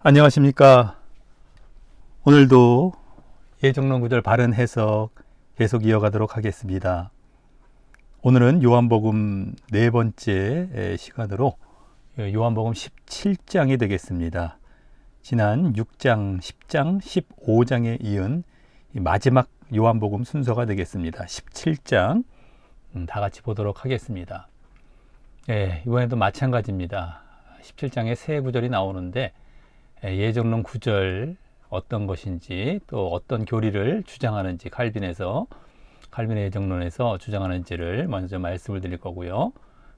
안녕하십니까. 오늘도 예정론 구절 바른 해석 계속 이어가도록 하겠습니다. 오늘은 요한복음 네 번째 시간으로 요한복음 17장이 되겠습니다. 지난 6장, 10장, 15장에 이은 마지막 요한복음 순서가 되겠습니다. 17장 다 같이 보도록 하겠습니다. 이번에도 마찬가지입니다. 17장에 세 구절이 나오는데 예정론 구절 어떤 것인지 또 어떤 교리를 주장하는지 칼빈의 예정론에서 주장하는지를 먼저 말씀을 드릴 거고요.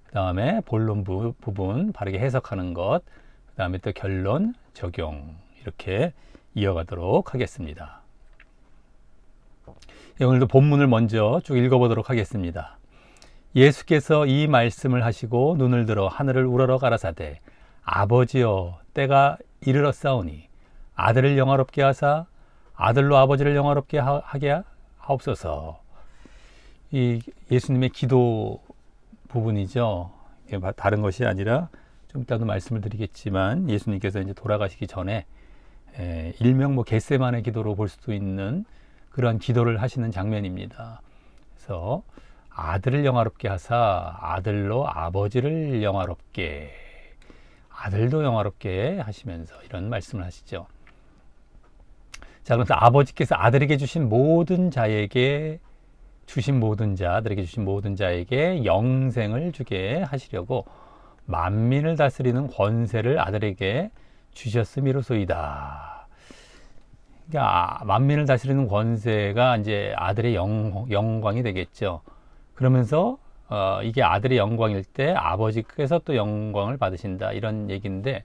그 다음에 본론 부분 바르게 해석하는 것, 그 다음에 또 결론, 적용 이렇게 이어가도록 하겠습니다. 오늘도 본문을 먼저 쭉 읽어보도록 하겠습니다. 예수께서 이 말씀을 하시고 눈을 들어 하늘을 우러러 가라사대 아버지여 때가 이르렀사오니 아들을 영화롭게 하사 아들로 아버지를 영화롭게 하게 하옵소서. 이 예수님의 기도 부분이죠. 다른 것이 아니라 좀 이따도 말씀을 드리겠지만 예수님께서 이제 돌아가시기 전에 일명 겟세마네 기도로 볼 수도 있는 그런 기도를 하시는 장면입니다. 그래서 아들을 영화롭게 하사 아들로 아버지를 영화롭게, 아들도 영화롭게 하시면서 이런 말씀을 하시죠. 자, 그래서 아버지께서 아들에게 주신 모든 자에게 아들에게 주신 모든 자에게 영생을 주게 하시려고 만민을 다스리는 권세를 아들에게 주셨음이로소이다. 그러니까 만민을 다스리는 권세가 이제 아들의 영광이 되겠죠. 그러면서 이게 아들의 영광일 때 아버지께서 또 영광을 받으신다 이런 얘기인데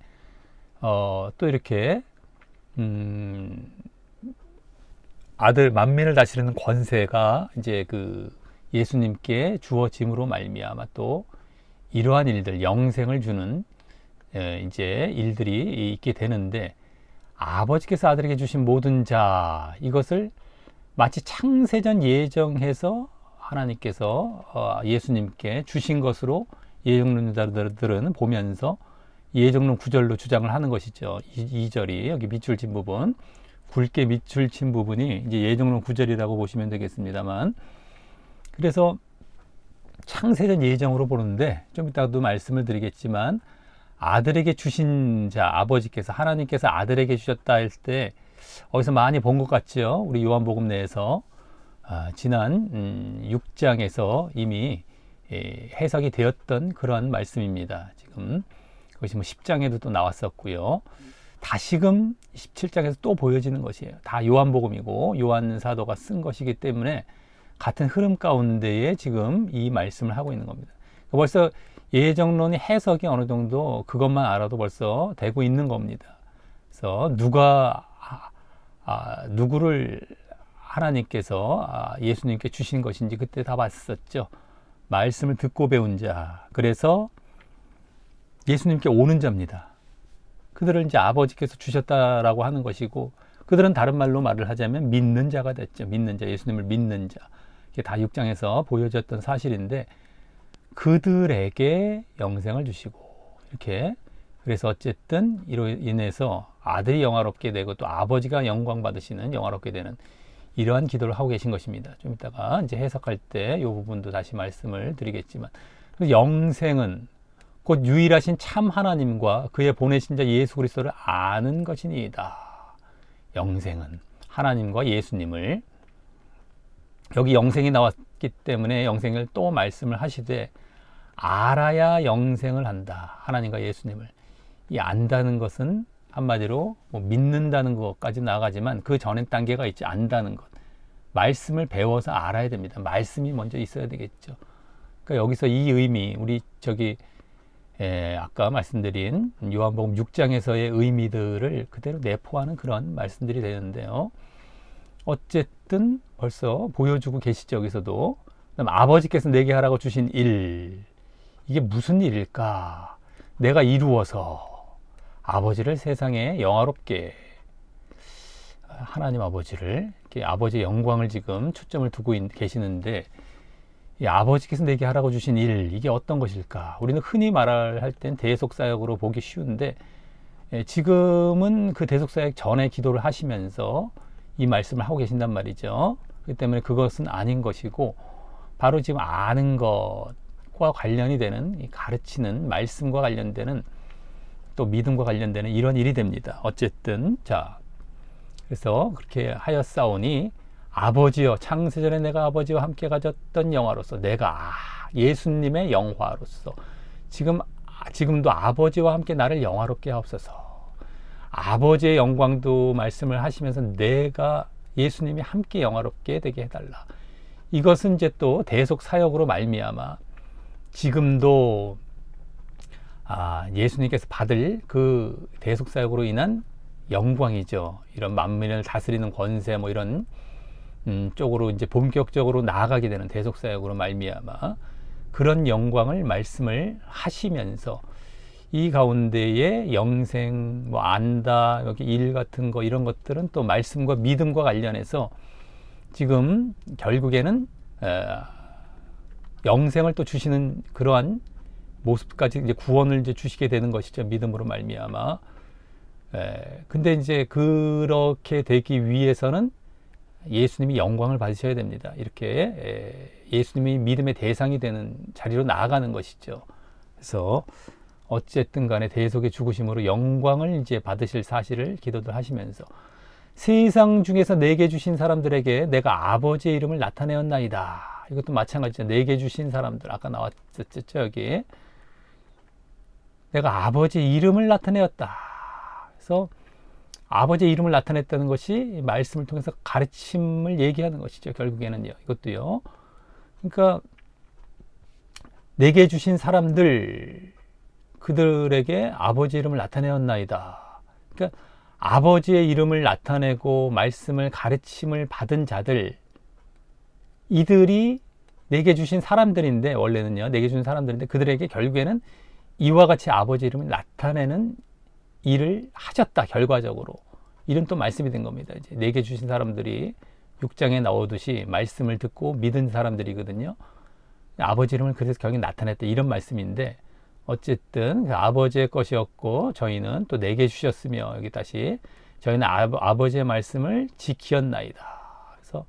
또 이렇게 아들 만민을 다스리는 권세가 이제 그 예수님께 주어짐으로 말미암아 또 이러한 일들 영생을 주는 이제 일들이 있게 되는데 아버지께서 아들에게 주신 모든 자 이것을 마치 창세전 예정해서 하나님께서 예수님께 주신 것으로 예정론자들은 보면서 예정론 구절로 주장을 하는 것이죠. 2절이 여기 밑줄 친 부분, 굵게 밑줄 친 부분이 이제 예정론 구절이라고 보시면 되겠습니다만, 그래서 창세전 예정으로 보는데 좀 이따도 말씀을 드리겠지만 아들에게 주신 자 아버지께서 하나님께서 아들에게 주셨다 할 때 어디서 많이 본 것 같죠. 우리 요한복음 내에서 지난 6장에서 이미 해석이 되었던 그런 말씀입니다. 지금 그것이 10장에도 또 나왔었고요. 다시금 17장에서 또 보여지는 것이에요. 다 요한복음이고 요한 사도가 쓴 것이기 때문에 같은 흐름 가운데에 지금 이 말씀을 하고 있는 겁니다. 벌써 예정론의 해석이 어느 정도 그것만 알아도 벌써 되고 있는 겁니다. 그래서 누구를 하나님께서 예수님께 주신 것인지 그때 다 봤었죠. 말씀을 듣고 배운 자. 그래서 예수님께 오는 자입니다. 그들을 이제 아버지께서 주셨다라고 하는 것이고 그들은 다른 말로 말을 하자면 믿는 자가 됐죠. 믿는 자, 예수님을 믿는 자. 이게 다 6장에서 보여졌던 사실인데 그들에게 영생을 주시고 이렇게 그래서 어쨌든 이로 인해서 아들이 영화롭게 되고 또 아버지가 영광 받으시는 영화롭게 되는 이러한 기도를 하고 계신 것입니다. 좀 이따가 이제 해석할 때 이 부분도 다시 말씀을 드리겠지만 영생은 곧 유일하신 참 하나님과 그의 보내신 자 예수 그리스도를 아는 것이니이다. 영생은 하나님과 예수님을 여기 영생이 나왔기 때문에 영생을 또 말씀을 하시되 알아야 영생을 한다. 하나님과 예수님을. 이 안다는 것은 한마디로 믿는다는 것까지 나가지만 그 전에 단계가 있지 안다는 것. 말씀을 배워서 알아야 됩니다. 말씀이 먼저 있어야 되겠죠. 그러니까 여기서 이 의미 우리 아까 말씀드린 요한복음 6장에서의 의미들을 그대로 내포하는 그런 말씀들이 되는데요. 어쨌든 벌써 보여주고 계시죠. 여기서도. 그다음 아버지께서 내게 하라고 주신 일. 이게 무슨 일일까? 내가 이루어서 아버지를 세상에 영화롭게 하나님 아버지를 아버지의 영광을 지금 초점을 두고 계시는데 이 아버지께서 내게 하라고 주신 일 이게 어떤 것일까? 우리는 흔히 말할 땐 대속사역으로 보기 쉬운데 지금은 그 대속사역 전에 기도를 하시면서 이 말씀을 하고 계신단 말이죠. 그렇기 때문에 그것은 아닌 것이고 바로 지금 아는 것과 관련이 되는 가르치는 말씀과 관련되는 또 믿음과 관련되는 이런 일이 됩니다. 어쨌든 자 그래서 그렇게 하였사오니 아버지여 창세전에 내가 아버지와 함께 가졌던 영화로서 내가 예수님의 영화로서 지금도 아버지와 함께 나를 영화롭게 하옵소서. 아버지의 영광도 말씀을 하시면서 내가 예수님이 함께 영화롭게 되게 해달라. 이것은 이제 또 대속 사역으로 말미암아 지금도 예수님께서 받을 그 대속 사역으로 인한 영광이죠. 이런 만민을 다스리는 권세 뭐 이런 쪽으로 이제 본격적으로 나아가게 되는 대속 사역으로 말미암아 그런 영광을 말씀을 하시면서 이 가운데에 영생, 뭐 안다, 여기 일 같은 거 이런 것들은 또 말씀과 믿음과 관련해서 지금 결국에는 영생을 또 주시는 그러한 모습까지 이제 구원을 이제 주시게 되는 것이죠. 믿음으로 말미암아. 근데 이제 그렇게 되기 위해서는 예수님이 영광을 받으셔야 됩니다. 이렇게 예수님이 믿음의 대상이 되는 자리로 나아가는 것이죠. 그래서 어쨌든 간에 대속의 죽으심으로 영광을 이제 받으실 사실을 기도를 하시면서 세상 중에서 내게 주신 사람들에게 내가 아버지의 이름을 나타내었나이다. 이것도 마찬가지죠. 내게 주신 사람들 아까 나왔었죠. 여기 내가 아버지의 이름을 나타내었다. 그래서 아버지의 이름을 나타냈다는 것이 말씀을 통해서 가르침을 얘기하는 것이죠. 결국에는요. 이것도요. 그러니까 내게 주신 사람들 그들에게 아버지 이름을 나타내었나이다. 그러니까 아버지의 이름을 나타내고 말씀을 가르침을 받은 자들 이들이 내게 주신 사람들인데 원래는요. 내게 주신 사람들인데 그들에게 결국에는 이와 같이 아버지 이름을 나타내는 일을 하셨다. 결과적으로 이런 또 말씀이 된 겁니다. 이제 내게 주신 사람들이 6장에 나오듯이 말씀을 듣고 믿은 사람들이거든요. 아버지 이름을 그래서 결국 나타냈다. 이런 말씀인데 어쨌든 그 아버지의 것이었고 저희는 또 내게 주셨으며 여기 다시 저희는 아버지의 말씀을 지켰나이다. 그래서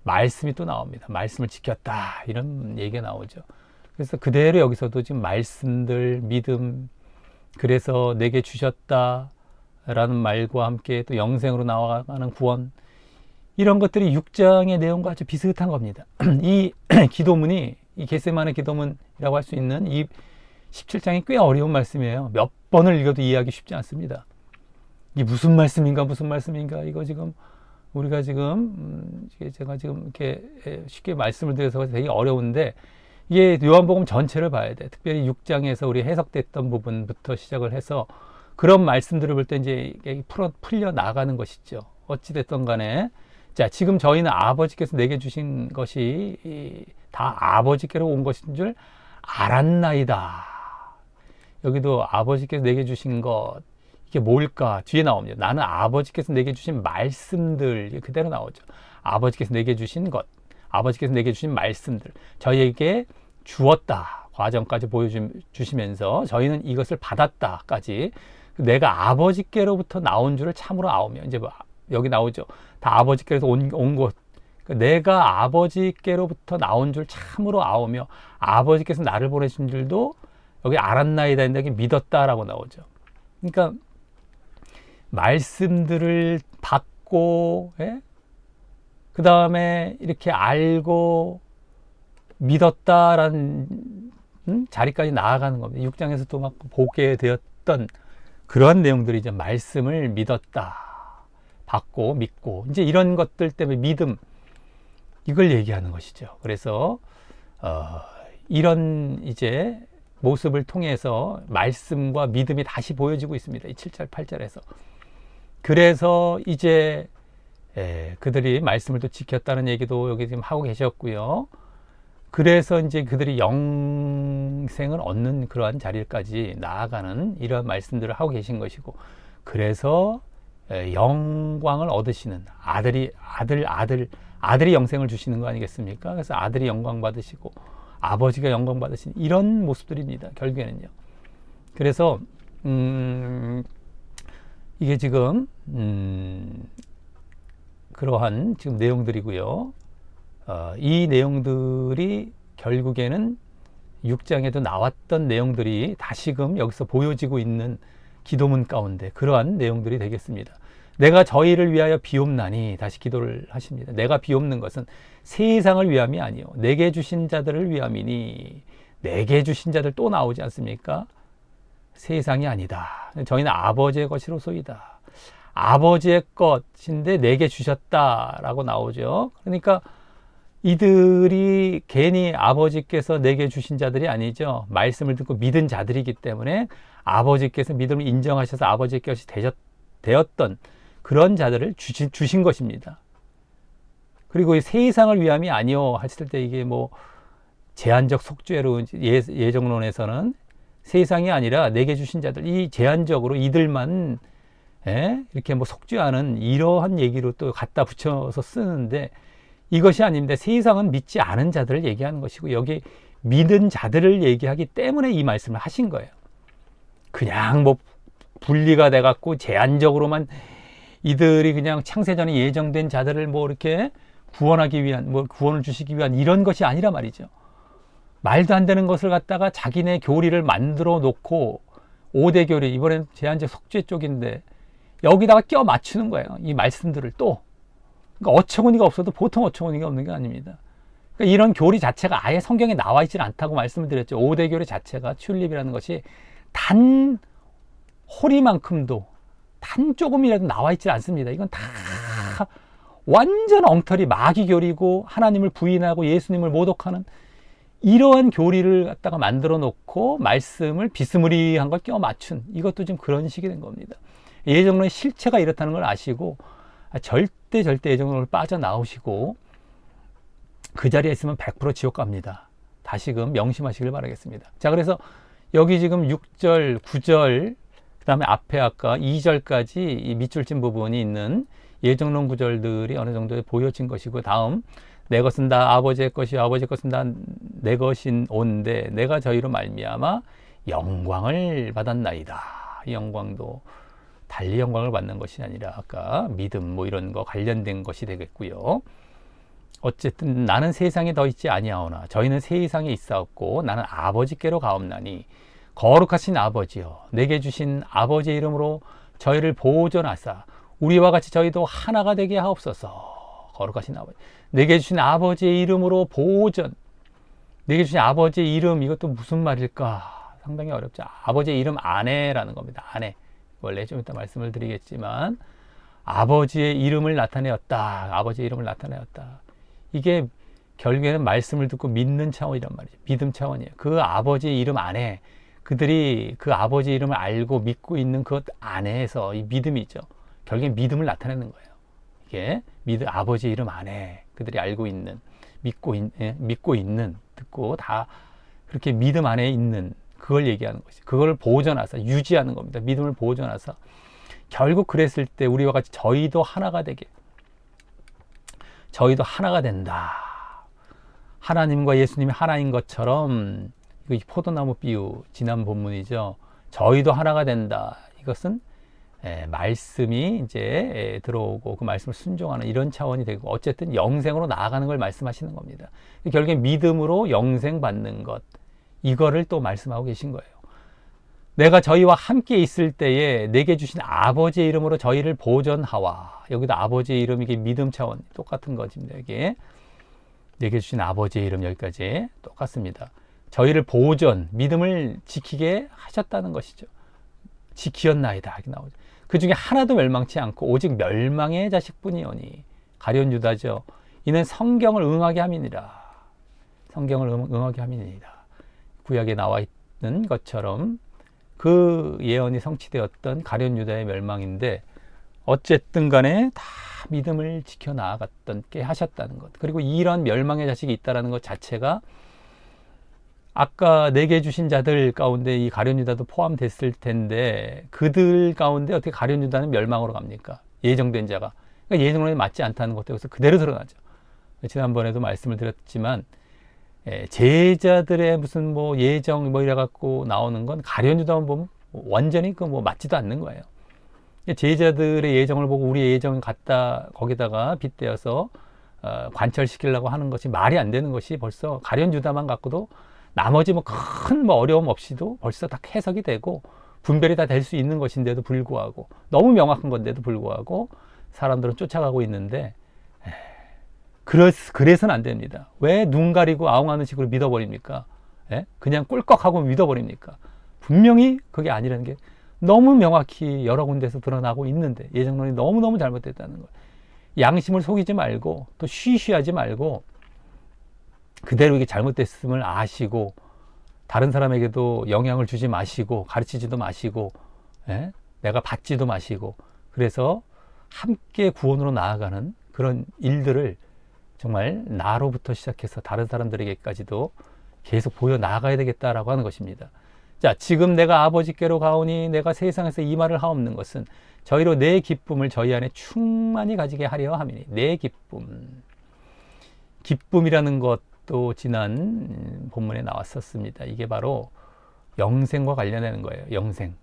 말씀이 또 나옵니다. 말씀을 지켰다. 이런 얘기가 나오죠. 그래서 그대로 여기서도 지금 말씀들, 믿음, 그래서 내게 주셨다 라는 말과 함께 또 영생으로 나아가는 구원 이런 것들이 6장의 내용과 아주 비슷한 겁니다. 이 기도문이 이 겟세마네 기도문이라고 할 수 있는 이 17장이 꽤 어려운 말씀이에요. 몇 번을 읽어도 이해하기 쉽지 않습니다. 이게 무슨 말씀인가 이거 지금 우리가 지금 제가 지금 이렇게 쉽게 말씀을 드려서 되게 어려운데 이게 요한복음 전체를 봐야 돼. 특별히 6장에서 우리 해석됐던 부분부터 시작을 해서 그런 말씀들을 볼 때 이제 풀려 나가는 것이죠. 어찌됐든 간에 자, 지금 저희는 아버지께서 내게 주신 것이 다 아버지께로 온 것인 줄 알았나이다. 여기도 아버지께서 내게 주신 것 이게 뭘까? 뒤에 나옵니다. 나는 아버지께서 내게 주신 말씀들 그대로 나오죠. 아버지께서 내게 주신 것, 아버지께서 내게 주신 말씀들 저희에게 주었다. 과정까지 보여주시면서 저희는 이것을 받았다까지 내가 아버지께로부터 나온 줄을 참으로 아오며 이제 여기 나오죠. 다 아버지께로서 온 것. 내가 아버지께로부터 나온 줄 참으로 아오며 아버지께서 나를 보내신 줄도 여기 알았나이다 했는데 믿었다라고 나오죠. 그러니까 말씀들을 받고 그 다음에 이렇게 알고 믿었다라는 자리까지 나아가는 겁니다. 6장에서도 막 보게 되었던 그러한 내용들이죠. 말씀을 믿었다. 받고 믿고 이제 이런 것들 때문에 믿음 이걸 얘기하는 것이죠. 그래서 이런 이제 모습을 통해서 말씀과 믿음이 다시 보여지고 있습니다. 이 7절 8절에서 그래서 이제 그들이 말씀을 또 지켰다는 얘기도 여기 지금 하고 계셨고요. 그래서 이제 그들이 영생을 얻는 그러한 자리까지 나아가는 이런 말씀들을 하고 계신 것이고 그래서 영광을 얻으시는 아들이 영생을 주시는 거 아니겠습니까? 그래서 아들이 영광 받으시고 아버지가 영광 받으시는 이런 모습들입니다. 결국에는요. 그래서 이게 지금 그러한 지금 내용들이고요. 이 내용들이 결국에는 6장에도 나왔던 내용들이 다시금 여기서 보여지고 있는 기도문 가운데 그러한 내용들이 되겠습니다. 내가 저희를 위하여 비옵나니, 다시 기도를 하십니다. 내가 비옵는 것은 세상을 위함이 아니요 내게 주신 자들을 위함이니. 내게 주신 자들 또 나오지 않습니까? 세상이 아니다. 저희는 아버지의 것이로소이다. 아버지의 것인데 내게 주셨다라고 나오죠. 그러니까 이들이 괜히 아버지께서 내게 주신 자들이 아니죠. 말씀을 듣고 믿은 자들이기 때문에 아버지께서 믿음을 인정하셔서 아버지의 것이 되었던 그런 자들을 주신 것입니다. 그리고 이 세상을 위함이 아니요 했을 때 이게 뭐 제한적 속죄로 예정론에서는 세상이 아니라 내게 주신 자들, 이 제한적으로 이들만 이렇게 뭐 속죄하는 이러한 얘기로 또 갖다 붙여서 쓰는데 이것이 아닙니다. 세상은 믿지 않은 자들을 얘기하는 것이고 여기 믿은 자들을 얘기하기 때문에 이 말씀을 하신 거예요. 그냥 뭐 분리가 돼 갖고 제한적으로만 이들이 그냥 창세전에 예정된 자들을 뭐 이렇게 구원하기 위한, 뭐 구원을 주시기 위한 이런 것이 아니라 말이죠. 말도 안 되는 것을 갖다가 자기네 교리를 만들어 놓고 5대 교리, 이번엔 제한적 속죄 쪽인데 여기다가 껴 맞추는 거예요. 이 말씀들을 또. 그러니까 어처구니가 없어도 보통 어처구니가 없는 게 아닙니다. 그러니까 이런 교리 자체가 아예 성경에 나와 있지 않다고 말씀을 드렸죠. 5대 교리 자체가 튤립이라는 것이 단 호리만큼도 단 조금이라도 나와 있지 않습니다. 이건 다 완전 엉터리 마귀 교리고 하나님을 부인하고 예수님을 모독하는 이러한 교리를 갖다가 만들어 놓고 말씀을 비스무리한 걸 껴 맞춘, 이것도 지금 그런 식이 된 겁니다. 예정론의 실체가 이렇다는 걸 아시고 절대 예정론을 빠져나오시고 그 자리에 있으면 100% 지옥 갑니다. 다시금 명심하시길 바라겠습니다. 자, 그래서 여기 지금 6절, 9절 그 다음에 앞에 아까 2절까지 이 밑줄 찐 부분이 있는 예정론 구절들이 어느 정도 보여진 것이고, 다음 내 것은 다 아버지의 것이요 아버지의 것은 다 내 것인 온데 내가 저희로 말미암아 영광을 받았나이다. 이 영광도 달리 영광을 받는 것이 아니라 아까 믿음 뭐 이런 거 관련된 것이 되겠고요. 어쨌든 나는 세상에 더 있지 아니하오나 저희는 세상에 있사옵고 나는 아버지께로 가옵나니 거룩하신 아버지여 내게 주신 아버지의 이름으로 저희를 보존하사 우리와 같이 저희도 하나가 되게 하옵소서. 거룩하신 아버지, 내게 주신 아버지의 이름으로 보존. 내게 주신 아버지의 이름, 이것도 무슨 말일까? 상당히 어렵죠. 아버지의 이름 안에라는 겁니다. 안에. 원래 좀 이따 말씀을 드리겠지만 아버지의 이름을 나타내었다. 아버지의 이름을 나타내었다. 이게 결국에는 말씀을 듣고 믿는 차원이란 말이죠. 믿음 차원이에요. 그 아버지의 이름 안에 그들이 그 아버지의 이름을 알고 믿고 있는 그 안에서 이 믿음이 있죠. 결국엔 믿음을 나타내는 거예요. 이게 아버지의 이름 안에 그들이 알고 있는, 믿고 있는, 듣고 다 그렇게 믿음 안에 있는 그걸 얘기하는 것이, 그걸 보존하사 유지하는 겁니다. 믿음을 보존하사 결국 그랬을 때 우리와 같이 저희도 하나가 되게, 저희도 하나가 된다. 하나님과 예수님이 하나인 것처럼, 이거 포도나무 비유 지난 본문이죠. 저희도 하나가 된다. 이것은 말씀이 이제 들어오고 그 말씀을 순종하는 이런 차원이 되고, 어쨌든 영생으로 나아가는 걸 말씀하시는 겁니다. 결국에 믿음으로 영생 받는 것, 이거를 또 말씀하고 계신 거예요. 내가 저희와 함께 있을 때에 내게 주신 아버지의 이름으로 저희를 보존하와. 여기도 아버지의 이름, 이게 믿음 차원 똑같은 것입니다. 이게 내게 주신 아버지의 이름, 여기까지 똑같습니다. 저희를 보존, 믿음을 지키게 하셨다는 것이죠. 지키었나이다 이렇게 나오죠. 그 중에 하나도 멸망치 않고 오직 멸망의 자식뿐이오니, 가룟 유다죠. 이는 성경을 응하게 함이니라. 성경을 응하게 함이니라. 구약에 나와 있는 것처럼 그 예언이 성취되었던 가룟 유다의 멸망인데, 어쨌든 간에 다 믿음을 지켜나갔던 게 하셨다는 것. 그리고 이런 멸망의 자식이 있다는 것 자체가 아까 내게 주신 자들 가운데 이 가룟 유다도 포함됐을 텐데, 그들 가운데 어떻게 가룟 유다는 멸망으로 갑니까? 예정된 자가. 그러니까 예정론에 맞지 않다는 것도 여기서 그대로 드러나죠. 지난번에도 말씀을 드렸지만 제자들의 무슨 뭐 예정 뭐 이래 갖고 나오는 건 가룟 유다만 보면 완전히 그 뭐 맞지도 않는 거예요. 제자들의 예정을 보고 우리의 예정을 갖다 거기다가 빗대어서 관철시키려고 하는 것이 말이 안 되는 것이 벌써 가룟유다만 갖고도 나머지 뭐 큰 뭐 어려움 없이도 벌써 다 해석이 되고 분별이 다 될 수 있는 것인데도 불구하고 너무 명확한 건데도 불구하고 사람들은 쫓아가고 있는데 그래서는 안 됩니다. 왜 눈 가리고 아웅하는 식으로 믿어버립니까? 그냥 꿀꺽하고 믿어버립니까? 분명히 그게 아니라는 게 너무 명확히 여러 군데서 드러나고 있는데 예정론이 너무너무 잘못됐다는 거예요. 양심을 속이지 말고 또 쉬쉬하지 말고 그대로 이게 잘못됐음을 아시고 다른 사람에게도 영향을 주지 마시고 가르치지도 마시고 내가 받지도 마시고 그래서 함께 구원으로 나아가는 그런 일들을 정말 나로부터 시작해서 다른 사람들에게까지도 계속 보여 나가야 되겠다라고 하는 것입니다. 자, 지금 내가 아버지께로 가오니 내가 세상에서 이 말을 하옵는 것은 저희로 내 기쁨을 저희 안에 충만히 가지게 하려 함이니. 내 기쁨. 기쁨이라는 것도 지난 본문에 나왔었습니다. 이게 바로 영생과 관련되는 거예요. 영생.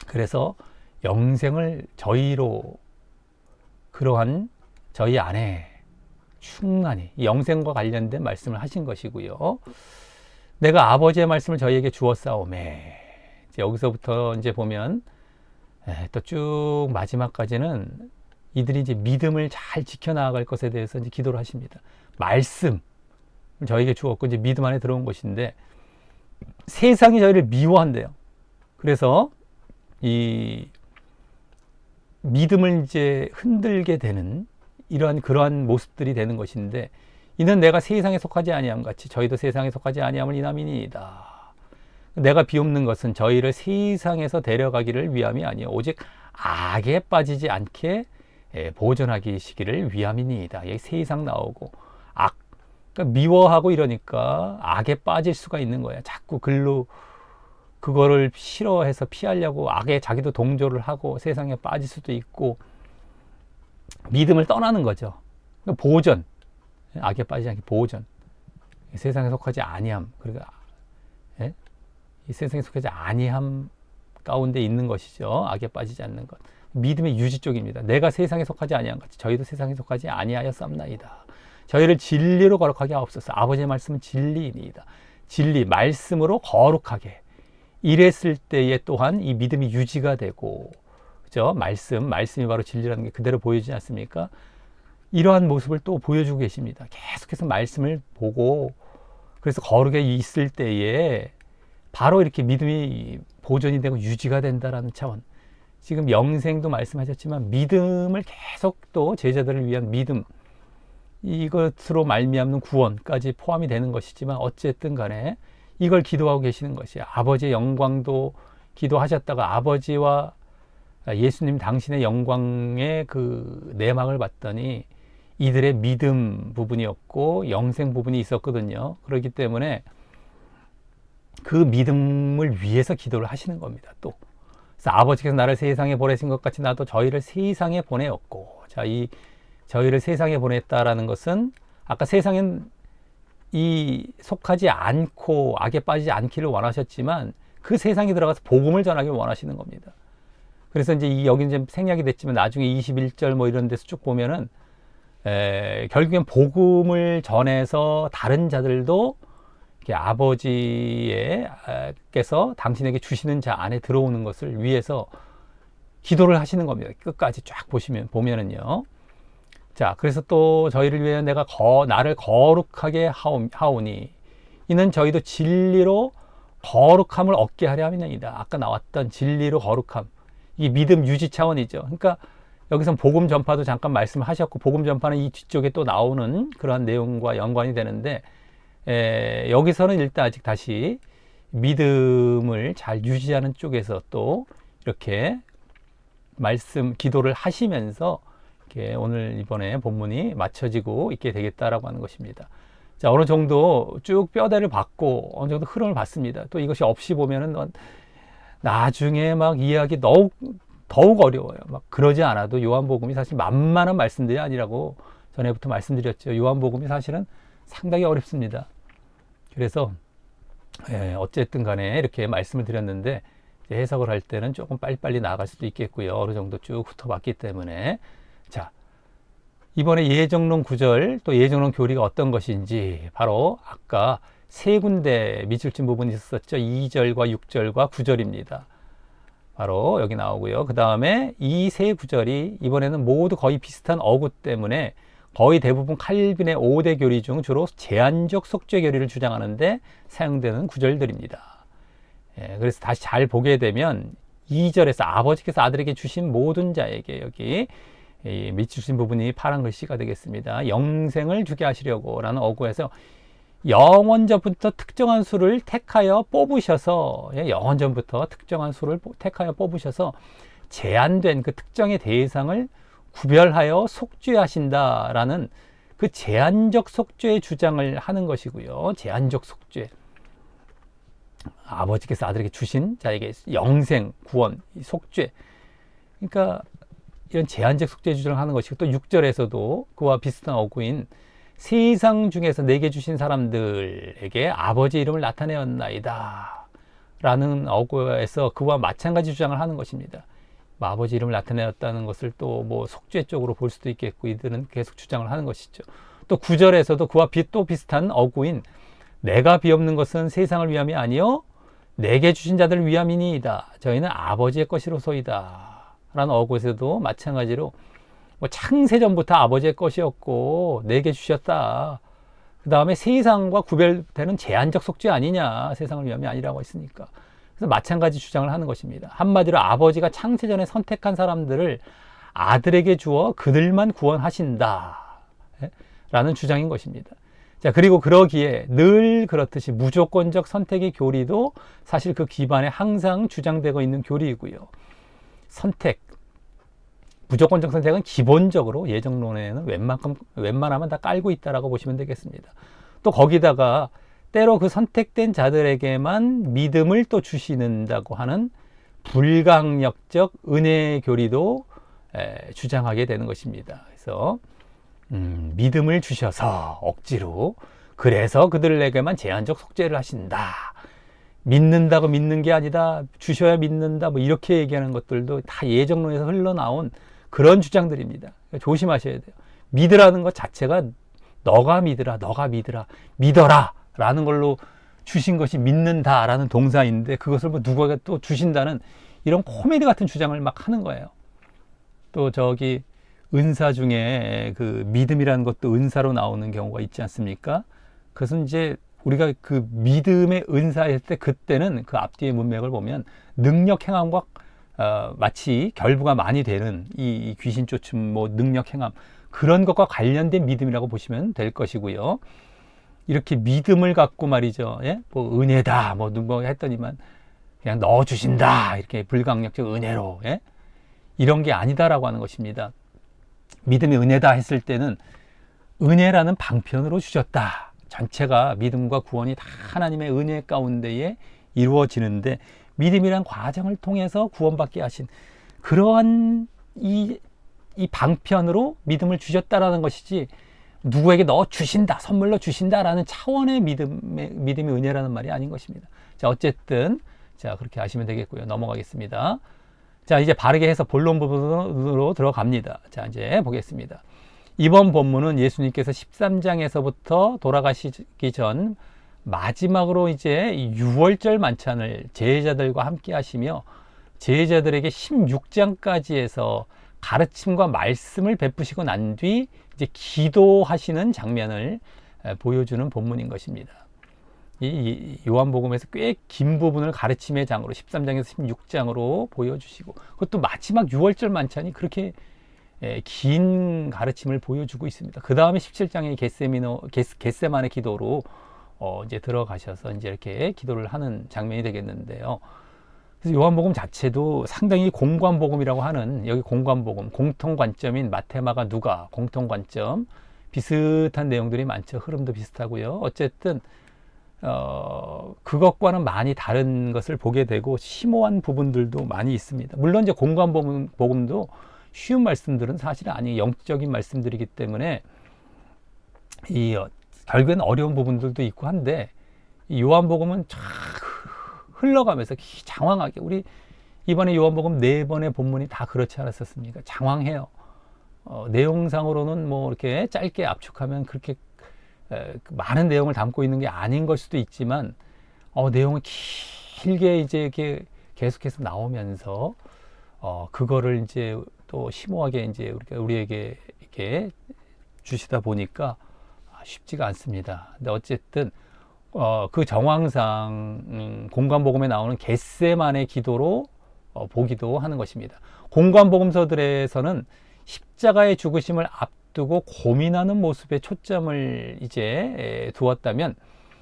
그래서 영생을 저희로 그러한 저희 안에 충만히 영생과 관련된 말씀을 하신 것이고요. 내가 아버지의 말씀을 저희에게 주었사오매. 여기서부터 이제 보면 또 쭉 마지막까지는 이들이 이제 믿음을 잘 지켜나갈 것에 대해서 이제 기도를 하십니다. 말씀 저희에게 주었고 이제 믿음 안에 들어온 것인데 세상이 저희를 미워한대요. 그래서 이 믿음을 이제 흔들게 되는 그러한 모습들이 되는 것인데 이는 내가 세상에 속하지 아니함 같이 저희도 세상에 속하지 아니함을 인함이니이다. 내가 비옵는 것은 저희를 세상에서 데려가기를 위함이 아니요 오직 악에 빠지지 않게 보존하기시기를 위함이니이다. 여기 세상 나오고 악, 그러니까 미워하고 이러니까 악에 빠질 수가 있는 거야. 자꾸 그거를 싫어해서 피하려고 악에 자기도 동조를 하고 세상에 빠질 수도 있고 믿음을 떠나는 거죠. 그러니까 보존, 악에 빠지지 않게 보존. 세상에 속하지 아니함. 그러니까 이 세상에 속하지 아니함 가운데 있는 것이죠. 악에 빠지지 않는 것. 믿음의 유지 쪽입니다. 내가 세상에 속하지 아니함 같이 저희도 세상에 속하지 아니하였사옵나이다. 저희를 진리로 거룩하게 하옵소서. 아버지의 말씀은 진리이니이다. 진리, 말씀으로 거룩하게. 이랬을 때에 또한 이 믿음이 유지가 되고, 그죠? 말씀이 바로 진리라는 게 그대로 보여지지 않습니까? 이러한 모습을 또 보여주고 계십니다. 계속해서 말씀을 보고, 그래서 거룩에 있을 때에 바로 이렇게 믿음이 보존이 되고 유지가 된다라는 차원. 지금 영생도 말씀하셨지만 믿음을 계속 또 제자들을 위한 믿음, 이것으로 말미암는 구원까지 포함이 되는 것이지만 어쨌든 간에 이걸 기도하고 계시는 것이 아버지의 영광도 기도하셨다가 아버지와 예수님 당신의 영광의 그 내막을 봤더니 이들의 믿음 부분이었고 영생 부분이 있었거든요. 그렇기 때문에 그 믿음을 위해서 기도를 하시는 겁니다. 또 그래서 아버지께서 나를 세상에 보내신 것 같이 나도 저희를 세상에 보내었고, 자, 이 저희를 세상에 보냈다라는 것은 아까 세상엔 이 속하지 않고 악에 빠지지 않기를 원하셨지만 그 세상에 들어가서 복음을 전하기를 원하시는 겁니다. 그래서 이제 여기 이제 생략이 됐지만 나중에 21절 뭐 이런 데서 쭉 보면은 결국엔 복음을 전해서 다른 자들도 아버지께서 당신에게 주시는 자 안에 들어오는 것을 위해서 기도를 하시는 겁니다. 끝까지 쫙 보면은요. 자, 그래서 또 저희를 위해 내가 나를 거룩하게 하오니 이는 저희도 진리로 거룩함을 얻게 하려 함이니이다. 아까 나왔던 진리로 거룩함. 이 믿음 유지 차원이죠. 그러니까 여기서 복음 전파도 잠깐 말씀하셨고 복음 전파는 이 뒤쪽에 또 나오는 그러한 내용과 연관이 되는데 여기서는 일단 아직 다시 믿음을 잘 유지하는 쪽에서 또 이렇게 기도를 하시면서 이렇게 오늘 이번에 본문이 맞춰지고 있게 되겠다라고 하는 것입니다. 자, 어느 정도 쭉 뼈대를 받고 어느 정도 흐름을 봤습니다. 또 이것이 없이 보면은 나중에 막 이해하기 더욱 어려워요. 막 그러지 않아도 요한복음이 사실 만만한 말씀들이 아니라고 전에부터 말씀드렸죠. 요한복음이 사실은 상당히 어렵습니다. 그래서 어쨌든 간에 이렇게 말씀을 드렸는데 해석을 할 때는 조금 빨리빨리 나아갈 수도 있겠고요. 어느 정도 쭉 훑어봤기 때문에. 자, 이번에 예정론 구절 또 예정론 교리가 어떤 것인지 바로 아까 세 군데 밑줄친 부분이 있었죠. 2절과 6절과 9절입니다. 바로 여기 나오고요. 그 다음에 이 세 구절이 이번에는 모두 거의 비슷한 어구 때문에 거의 대부분 칼빈의 5대 교리 중 주로 제한적 속죄 교리를 주장하는데 사용되는 구절들입니다. 그래서 다시 잘 보게 되면 2절에서 아버지께서 아들에게 주신 모든 자에게 여기 밑주신 부분이 파란 글씨가 되겠습니다. 영생을 주게 하시려고 라는 어구에서 영원전부터 특정한 수를 택하여 뽑으셔서 영원전부터 특정한 수를 택하여 뽑으셔서 제한된 그 특정의 대상을 구별하여 속죄하신다라는 그 제한적 속죄의 주장을 하는 것이고요. 제한적 속죄. 아버지께서 아들에게 주신 자에게 영생, 구원, 속죄. 그러니까 이런 제한적 속죄 주장을 하는 것이고 또 6절에서도 그와 비슷한 어구인 세상 중에서 내게 주신 사람들에게 아버지 이름을 나타내었나이다 라는 어구에서 그와 마찬가지 주장을 하는 것입니다. 아버지 이름을 나타내었다는 것을 또 뭐 속죄 쪽으로 볼 수도 있겠고 이들은 계속 주장을 하는 것이죠. 또 9절에서도 그와 또 비슷한 어구인 내가 비옵는 것은 세상을 위함이 아니요 내게 주신 자들을 위함이니이다. 저희는 아버지의 것이로소이다. 라는 어구에서도 마찬가지로 뭐 창세전부터 아버지의 것이었고 내게 주셨다. 그 다음에 세상과 구별되는 제한적 속죄 아니냐. 세상을 위함이 아니라고 했으니까. 그래서 마찬가지 주장을 하는 것입니다. 한마디로 아버지가 창세전에 선택한 사람들을 아들에게 주어 그들만 구원하신다. 라는 주장인 것입니다. 자, 그리고 그러기에 늘 그렇듯이 무조건적 선택의 교리도 사실 그 기반에 항상 주장되고 있는 교리이고요. 선택, 무조건적 선택은 기본적으로 예정론에는 웬만하면 다 깔고 있다라고 보시면 되겠습니다. 또 거기다가 때로 그 선택된 자들에게만 믿음을 또 주시는다고 하는 불강력적 은혜 교리도 주장하게 되는 것입니다. 그래서 믿음을 주셔서 억지로 그래서 그들에게만 제한적 속죄를 하신다. 믿는다고 믿는 게 아니다. 주셔야 믿는다. 뭐 이렇게 얘기하는 것들도 다 예정론에서 흘러나온 그런 주장들입니다. 조심하셔야 돼요. 믿으라는 것 자체가 너가 믿으라, 너가 믿으라, 믿어라 라는 걸로 주신 것이 믿는다라는 동사인데 그것을 뭐 누가 또 주신다는 이런 코미디 같은 주장을 막 하는 거예요. 또 저기 은사 중에 그 믿음이라는 것도 은사로 나오는 경우가 있지 않습니까? 그것은 이제 우리가 그 믿음의 은사일 때 그때는 그 앞뒤의 문맥을 보면 능력 행함과 마치 결부가 많이 되는 이 귀신 쫓음 뭐 능력 행함 그런 것과 관련된 믿음이라고 보시면 될 것이고요. 이렇게 믿음을 갖고 말이죠. 예? 뭐 은혜다 뭐 했더니만 그냥 넣어주신다 이렇게 불강력적 은혜로 예? 이런 게 아니다라고 하는 것입니다. 믿음이 은혜다 했을 때는 은혜라는 방편으로 주셨다. 전체가 믿음과 구원이 다 하나님의 은혜 가운데에 이루어지는데 믿음이란 과정을 통해서 구원받게 하신 그러한 이 방편으로 믿음을 주셨다라는 것이지 누구에게 넣어 주신다, 선물로 주신다라는 차원의 믿음이 은혜라는 말이 아닌 것입니다. 자, 어쨌든 자 그렇게 아시면 되겠고요. 넘어가겠습니다. 자, 이제 바르게 해서 본론 부분으로 들어갑니다. 자, 이제 보겠습니다. 이번 본문은 예수님께서 13장에서부터 돌아가시기 전 마지막으로 이제 6월절 만찬을 제자들과 함께 하시며 제자들에게 16장까지 해서 가르침과 말씀을 베푸시고 난 뒤 이제 기도하시는 장면을 보여주는 본문인 것입니다. 이 요한복음에서 꽤 긴 부분을 가르침의 장으로 13장에서 16장으로 보여주시고 그것도 마지막 6월절 만찬이 그렇게 긴 가르침을 보여주고 있습니다. 그 다음에 17장의 겟세마네 기도로 이제 들어가셔서 이제 이렇게 기도를 하는 장면이 되겠는데요. 그래서 요한복음 자체도 상당히 공관복음이라고 하는 여기 공관복음 공통관점인 마테마가 누가 공통관점 비슷한 내용들이 많죠. 흐름도 비슷하고요. 어쨌든 그것과는 많이 다른 것을 보게 되고 심오한 부분들도 많이 있습니다. 물론 이제 공관복음도 쉬운 말씀들은 사실 아니 영적인 말씀들이기 때문에 결국엔 어려운 부분들도 있고 한데 이 요한복음은 흘러가면서 장황하게, 우리 이번에 요한복음 4번의 본문이 다 그렇지 않았었습니까? 장황해요. 내용상으로는 뭐 이렇게 짧게 압축하면 그렇게 많은 내용을 담고 있는 게 아닌 걸 수도 있지만, 내용을 길게 이제 이렇게 계속해서 나오면서 그거를 이제 또 심오하게 이제 우리에게 이렇게 주시다 보니까 쉽지가 않습니다. 근데 어쨌든 그 정황상 공관복음에 나오는 겟세만의 기도로 보기도 하는 것입니다. 공관복음서들에서는 십자가의 죽으심을 앞두고 고민하는 모습에 초점을 이제 두었다면,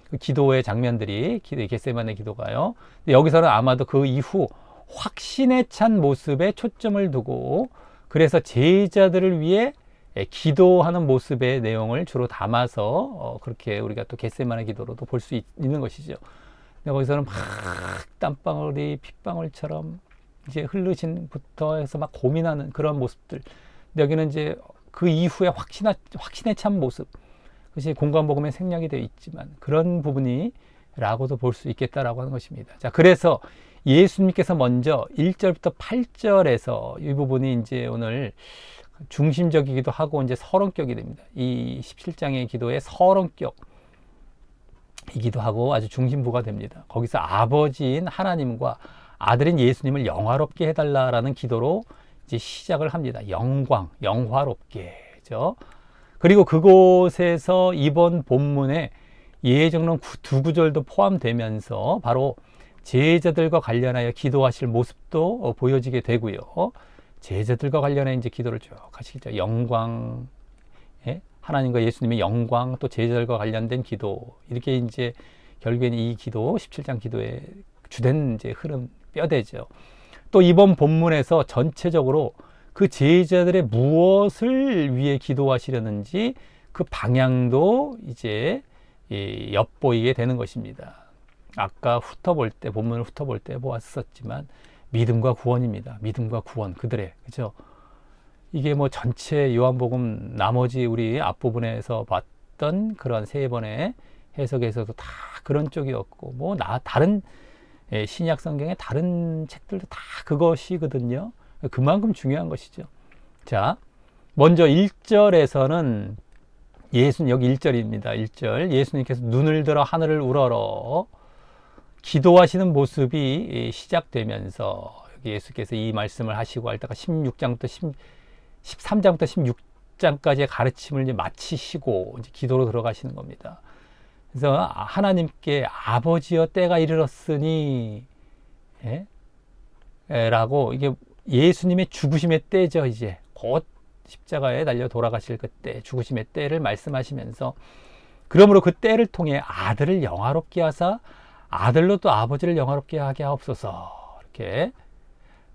그 기도의 장면들이 겟세만의 기도가요. 여기서는 아마도 그 이후 확신에 찬 모습에 초점을 두고, 그래서 제자들을 위해 기도하는 모습의 내용을 주로 담아서 그렇게 우리가 또 겟세마네 기도로도 볼 수 있는 것이죠. 근데 거기서는 막 땀방울이 핏방울처럼 이제 흘르신부터 해서 막 고민하는 그런 모습들. 근데 여기는 이제 그 이후에 확신에 찬 모습. 그것이 공관복음에 생략이 되어 있지만 그런 부분이라고도 볼 수 있겠다라고 하는 것입니다. 자, 그래서 예수님께서 먼저 1절부터 8절에서 이 부분이 이제 오늘 중심적이기도 하고 이제 서론격이 됩니다. 이 17장의 기도의 서론격이기도 하고 아주 중심부가 됩니다. 거기서 아버지인 하나님과 아들인 예수님을 영화롭게 해달라라는 기도로 이제 시작을 합니다. 영화롭게죠. 그리고 그곳에서 이번 본문에 예정론 두 구절도 포함되면서 바로 제자들과 관련하여 기도하실 모습도 보여지게 되고요. 제자들과 관련해 이제 기도를 쭉 하시죠. 영광, 하나님과 예수님의 영광, 또 제자들과 관련된 기도, 이렇게 이제 결국에는 이 기도 17장 기도의 주된 이제 흐름 뼈대죠. 또 이번 본문에서 전체적으로 그 제자들의 무엇을 위해 기도하시려는지 그 방향도 이제 엿보이게 되는 것입니다. 아까 본문을 훑어볼 때 보았었지만 믿음과 구원입니다. 믿음과 구원, 그들의, 그죠? 이게 뭐 전체 요한복음 나머지 우리 앞부분에서 봤던 그런 3번의 해석에서도 다 그런 쪽이었고, 뭐 다른 신약 성경의 다른 책들도 다 그것이거든요. 그만큼 중요한 것이죠. 자, 먼저 1절에서는 여기 1절입니다. 1절. 예수님께서 눈을 들어 하늘을 우러러 기도하시는 모습이 시작되면서 여기 예수께서 이 말씀을 하시고 할 때가 13장부터 16장까지의 가르침을 이제 마치시고 이제 기도로 들어가시는 겁니다. 그래서 하나님께 아버지여 때가 이르렀으니 라고, 이게 예수님의 죽으심의 때죠. 이제 곧 십자가에 달려 돌아가실 그때 죽으심의 때를 말씀하시면서, 그러므로 그 때를 통해 아들을 영화롭게 하사 아들로 또 아버지를 영화롭게 하게 하옵소서, 이렇게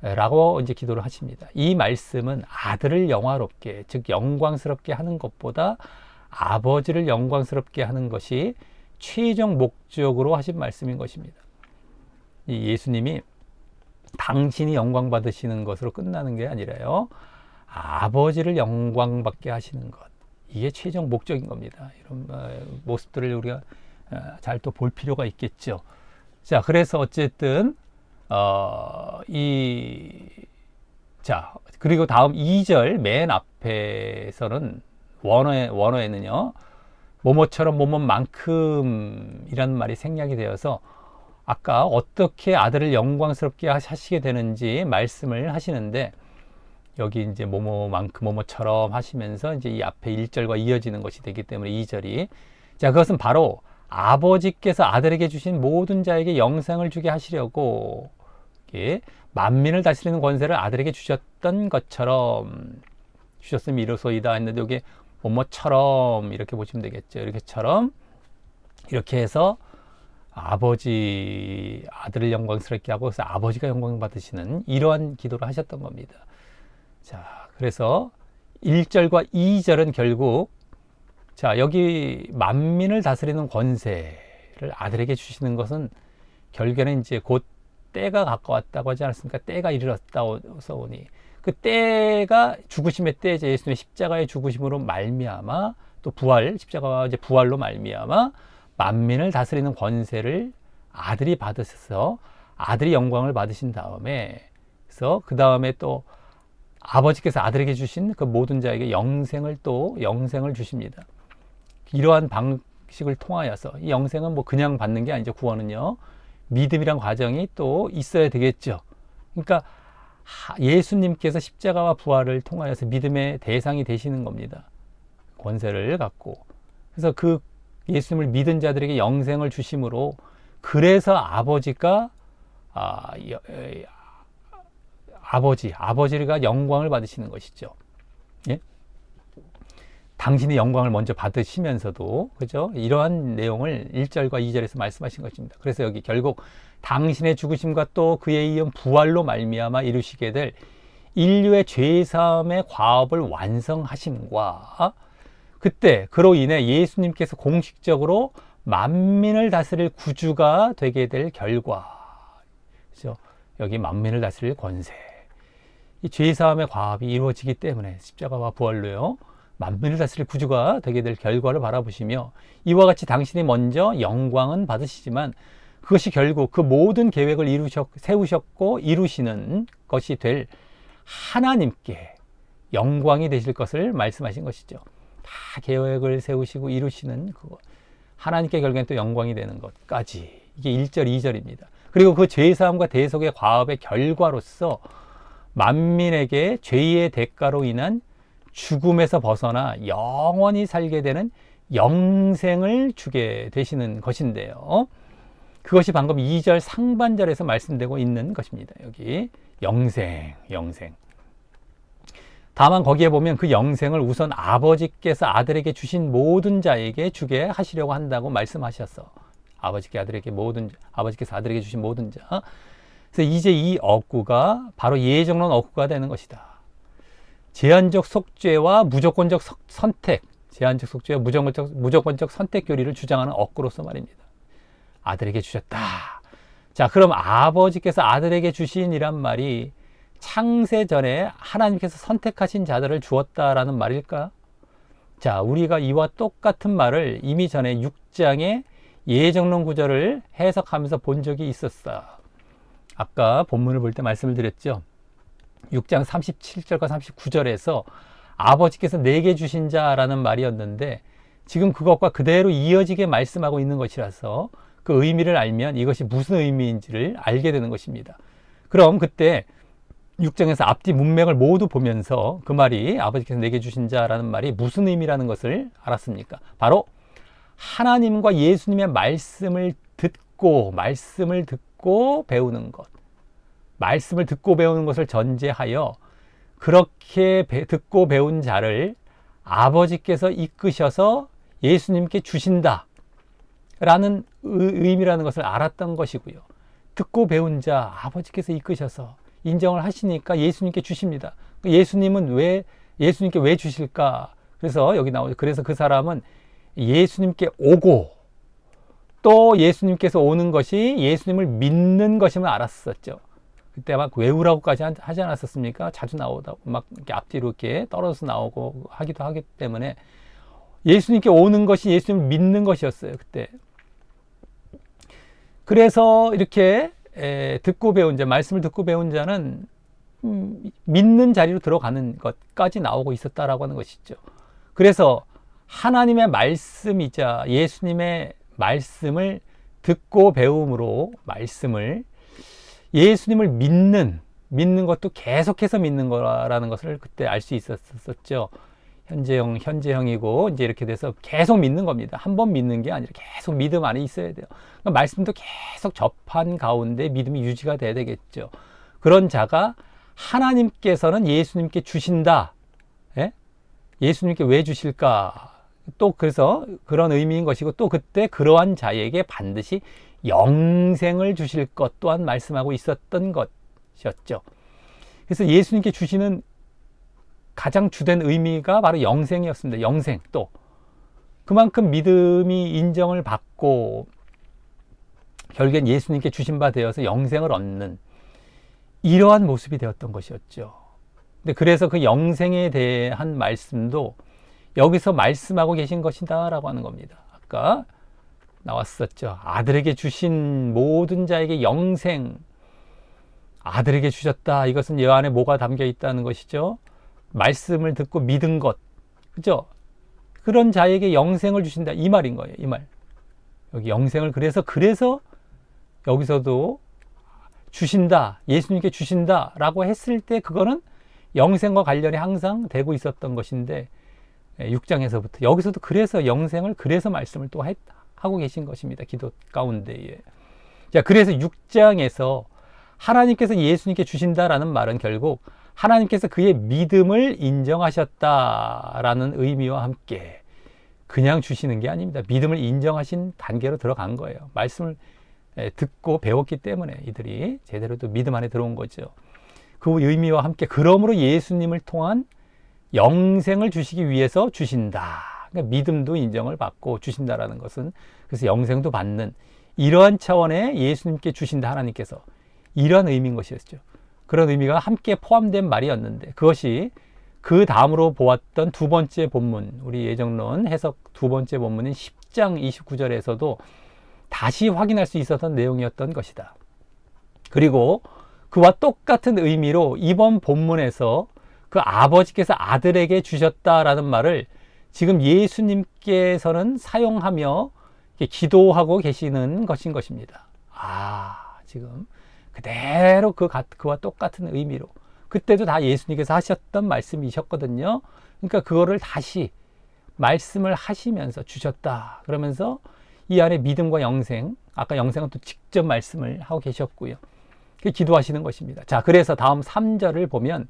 라고 이제 기도를 하십니다. 이 말씀은 아들을 영화롭게, 즉 영광스럽게 하는 것보다 아버지를 영광스럽게 하는 것이 최종 목적으로 하신 말씀인 것입니다. 이 예수님이 당신이 영광 받으시는 것으로 끝나는 게 아니라요, 아버지를 영광 받게 하시는 것, 이게 최종 목적인 겁니다. 이런 모습들을 우리가 잘 또 볼 필요가 있겠죠. 자, 그래서 어쨌든 그리고 다음 2절 맨 앞에서는 원어에는요, 뭐뭐처럼 뭐뭐만큼 이라는 말이 생략이 되어서 아까 어떻게 아들을 영광스럽게 하시게 되는지 말씀을 하시는데, 여기 이제 뭐뭐만큼 뭐뭐처럼 하시면서 이제 이 앞에 1절과 이어지는 것이 되기 때문에 2절이, 자, 그것은 바로 아버지께서 아들에게 주신 모든 자에게 영생을 주게 하시려고 만민을 다스리는 권세를 아들에게 주셨던 것처럼 주셨음이 이로소이다 했는데, 여기 뭐뭐처럼 이렇게 보시면 되겠죠. 이렇게 해서 아들을 영광스럽게 하고, 그래서 아버지가 영광 받으시는 이러한 기도를 하셨던 겁니다. 자, 그래서 1절과 2절은 결국, 자, 여기 만민을 다스리는 권세를 아들에게 주시는 것은 결국에는 이제 곧 때가 가까웠다고 하지 않았습니까? 때가 이르렀다서 오니, 그 때가 죽으심의 때이죠. 예수님의 십자가의 죽으심으로 말미암아, 또 십자가와 이제 부활로 말미암아 만민을 다스리는 권세를 아들이 받으셔서 아들이 영광을 받으신 다음에, 그래서 그 다음에 또 아버지께서 아들에게 주신 그 모든 자에게 영생을 주십니다. 이러한 방식을 통하여서, 이 영생은 뭐 그냥 받는 게 아니죠. 구원은요, 믿음이란 과정이 또 있어야 되겠죠. 그러니까 예수님께서 십자가와 부활을 통하여서 믿음의 대상이 되시는 겁니다. 권세를 갖고. 그래서 그 예수님을 믿은 자들에게 영생을 주심으로, 그래서 아버지가 아버지가 영광을 받으시는 것이죠. 예? 당신이 영광을 먼저 받으시면서도, 그죠? 이러한 내용을 1절과 2절에서 말씀하신 것입니다. 그래서 여기 결국 당신의 죽으심과 또 그에 이은 부활로 말미암아 이루시게 될 인류의 죄사함의 과업을 완성하심과, 그때 그로 인해 예수님께서 공식적으로 만민을 다스릴 구주가 되게 될 결과, 그죠? 여기 만민을 다스릴 권세, 이 죄사함의 과업이 이루어지기 때문에 십자가와 부활로요, 만민을 다스릴 구주가 되게 될 결과를 바라보시며, 이와 같이 당신이 먼저 영광은 받으시지만 그것이 결국 그 모든 계획을 세우셨고 이루시는 것이 될 하나님께 영광이 되실 것을 말씀하신 것이죠. 다 계획을 세우시고 이루시는 그것, 하나님께 결국엔 또 영광이 되는 것까지, 이게 1절 2절입니다. 그리고 그 죄사함과 대속의 과업의 결과로서 만민에게 죄의 대가로 인한 죽음에서 벗어나 영원히 살게 되는 영생을 주게 되시는 것인데요, 그것이 방금 2절 상반절에서 말씀되고 있는 것입니다. 여기 영생. 다만 거기에 보면 그 영생을 우선 아버지께서 아들에게 주신 모든 자에게 주게 하시려고 한다고 말씀하셨어. 아버지께서 아들에게 주신 모든 자. 그래서 이제 이 억구가 바로 예정론 억구가 되는 것이다. 제한적 속죄와 무조건적 선택, 제한적 속죄와 무조건적 선택 교리를 주장하는 억구로서 말입니다. 아들에게 주셨다. 자, 그럼 아버지께서 아들에게 주신이란 말이 창세 전에 하나님께서 선택하신 자들을 주었다라는 말일까? 자, 우리가 이와 똑같은 말을 이미 전에 6장의 예정론 구절을 해석하면서 본 적이 있었어. 아까 본문을 볼 때 말씀을 드렸죠. 6장 37절과 39절에서 아버지께서 내게 주신 자라는 말이었는데, 지금 그것과 그대로 이어지게 말씀하고 있는 것이라서 그 의미를 알면 이것이 무슨 의미인지를 알게 되는 것입니다. 그럼 그때 6장에서 앞뒤 문맥을 모두 보면서 그 말이, 아버지께서 내게 주신 자라는 말이 무슨 의미라는 것을 알았습니까? 바로 하나님과 예수님의 말씀을 듣고 배우는 것, 말씀을 듣고 배우는 것을 전제하여 그렇게 듣고 배운 자를 아버지께서 이끄셔서 예수님께 주신다 라는 의미라는 것을 알았던 것이고요. 듣고 배운 자 아버지께서 이끄셔서 인정을 하시니까 예수님께 주십니다. 예수님께 왜 주실까? 그래서 여기 나오죠. 그래서 그 사람은 예수님께 오고 또 예수님께서 오는 것이 예수님을 믿는 것임을 알았었죠. 그때 막 외우라고까지 하지 않았었습니까? 자주 나오다 막 이렇게 앞뒤로 이렇게 떨어져서 나오고 하기도 하기 때문에 예수님께 오는 것이 예수님을 믿는 것이었어요. 그때. 그래서 이렇게 듣고 배운 자, 말씀을 듣고 배운 자는 믿는 자리로 들어가는 것까지 나오고 있었다라고 하는 것이죠. 그래서 하나님의 말씀이자 예수님의 말씀을 듣고 배움으로 예수님을 믿는 것도 계속해서 믿는 거라는 것을 그때 알 수 있었죠. 현재형이고 이제 이렇게 돼서 계속 믿는 겁니다. 한 번 믿는 게 아니라 계속 믿음 안에 있어야 돼요. 그러니까 말씀도 계속 접한 가운데 믿음이 유지가 돼야 되겠죠. 그런 자가 하나님께서는 예수님께 주신다. 예? 예수님께 왜 주실까? 또 그래서 그런 의미인 것이고, 또 그때 그러한 자에게 반드시 영생을 주실 것 또한 말씀하고 있었던 것이었죠. 그래서 예수님께 주시는 가장 주된 의미가 바로 영생이었습니다. 영생. 또 그만큼 믿음이 인정을 받고 결국엔 예수님께 주신 바 되어서 영생을 얻는 이러한 모습이 되었던 것이었죠. 근데 그래서 그 영생에 대한 말씀도 여기서 말씀하고 계신 것이다 라고 하는 겁니다. 아까 나왔었죠. 아들에게 주신 모든 자에게 영생, 아들에게 주셨다. 이것은 이 안에 뭐가 담겨 있다는 것이죠. 말씀을 듣고 믿은 것, 그죠? 그런 자에게 영생을 주신다. 이 말인 거예요. 이 말. 여기 영생을 그래서 여기서도 주신다. 예수님께 주신다라고 했을 때 그거는 영생과 관련이 항상 되고 있었던 것인데 6장에서부터 여기서도 그래서 영생을 그래서 말씀을 또 하고 계신 것입니다. 기도 가운데에. 자, 그래서 6장에서 하나님께서 예수님께 주신다라는 말은 결국 하나님께서 그의 믿음을 인정하셨다라는 의미와 함께 그냥 주시는 게 아닙니다. 믿음을 인정하신 단계로 들어간 거예요. 말씀을 듣고 배웠기 때문에 이들이 제대로 또 믿음 안에 들어온 거죠. 그 의미와 함께 그러므로 예수님을 통한 영생을 주시기 위해서 주신다. 그러니까 믿음도 인정을 받고 주신다라는 것은 그래서 영생도 받는 이러한 차원의 예수님께 주신다 하나님께서 이러한 의미인 것이었죠. 그런 의미가 함께 포함된 말이었는데 그것이 그 다음으로 보았던 두 번째 본문, 우리 예정론 해석 두 번째 본문인 10장 29절에서도 다시 확인할 수 있었던 내용이었던 것이다. 그리고 그와 똑같은 의미로 이번 본문에서 그 아버지께서 아들에게 주셨다라는 말을 지금 예수님께서는 사용하며 기도하고 계시는 것인 것입니다. 지금 그대로 그와 똑같은 의미로 그때도 다 예수님께서 하셨던 말씀이셨거든요. 그러니까 그거를 다시 말씀을 하시면서 주셨다. 그러면서 이 안에 믿음과 영생, 아까 영생은 또 직접 말씀을 하고 계셨고요. 기도하시는 것입니다. 자, 그래서 다음 3절을 보면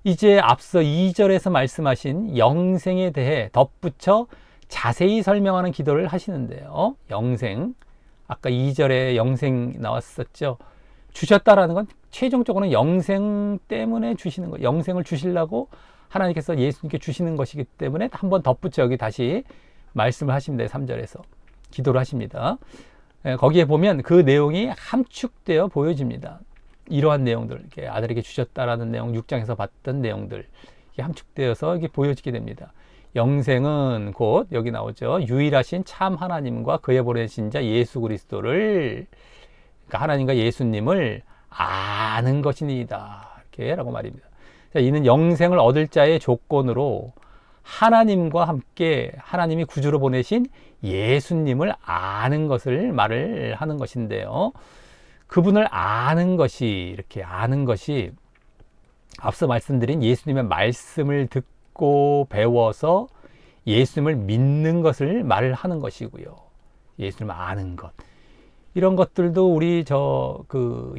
이제 앞서 2절에서 말씀하신 영생에 대해 덧붙여 자세히 설명하는 기도를 하시는데요. 영생, 아까 2절에 영생 나왔었죠. 주셨다라는 건 최종적으로는 영생 때문에 주시는 거예요. 영생을 주시려고 하나님께서 예수님께 주시는 것이기 때문에 한번 덧붙여 여기 다시 말씀을 하십니다. 3절에서 기도를 하십니다. 거기에 보면 그 내용이 함축되어 보여집니다. 이러한 내용들, 이렇게 아들에게 주셨다라는 내용, 6장에서 봤던 내용들 이게 함축되어서 이게 보여지게 됩니다. 영생은 곧 여기 나오죠. 유일하신 참 하나님과 그의 보내신 자 예수 그리스도를, 그러니까 하나님과 예수님을 아는 것이니이다. 이렇게라고 말입니다. 자, 이는 영생을 얻을 자의 조건으로 하나님과 함께 하나님이 구주로 보내신 예수님을 아는 것을 말을 하는 것인데요. 그분을 아는 것이, 이렇게 아는 것이 앞서 말씀드린 예수님의 말씀을 듣고 배워서 예수님을 믿는 것을 말을 하는 것이고요. 예수님을 아는 것. 이런 것들도 우리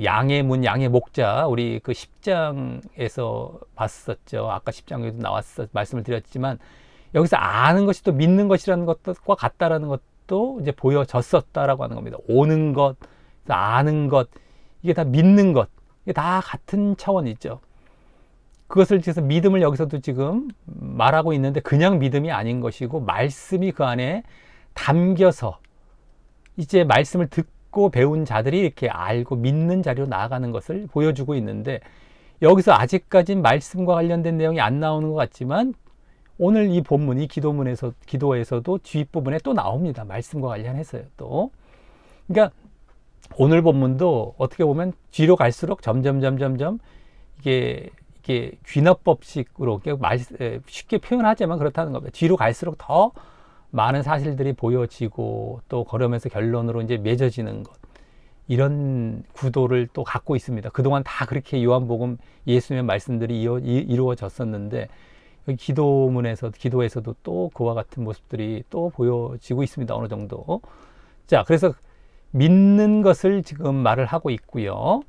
양의 문, 양의 목자, 우리 그 10장에서 봤었죠. 아까 10장에도 말씀을 드렸지만, 여기서 아는 것이 또 믿는 것이라는 것과 같다라는 것도 이제 보여졌었다라고 하는 겁니다. 오는 것, 아는 것, 이게 다 믿는 것, 이게 다 같은 차원이죠. 그것을 그래서 믿음을 여기서도 지금 말하고 있는데 그냥 믿음이 아닌 것이고 말씀이 그 안에 담겨서 이제 말씀을 듣고 배운 자들이 이렇게 알고 믿는 자리로 나아가는 것을 보여주고 있는데 여기서 아직까지 말씀과 관련된 내용이 안 나오는 것 같지만 오늘 이 본문, 이 기도에서도 뒷부분에 또 나옵니다. 말씀과 관련해서요. 또. 그러니까 오늘 본문도 어떻게 보면 뒤로 갈수록 점점 이게 귀납법식으로 쉽게 표현하자면 그렇다는 겁니다. 뒤로 갈수록 더 많은 사실들이 보여지고 또 그러면서 결론으로 이제 맺어지는 것, 이런 구도를 또 갖고 있습니다. 그동안 다 그렇게 요한복음 예수님의 말씀들이 이루어졌었는데 기도에서도 또 그와 같은 모습들이 또 보여지고 있습니다. 어느 정도. 자, 그래서 믿는 것을 지금 말을 하고 있고요.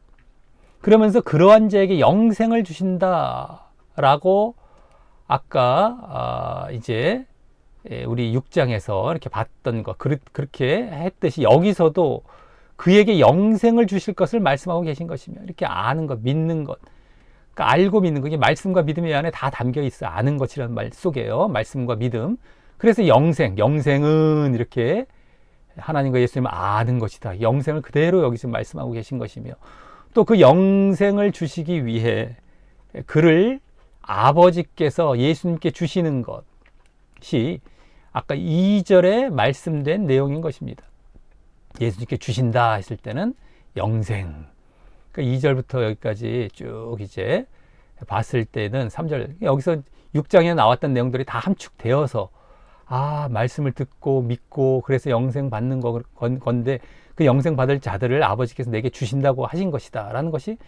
그러면서 그러한 자에게 영생을 주신다라고 아까 이제 우리 6장에서 이렇게 봤던 것, 그렇게 했듯이 여기서도 그에게 영생을 주실 것을 말씀하고 계신 것이며 이렇게 아는 것, 믿는 것, 그러니까 알고 믿는 것, 이게 말씀과 믿음의 안에 다 담겨 있어요. 아는 것이라는 말 속에요. 말씀과 믿음. 그래서 영생은 이렇게 하나님과 예수님을 아는 것이다. 영생을 그대로 여기 지금 말씀하고 계신 것이며 또 그 영생을 주시기 위해 그를 아버지께서 예수님께 주시는 것이 아까 2절에 말씀된 내용인 것입니다. 예수님께 주신다 했을 때는 영생. 그러니까 2절부터 여기까지 쭉 이제 봤을 때는 3절, 여기서 6장에 나왔던 내용들이 다 함축되어서 말씀을 듣고 믿고 그래서 영생 받는 건데 그 영생 받을 자들을 아버지께서 내게 주신다고 하신 것이다 라는 것이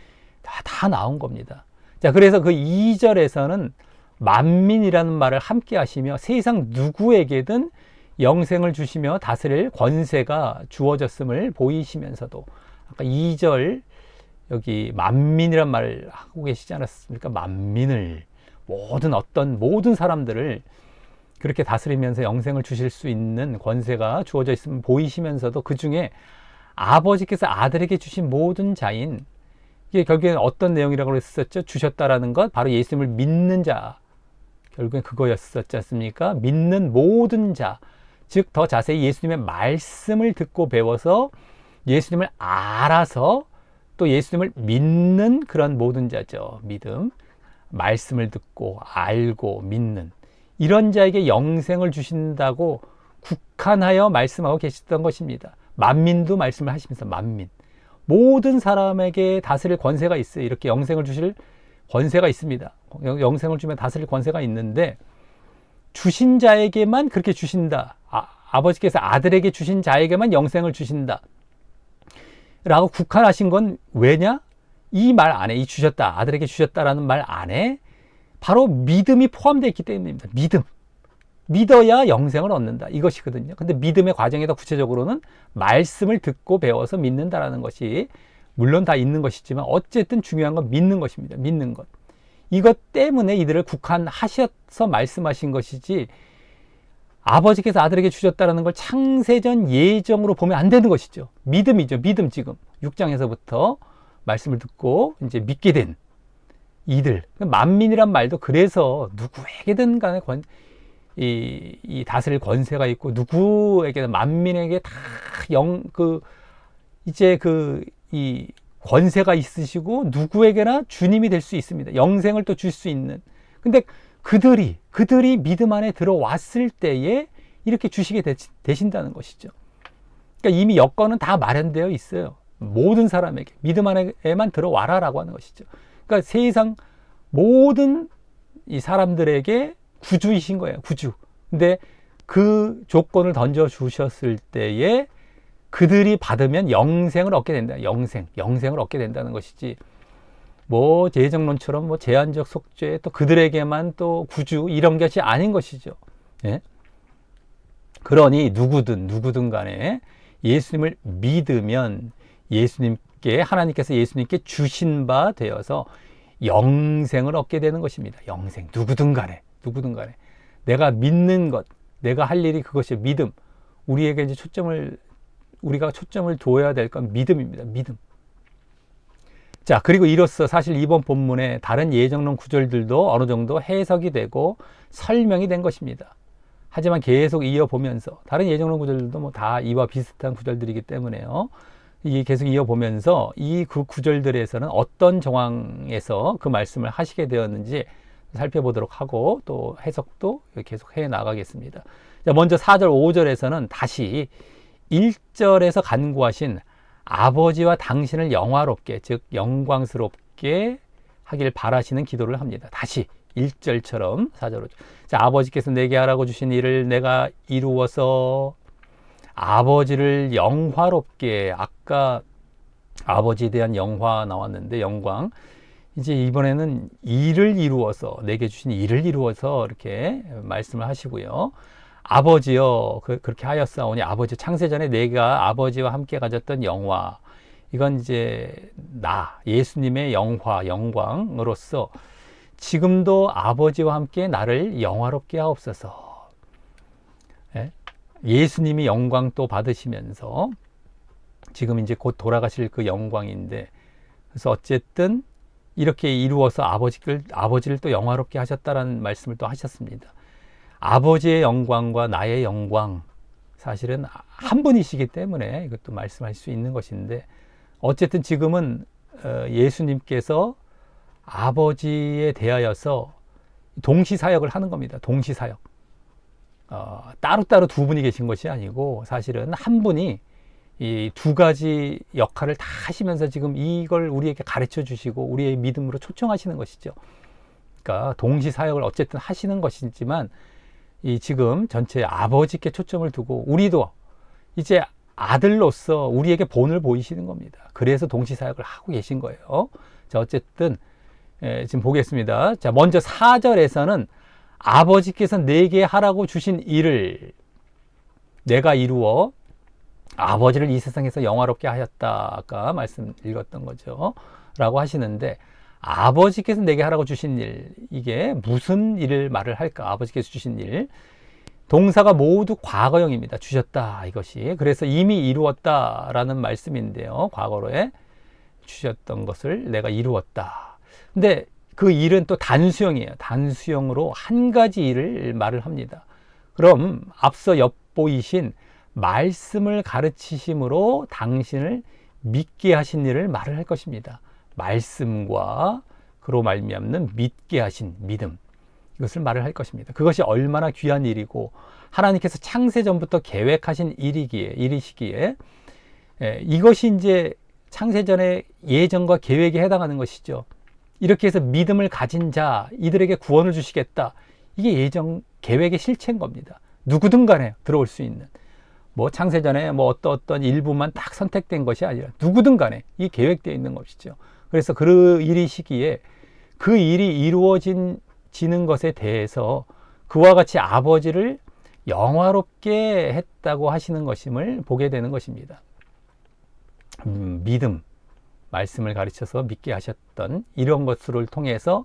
다 나온 겁니다. 자, 그래서 그 2절에서는 만민이라는 말을 함께 하시며 세상 누구에게든 영생을 주시며 다스릴 권세가 주어졌음을 보이시면서도 아까 2절 여기 만민이란 말을 하고 계시지 않았습니까? 만민을 모든 사람들을 그렇게 다스리면서 영생을 주실 수 있는 권세가 주어져 있음을 보이시면서도 그 중에 아버지께서 아들에게 주신 모든 자인, 이게 결국엔 어떤 내용이라고 했었죠? 주셨다라는 것, 바로 예수님을 믿는 자, 결국엔 그거였었지 않습니까? 믿는 모든 자, 즉 더 자세히 예수님의 말씀을 듣고 배워서 예수님을 알아서 또 예수님을 믿는 그런 모든 자죠. 믿음, 말씀을 듣고 알고 믿는 이런 자에게 영생을 주신다고 국한하여 말씀하고 계셨던 것입니다. 만민도 말씀을 하시면서 만민, 모든 사람에게 다스릴 권세가 있어요. 이렇게 영생을 주실 권세가 있습니다. 영생을 주면 다스릴 권세가 있는데 주신 자에게만 그렇게 주신다. 아버지께서 아들에게 주신 자에게만 영생을 주신다 라고 국한하신 건 왜냐? 이 말 안에, 이 주셨다, 아들에게 주셨다라는 말 안에 바로 믿음이 포함되어 있기 때문입니다. 믿음. 믿어야 영생을 얻는다. 이것이거든요. 근데 믿음의 과정에 더 구체적으로는 말씀을 듣고 배워서 믿는다라는 것이 물론 다 있는 것이지만 어쨌든 중요한 건 믿는 것입니다. 믿는 것. 이것 때문에 이들을 국한하셔서 말씀하신 것이지 아버지께서 아들에게 주셨다는 걸 창세전 예정으로 보면 안 되는 것이죠. 믿음이죠. 믿음 지금 6장에서부터 말씀을 듣고 이제 믿게 된 이들. 만민이란 말도 그래서 누구에게든 간에 이 다스릴 권세가 있고 누구에게든 만민에게 다 이 권세가 있으시고 누구에게나 주님이 될 수 있습니다. 영생을 또 줄 수 있는. 근데 그들이 믿음 안에 들어왔을 때에 이렇게 주시게 되신다는 것이죠. 그러니까 이미 여건은 다 마련되어 있어요. 모든 사람에게 믿음 안에만 들어와라라고 하는 것이죠. 그러니까 세상 모든 이 사람들에게 구주이신 거예요. 구주. 근데 그 조건을 던져 주셨을 때에 그들이 받으면 영생을 얻게 된다. 영생을 얻게 된다는 것이지. 예정론처럼 제한적 속죄 또 그들에게만 또 구주 이런 것이 아닌 것이죠. 예? 그러니 누구든 간에 예수님을 믿으면 하나님께서 예수님께 주신 바 되어서 영생을 얻게 되는 것입니다. 영생. 누구든 간에. 내가 믿는 것, 내가 할 일이 그것이 믿음. 우리에게 이제 우리가 초점을 둬야 될 건 믿음입니다. 믿음. 자, 그리고 이로써 사실 이번 본문의 다른 예정론 구절들도 어느 정도 해석이 되고 설명이 된 것입니다. 하지만 계속 이어보면서 다른 예정론 구절들도 다 이와 비슷한 구절들이기 때문에요. 계속 이어보면서 그 구절들에서는 어떤 정황에서 그 말씀을 하시게 되었는지 살펴보도록 하고 또 해석도 계속 해 나가겠습니다. 자, 먼저 4절, 5절에서는 다시 1절에서 간구하신 아버지와 당신을 영화롭게, 즉 영광스럽게 하길 바라시는 기도를 합니다. 다시 1절처럼 4절로. 자, 아버지께서 내게 하라고 주신 일을 내가 이루어서 아버지를 영화롭게, 아까 아버지에 대한 영화 나왔는데 영광, 이제 이번에는 일을 이루어서, 내게 주신 일을 이루어서 이렇게 말씀을 하시고요. 아버지여, 그렇게 하였사오니 아버지, 창세전에 내가 아버지와 함께 가졌던 영화, 이건 이제 예수님의 영광으로서 지금도 아버지와 함께 나를 영화롭게 하옵소서. 예수님이 영광 또 받으시면서 지금 이제 곧 돌아가실 그 영광인데, 그래서 어쨌든 이렇게 이루어서 아버지를 또 영화롭게 하셨다라는 말씀을 또 하셨습니다. 아버지의 영광과 나의 영광, 사실은 한 분이시기 때문에 이것도 말씀할 수 있는 것인데, 어쨌든 지금은 예수님께서 아버지에 대하여서 동시사역을 하는 겁니다. 동시사역. 따로따로 두 분이 계신 것이 아니고 사실은 한 분이 이 두 가지 역할을 다 하시면서 지금 이걸 우리에게 가르쳐 주시고 우리의 믿음으로 초청하시는 것이죠. 그러니까 동시 사역을 어쨌든 하시는 것이지만 이 지금 전체 아버지께 초점을 두고 우리도 이제 아들로서 우리에게 본을 보이시는 겁니다. 그래서 동시 사역을 하고 계신 거예요. 자, 어쨌든 지금 보겠습니다. 자, 먼저 4절에서는 아버지께서 내게 하라고 주신 일을 내가 이루어 아버지를 이 세상에서 영화롭게 하셨다. 아까 말씀 읽었던 거죠. 라고 하시는데 아버지께서 내게 하라고 주신 일, 이게 무슨 일을 말을 할까? 아버지께서 주신 일. 동사가 모두 과거형입니다. 주셨다, 이것이. 그래서 이미 이루었다라는 말씀인데요. 과거로에 주셨던 것을 내가 이루었다. 근데 그 일은 또 단수형이에요. 단수형으로 한 가지 일을 말을 합니다. 그럼 앞서 엿보이신 말씀을 가르치심으로 당신을 믿게 하신 일을 말을 할 것입니다. 말씀과 그로 말미암는 믿게 하신 믿음, 이것을 말을 할 것입니다. 그것이 얼마나 귀한 일이고 하나님께서 창세 전부터 계획하신 일이시기에 이것이 이제 창세 전의 예정과 계획에 해당하는 것이죠. 이렇게 해서 믿음을 가진 자 이들에게 구원을 주시겠다. 이게 예정 계획의 실체인 겁니다. 누구든 간에 들어올 수 있는 뭐 창세 전에 뭐 어떤 일부만 딱 선택된 것이 아니라 누구든 간에 이 계획되어 있는 것이죠. 그래서 그 일이시기에 그 일이 이루어지는 것에 대해서 그와 같이 아버지를 영화롭게 했다고 하시는 것임을 보게 되는 것입니다. 믿음, 말씀을 가르쳐서 믿게 하셨던 이런 것들을 통해서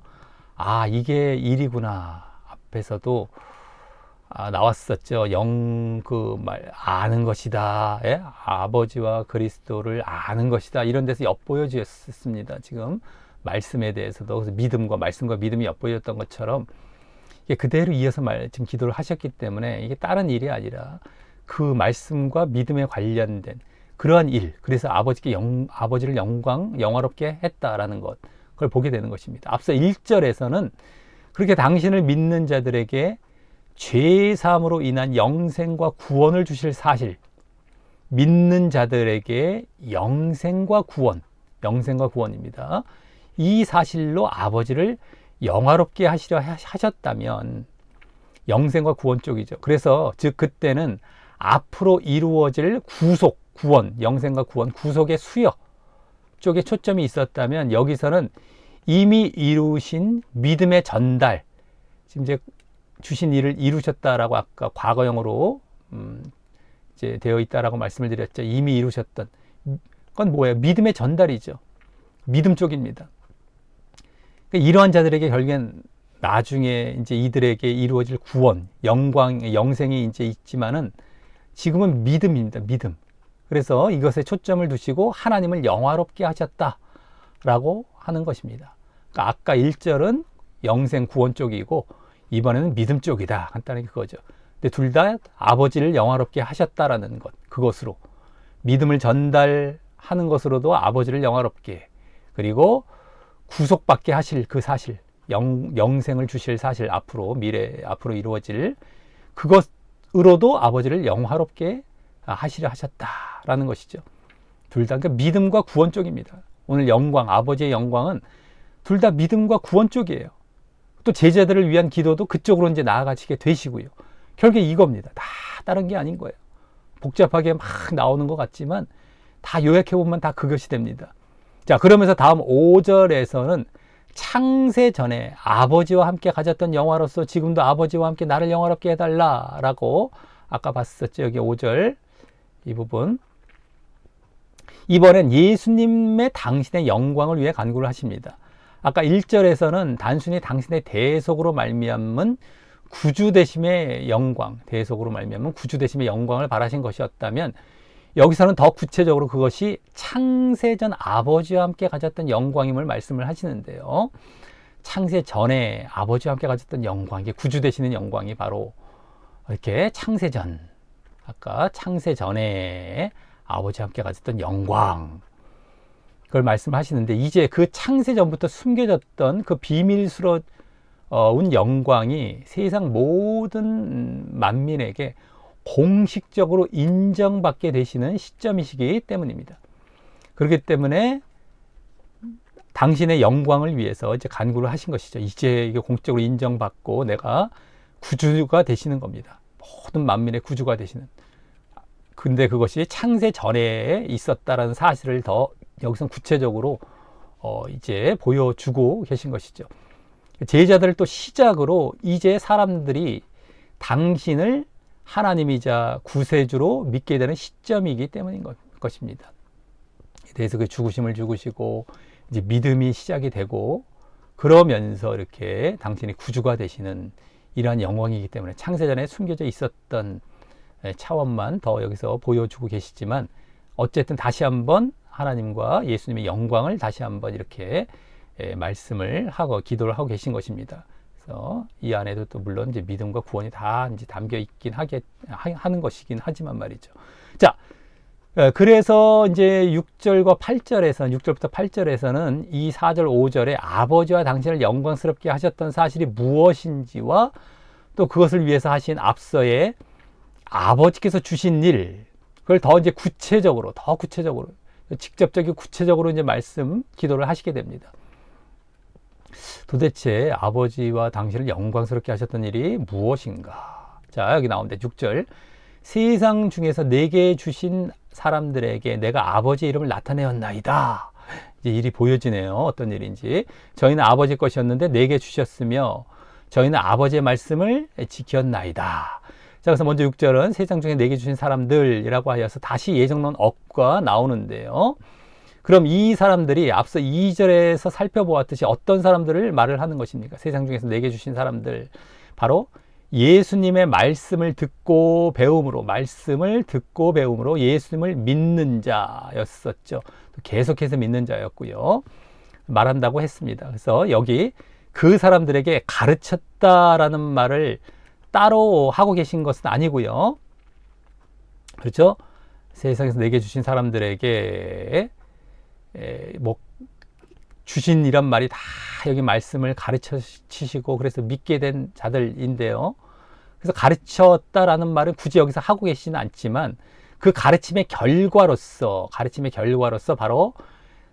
아, 이게 일이구나. 앞에서도 나왔었죠. 아는 것이다. 예? 아버지와 그리스도를 아는 것이다. 이런 데서 엿보여 주셨습니다. 지금 말씀에 대해서도. 그래서 믿음과 말씀과 믿음이 엿보였던 것처럼 이게 그대로 이어서 지금 기도를 하셨기 때문에 이게 다른 일이 아니라 그 말씀과 믿음에 관련된 그러한 일. 그래서 아버지를 영화롭게 했다라는 것. 그걸 보게 되는 것입니다. 앞서 1절에서는 그렇게 당신을 믿는 자들에게 죄사함으로 인한 영생과 구원을 주실 사실, 믿는 자들에게 영생과 구원입니다. 이 사실로 아버지를 영화롭게 하시려 하셨다면 영생과 구원 쪽이죠. 그래서 즉 그때는 앞으로 이루어질 구원, 영생과 구원, 구속의 수여 쪽에 초점이 있었다면 여기서는 이미 이루신 믿음의 전달, 지금 이제 주신 일을 이루셨다라고 아까 과거형으로 이제 되어 있다라고 말씀을 드렸죠. 이미 이루셨던 그건 뭐예요? 믿음의 전달이죠. 믿음 쪽입니다. 그러니까 이러한 자들에게 결국엔 나중에 이제 이들에게 이루어질 구원, 영생이 이제 있지만은 지금은 믿음입니다. 믿음. 그래서 이것에 초점을 두시고 하나님을 영화롭게 하셨다라고 하는 것입니다. 그러니까 아까 1절은 영생 구원 쪽이고 이번에는 믿음 쪽이다. 간단하게 그거죠. 근데 둘 다 아버지를 영화롭게 하셨다라는 것, 그것으로 믿음을 전달하는 것으로도 아버지를 영화롭게, 그리고 구속받게 하실 그 사실, 영생을 주실 사실, 앞으로 이루어질 그것으로도 아버지를 영화롭게 하시려 하셨다라는 것이죠. 둘 다 그러니까 믿음과 구원 쪽입니다. 오늘 아버지의 영광은 둘 다 믿음과 구원 쪽이에요. 또 제자들을 위한 기도도 그쪽으로 이제 나아가시게 되시고요. 결국에 이겁니다. 다 다른 게 아닌 거예요. 복잡하게 막 나오는 것 같지만 다 요약해보면 다 그것이 됩니다. 자, 그러면서 다음 5절에서는 창세 전에 아버지와 함께 가졌던 영화로서 지금도 아버지와 함께 나를 영화롭게 해달라라고 아까 봤었죠. 여기 5절 이 부분. 이번엔 예수님의 당신의 영광을 위해 간구를 하십니다. 아까 1절에서는 단순히 당신의 대속으로 말미암은 구주되심의 영광, 대속으로 말미암은 구주되심의 영광을 바라신 것이었다면 여기서는 더 구체적으로 그것이 창세전 아버지와 함께 가졌던 영광임을 말씀을 하시는데요. 창세 전에 아버지와 함께 가졌던 영광, 이게 구주되시는 영광이 바로 이렇게 창세전, 아까 창세전에 아버지와 함께 가졌던 영광, 그걸 말씀하시는데 이제 그 창세 전부터 숨겨졌던 그 비밀스러운 영광이 세상 모든 만민에게 공식적으로 인정받게 되시는 시점이시기 때문입니다. 그렇기 때문에 당신의 영광을 위해서 이제 간구를 하신 것이죠. 이제 이게 공적으로 인정받고 내가 구주가 되시는 겁니다. 모든 만민의 구주가 되시는. 근데 그것이 창세 전에 있었다라는 사실을 더 여기서 구체적으로 이제 보여주고 계신 것이죠. 제자들을 또 시작으로 이제 사람들이 당신을 하나님이자 구세주로 믿게 되는 시점이기 때문인 것입니다. 그래서 그 죽으심을 죽으시고 이제 믿음이 시작이 되고 그러면서 이렇게 당신이 구주가 되시는 이러한 영광이기 때문에 창세전에 숨겨져 있었던 차원만 더 여기서 보여주고 계시지만 어쨌든 다시 한번 하나님과 예수님의 영광을 다시 한번 이렇게 말씀을 하고 기도를 하고 계신 것입니다. 그래서 이 안에도 또 물론 이제 믿음과 구원이 다 이제 담겨 있긴 하는 것이긴 하지만 말이죠. 자, 그래서 이제 6절과 8절에서 6절부터 8절에서는 이 4절 5절에 아버지와 당신을 영광스럽게 하셨던 사실이 무엇인지와 또 그것을 위해서 하신 앞서의 아버지께서 주신 일, 그걸 더 이제 구체적으로 직접적이고 구체적으로 이제 기도를 하시게 됩니다. 도대체 아버지와 당신을 영광스럽게 하셨던 일이 무엇인가? 자, 여기 나옵니다. 6절. 세상 중에서 내게 주신 사람들에게 내가 아버지의 이름을 나타내었나이다. 이제 일이 보여지네요. 어떤 일인지. 저희는 아버지 것이었는데 내게 주셨으며 저희는 아버지의 말씀을 지켰나이다. 자, 그래서 먼저 6절은 세상 중에 내게 주신 사람들이라고 하여서 다시 예정론 억과 나오는데요. 그럼 이 사람들이 앞서 2절에서 살펴보았듯이 어떤 사람들을 말을 하는 것입니까? 세상 중에서 내게 주신 사람들. 바로 예수님의 말씀을 듣고 배움으로 예수님을 믿는 자였었죠. 계속해서 믿는 자였고요. 말한다고 했습니다. 그래서 여기 그 사람들에게 가르쳤다라는 말을 따로 하고 계신 것은 아니고요. 그렇죠? 세상에서 내게 주신 사람들에게 주신 이란 말이 다 여기 말씀을 가르치시고 그래서 믿게 된 자들인데요. 그래서 가르쳤다라는 말은 굳이 여기서 하고 계시지는 않지만 그 가르침의 결과로서 바로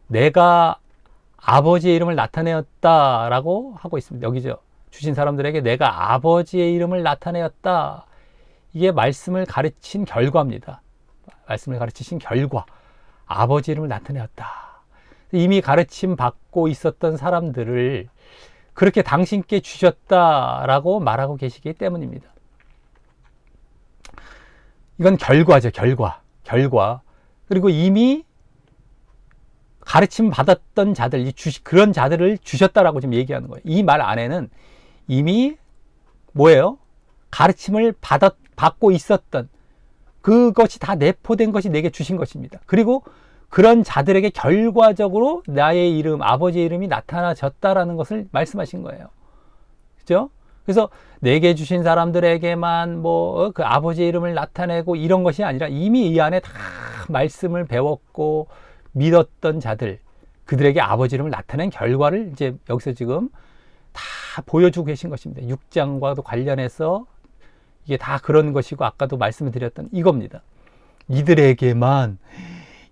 내가 아버지의 이름을 나타내었다라고 하고 있습니다. 여기죠. 주신 사람들에게 내가 아버지의 이름을 나타내었다. 이게 말씀을 가르친 결과입니다. 말씀을 가르치신 결과. 아버지 이름을 나타내었다. 이미 가르침 받고 있었던 사람들을 그렇게 당신께 주셨다라고 말하고 계시기 때문입니다. 이건 결과죠. 결과. 그리고 이미 가르침 받았던 자들, 그런 자들을 주셨다라고 지금 얘기하는 거예요. 이 말 안에는 이미 뭐예요? 가르침을 받고 있었던 그것이 다 내포된 것이 내게 주신 것입니다. 그리고 그런 자들에게 결과적으로 나의 이름, 아버지의 이름이 나타나졌다라는 것을 말씀하신 거예요. 그죠? 그래서 내게 주신 사람들에게만 그 아버지의 이름을 나타내고 이런 것이 아니라 이미 이 안에 다 말씀을 배웠고 믿었던 자들, 그들에게 아버지 이름을 나타낸 결과를 이제 여기서 지금 다 보여주고 계신 것입니다. 6장과도 관련해서 이게 다 그런 것이고 아까도 말씀을 드렸던 이겁니다. 이들에게만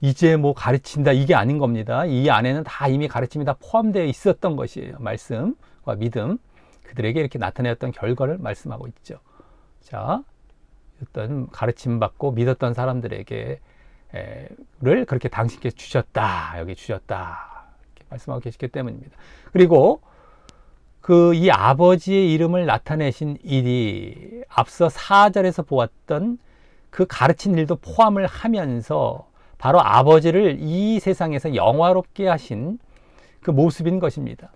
이제 가르친다 이게 아닌 겁니다. 이 안에는 다 이미 가르침이 다 포함되어 있었던 것이에요. 말씀과 믿음, 그들에게 이렇게 나타내었던 결과를 말씀하고 있죠. 자, 어떤 가르침 받고 믿었던 사람들에게 를 그렇게 당신께 주셨다. 여기 주셨다. 이렇게 말씀하고 계시기 때문입니다. 그리고 이 아버지의 이름을 나타내신 일이 앞서 4절에서 보았던 그 가르친 일도 포함을 하면서 바로 아버지를 이 세상에서 영화롭게 하신 그 모습인 것입니다.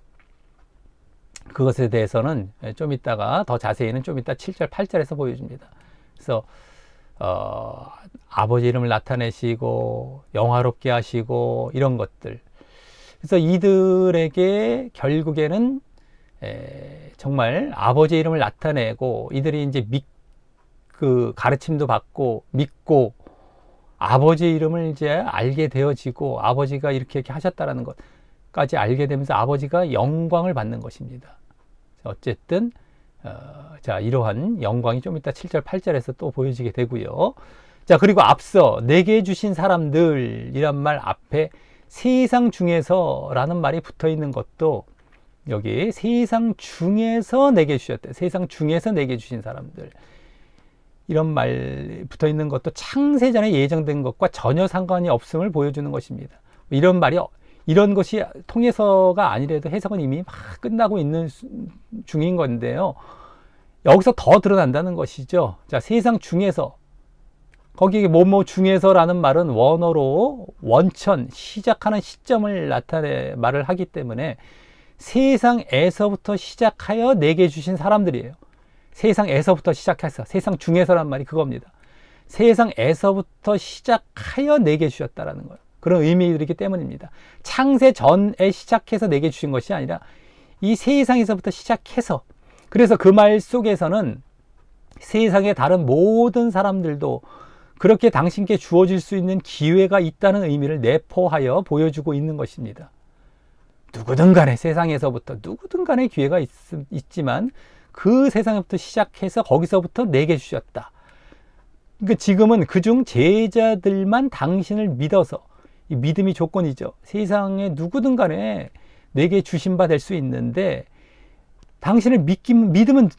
그것에 대해서는 좀 이따가 더 자세히는 좀 이따 7절, 8절에서 보여줍니다. 그래서 아버지 이름을 나타내시고 영화롭게 하시고 이런 것들. 그래서 이들에게 결국에는 정말 아버지의 이름을 나타내고 이들이 이제 그 가르침도 받고 믿고 아버지의 이름을 이제 알게 되어지고 아버지가 이렇게 하셨다라는 것까지 알게 되면서 아버지가 영광을 받는 것입니다. 어쨌든 자, 이러한 영광이 좀 이따 7절, 8절에서 또 보여지게 되고요. 자, 그리고 앞서 내게 주신 사람들이란 말 앞에 세상 중에서라는 말이 붙어 있는 것도 여기 세상 중에서 내게 주셨대. 세상 중에서 내게 주신 사람들. 이런 말 붙어 있는 것도 창세전에 예정된 것과 전혀 상관이 없음을 보여주는 것입니다. 이런 말이 이런 것이 통해서가 아니라도 해석은 이미 막 끝나고 있는 중인 건데요. 여기서 더 드러난다는 것이죠. 자, 세상 중에서 거기에 뭐뭐 중에서라는 말은 원어로 원천 시작하는 시점을 나타내 말을 하기 때문에 세상에서부터 시작하여 내게 주신 사람들이에요. 세상에서부터 시작해서 세상 중에서란 말이 그겁니다. 세상에서부터 시작하여 내게 주셨다라는 거예요. 그런 의미이기 때문입니다. 창세 전에 시작해서 내게 주신 것이 아니라 이 세상에서부터 시작해서 그래서 그 말 속에서는 세상의 다른 모든 사람들도 그렇게 당신께 주어질 수 있는 기회가 있다는 의미를 내포하여 보여주고 있는 것입니다. 누구든 간에 세상에서부터 누구든 간에 기회가 있지만 그 세상부터 시작해서 거기서부터 내게 주셨다. 그러니까 지금은 그중 제자들만 당신을 믿어서 이 믿음이 조건이죠. 세상에 누구든 간에 내게 주신 바 될 수 있는데 당신을 믿으면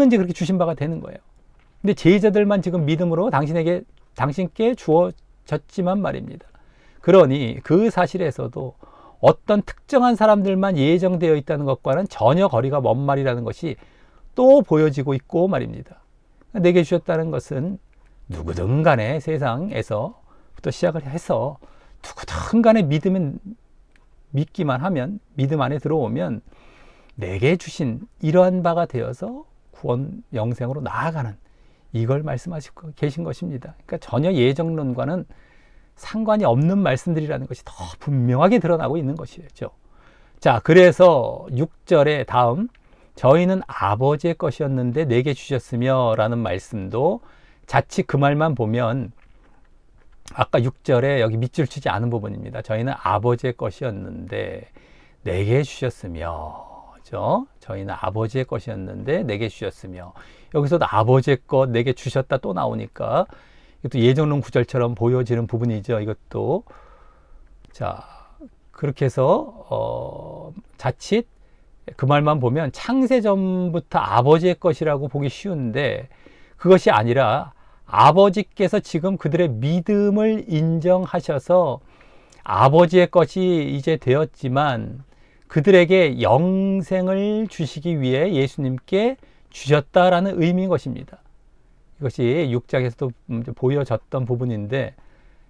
이제 그렇게 주신 바가 되는 거예요. 근데 제자들만 지금 믿음으로 당신께 주어졌지만 말입니다. 그러니 그 사실에서도 어떤 특정한 사람들만 예정되어 있다는 것과는 전혀 거리가 먼 말이라는 것이 또 보여지고 있고 말입니다. 내게 주셨다는 것은 누구든 간에 세상에서부터 시작을 해서 누구든 간에 믿기만 하면 믿음 안에 들어오면 내게 주신 이러한 바가 되어서 구원 영생으로 나아가는 이걸 말씀하시고 계신 것입니다. 그러니까 전혀 예정론과는 상관이 없는 말씀들이라는 것이 더 분명하게 드러나고 있는 것이죠. 자, 그래서 6절에 다음 저희는 아버지의 것이었는데 내게 주셨으며 라는 말씀도 자칫 그 말만 보면 아까 6절에 여기 밑줄 치지 않은 부분입니다. 저희는 아버지의 것이었는데 내게 주셨으며 그렇죠? 저희는 아버지의 것이었는데 내게 주셨으며 여기서도 아버지의 것 내게 주셨다 또 나오니까 이것도 예정론 구절처럼 보여지는 부분이죠. 이것도 자 그렇게 해서 자칫 그 말만 보면 창세전부터 아버지의 것이라고 보기 쉬운데 그것이 아니라 아버지께서 지금 그들의 믿음을 인정하셔서 아버지의 것이 이제 되었지만 그들에게 영생을 주시기 위해 예수님께 주셨다라는 의미인 것입니다. 이것이 6장에서도 보여졌던 부분인데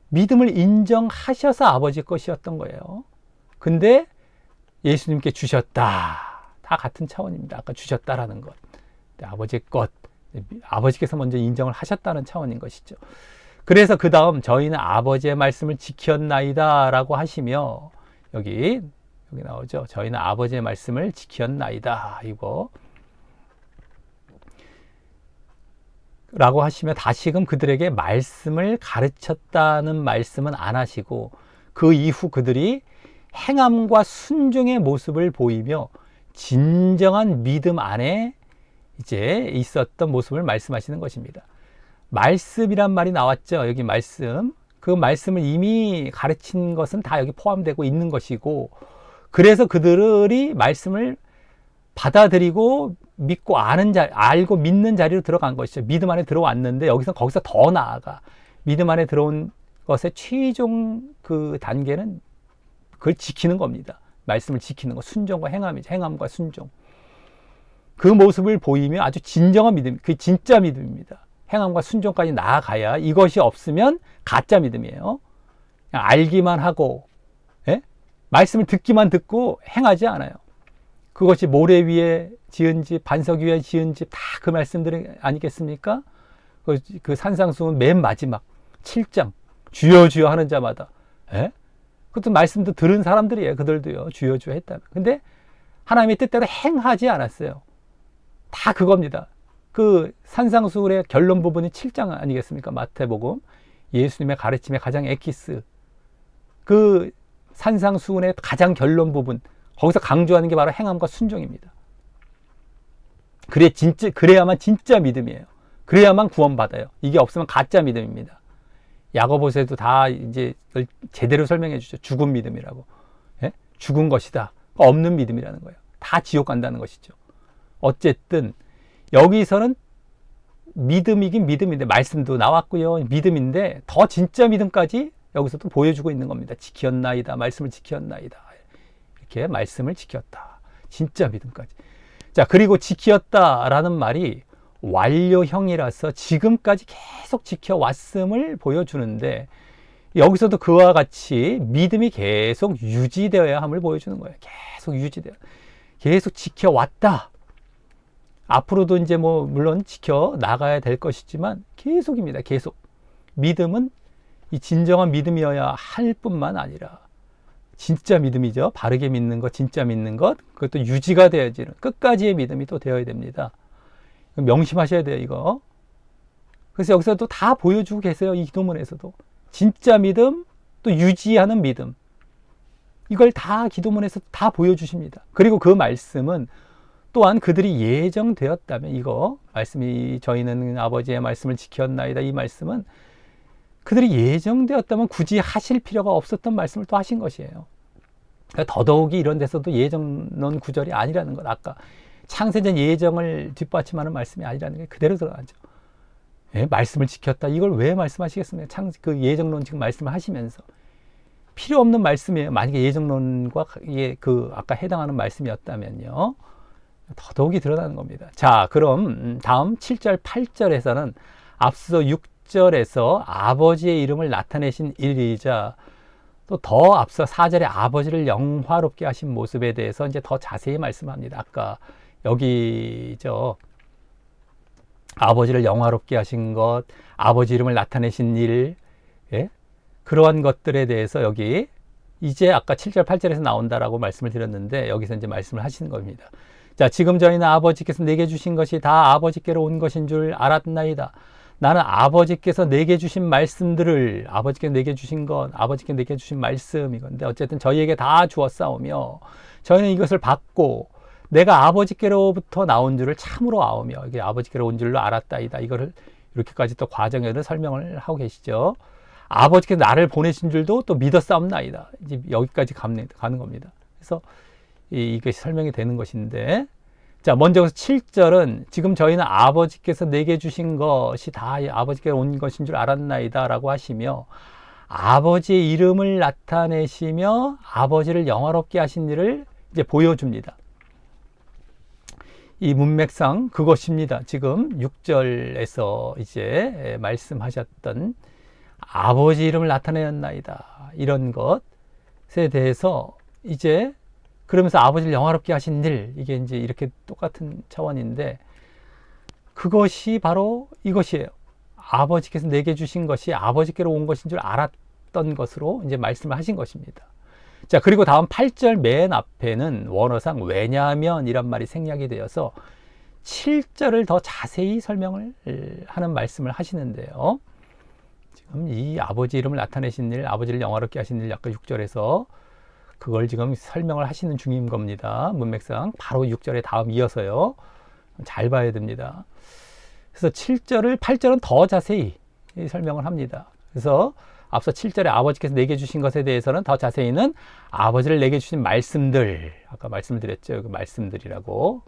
믿음을 인정하셔서 아버지 것이었던 거예요. 근데 예수님께 주셨다. 다 같은 차원입니다. 아까 주셨다라는 것. 아버지의 것. 아버지께서 먼저 인정을 하셨다는 차원인 것이죠. 그래서 그 다음 저희는 아버지의 말씀을 지켰나이다 라고 하시며 여기 나오죠. 저희는 아버지의 말씀을 지켰나이다. 이거 라고 하시며 다시금 그들에게 말씀을 가르쳤다는 말씀은 안 하시고 그 이후 그들이 행함과 순종의 모습을 보이며 진정한 믿음 안에 이제 있었던 모습을 말씀하시는 것입니다. 말씀이란 말이 나왔죠. 여기 말씀. 그 말씀을 이미 가르친 것은 다 여기 포함되고 있는 것이고 그래서 그들이 말씀을 받아들이고 믿고 알고 믿는 자리로 들어간 것이죠. 믿음 안에 들어왔는데 거기서 더 나아가 믿음 안에 들어온 것의 최종 그 단계는 그걸 지키는 겁니다. 말씀을 지키는 것, 순종과 행함이죠. 행함과 순종. 그 모습을 보이며 아주 진정한 믿음, 그게 진짜 믿음입니다. 행함과 순종까지 나아가야 이것이 없으면 가짜 믿음이에요. 그냥 알기만 하고 말씀을 듣기만 듣고 행하지 않아요. 그것이 모래 위에 지은 집, 반석 위에 지은 집 다 그 말씀들 아니겠습니까? 그 산상수훈 맨 마지막 7장 주여 주여 하는 자마다 그것도 말씀도 들은 사람들이에요. 그들도요. 주여 주여 했다. 근데 하나님의 뜻대로 행하지 않았어요. 다 그겁니다. 그 산상수훈의 결론 부분이 7장 아니겠습니까? 마태복음 예수님의 가르침의 가장 에키스 그 산상수훈의 가장 결론 부분 거기서 강조하는 게 바로 행함과 순종입니다. 그래야만 진짜 믿음이에요. 그래야만 구원받아요. 이게 없으면 가짜 믿음입니다. 야고보서에도 다 이제 제대로 설명해 주죠. 죽은 믿음이라고. 예? 죽은 것이다. 없는 믿음이라는 거예요. 다 지옥 간다는 것이죠. 어쨌든 여기서는 믿음이긴 믿음인데, 말씀도 나왔고요. 믿음인데 더 진짜 믿음까지 여기서 또 보여주고 있는 겁니다. 지켰나이다. 말씀을 지켰나이다. 이렇게 말씀을 지켰다. 진짜 믿음까지. 자, 그리고 지켰다라는 말이 완료형이라서 지금까지 계속 지켜왔음을 보여주는데, 여기서도 그와 같이 믿음이 계속 유지되어야 함을 보여주는 거예요. 계속 지켜왔다. 앞으로도 이제 물론 지켜 나가야 될 것이지만 계속입니다. 계속. 믿음은 이 진정한 믿음이어야 할 뿐만 아니라 진짜 믿음이죠. 바르게 믿는 것, 진짜 믿는 것, 그것도 유지가 되어지는 끝까지의 믿음이 또 되어야 됩니다. 명심하셔야 돼요, 이거. 그래서 여기서도 다 보여주고 계세요. 이 기도문에서도. 진짜 믿음, 또 유지하는 믿음. 이걸 다 기도문에서 다 보여주십니다. 그리고 그 말씀은 또한 그들이 예정되었다면, 이거 말씀이 저희는 아버지의 말씀을 지켰나이다, 이 말씀은 그들이 예정되었다면 굳이 하실 필요가 없었던 말씀을 또 하신 것이에요. 그러니까 더더욱이 이런 데서도 예정론 구절이 아니라는 것, 아까 창세전 예정을 뒷받침하는 말씀이 아니라는 게 그대로 들어가죠. 예? 말씀을 지켰다, 이걸 왜 말씀하시겠습니까? 그 예정론 지금 말씀을 하시면서 필요 없는 말씀이에요. 만약에 예정론과 그 아까 해당하는 말씀이었다면요, 더더욱이 드러나는 겁니다. 자, 그럼 다음 7절, 8절에서는 앞서 6절에서 아버지의 이름을 나타내신 일이자 또 더 앞서 4절에 아버지를 영화롭게 하신 모습에 대해서 이제 더 자세히 말씀합니다. 아까 여기죠. 아버지를 영화롭게 하신 것, 아버지 이름을 나타내신 일, 예? 그러한 것들에 대해서 여기 이제 아까 7절, 8절에서 나온다라고 말씀을 드렸는데, 여기서 이제 말씀을 하시는 겁니다. 자, 지금 저희는 아버지께서 내게 주신 것이 다 아버지께로 온 것인 줄 알았나이다. 나는 아버지께서 내게 주신 말씀들을, 아버지께서 내게 주신 것, 아버지께서 내게 주신 말씀, 이건데 어쨌든 저희에게 다 주었사오며 저희는 이것을 받고 내가 아버지께로부터 나온 줄을 참으로 아오며, 이게 아버지께로 온 줄로 알았다이다. 이거를 이렇게까지 또 과정에서 설명을 하고 계시죠. 아버지께서 나를 보내신 줄도 또 믿었사옵나이다. 이제 여기까지 가는 겁니다. 그래서 이것이 설명이 되는 것인데, 자, 먼저 7절은 지금 저희는 아버지께서 내게 주신 것이 다 아버지께로 온 것인 줄 알았나이다 라고 하시며, 아버지의 이름을 나타내시며 아버지를 영화롭게 하신 일을 이제 보여줍니다. 이 문맥상 그것입니다. 지금 6절에서 이제 말씀하셨던 아버지 이름을 나타내었나이다, 이런 것에 대해서 이제 그러면서 아버지를 영화롭게 하신 일, 이게 이제 이렇게 똑같은 차원인데, 그것이 바로 이것이에요. 아버지께서 내게 주신 것이 아버지께로 온 것인 줄 알았던 것으로 이제 말씀을 하신 것입니다. 자, 그리고 다음 8절 맨 앞에는 원어상 왜냐하면 이란 말이 생략이 되어서 7절을 더 자세히 설명을 하는 말씀을 하시는데요. 지금 이 아버지 이름을 나타내신 일, 아버지를 영화롭게 하신 일, 아까 6절에서 그걸 지금 설명을 하시는 중인 겁니다. 문맥상 바로 6절에 다음 이어서요. 잘 봐야 됩니다. 그래서 7절을 8절은 더 자세히 설명을 합니다. 그래서 앞서 7절에 아버지께서 내게 주신 것에 대해서는 더 자세히는 아버지를 내게 주신 말씀들, 아까 말씀드렸죠. 그 말씀들이라고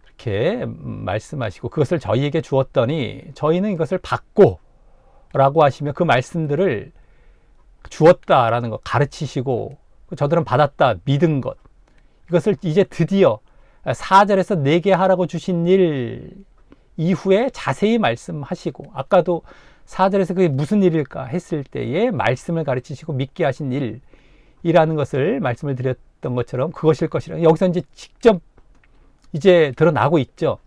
이렇게 말씀하시고, 그것을 저희에게 주었더니 저희는 이것을 받고 라고 하시며 그 말씀들을 주었다라는 것, 가르치시고 저들은 받았다, 믿은 것, 이것을 이제 드디어 4절에서 내게 하라고 주신 일 이후에 자세히 말씀하시고, 아까도 4절에서 그게 무슨 일일까 했을 때에 말씀을 가르치시고 믿게 하신 일이라는 것을 말씀을 드렸던 것처럼 그것일 것이라, 여기서 이제 직접 이제 드러나고 있죠.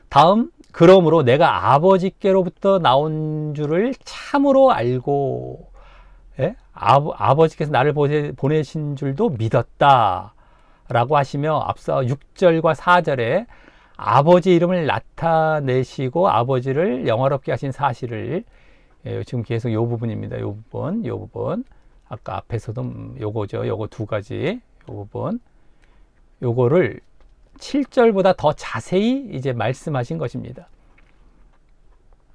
다음, 그러므로 내가 아버지께로부터 나온 줄을 참으로 알고, 예? 아버지께서 나를 보내신 줄도 믿었다 라고 하시며, 앞서 6절과 4절에 아버지 이름을 나타내시고 아버지를 영화롭게 하신 사실을, 지금 계속 요 부분입니다. 요 부분. 아까 앞에서도 요거죠. 요거 두 가지. 요 부분. 요거를 7절보다 더 자세히 이제 말씀하신 것입니다.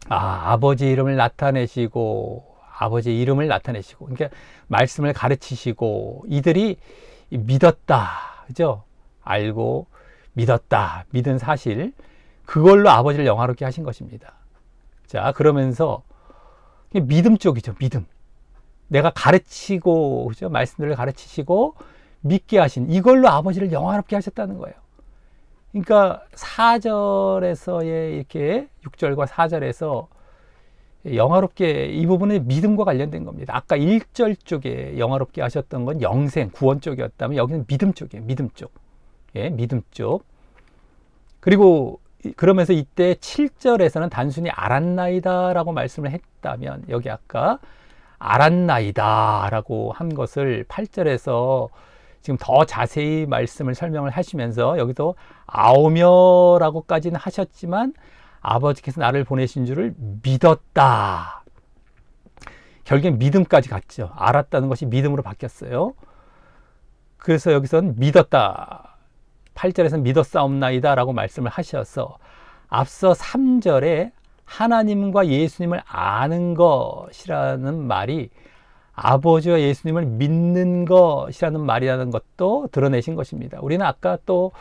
아버지 이름을 나타내시고, 아버지의 이름을 나타내시고, 그러니까 말씀을 가르치시고, 이들이 믿었다. 그죠? 알고 믿었다. 믿은 사실, 그걸로 아버지를 영화롭게 하신 것입니다. 자, 그러면서 믿음 쪽이죠. 믿음. 내가 가르치고, 그죠? 말씀들을 가르치시고 믿게 하신, 이걸로 아버지를 영화롭게 하셨다는 거예요. 그러니까 4절에서의 이렇게 6절과 4절에서 영화롭게, 이 부분은 믿음과 관련된 겁니다. 아까 1절 쪽에 영화롭게 하셨던 건 영생, 구원 쪽이었다면 여기는 믿음 쪽이에요. 믿음 쪽. 예, 믿음 쪽. 그리고 그러면서 이때 7절에서는 단순히 알았나이다 라고 말씀을 했다면, 여기 아까 알았나이다 라고 한 것을 8절에서 지금 더 자세히 말씀을 설명을 하시면서, 여기도 아오며 라고까지는 하셨지만 아버지께서 나를 보내신 줄을 믿었다. 결국엔 믿음까지 갔죠. 알았다는 것이 믿음으로 바뀌었어요. 그래서 여기서는 믿었다. 8절에서는 믿었사옵나이다 라고 말씀을 하셔서, 앞서 3절에 하나님과 예수님을 아는 것이라는 말이 아버지와 예수님을 믿는 것이라는 말이라는 것도 드러내신 것입니다. 우리는 아까 또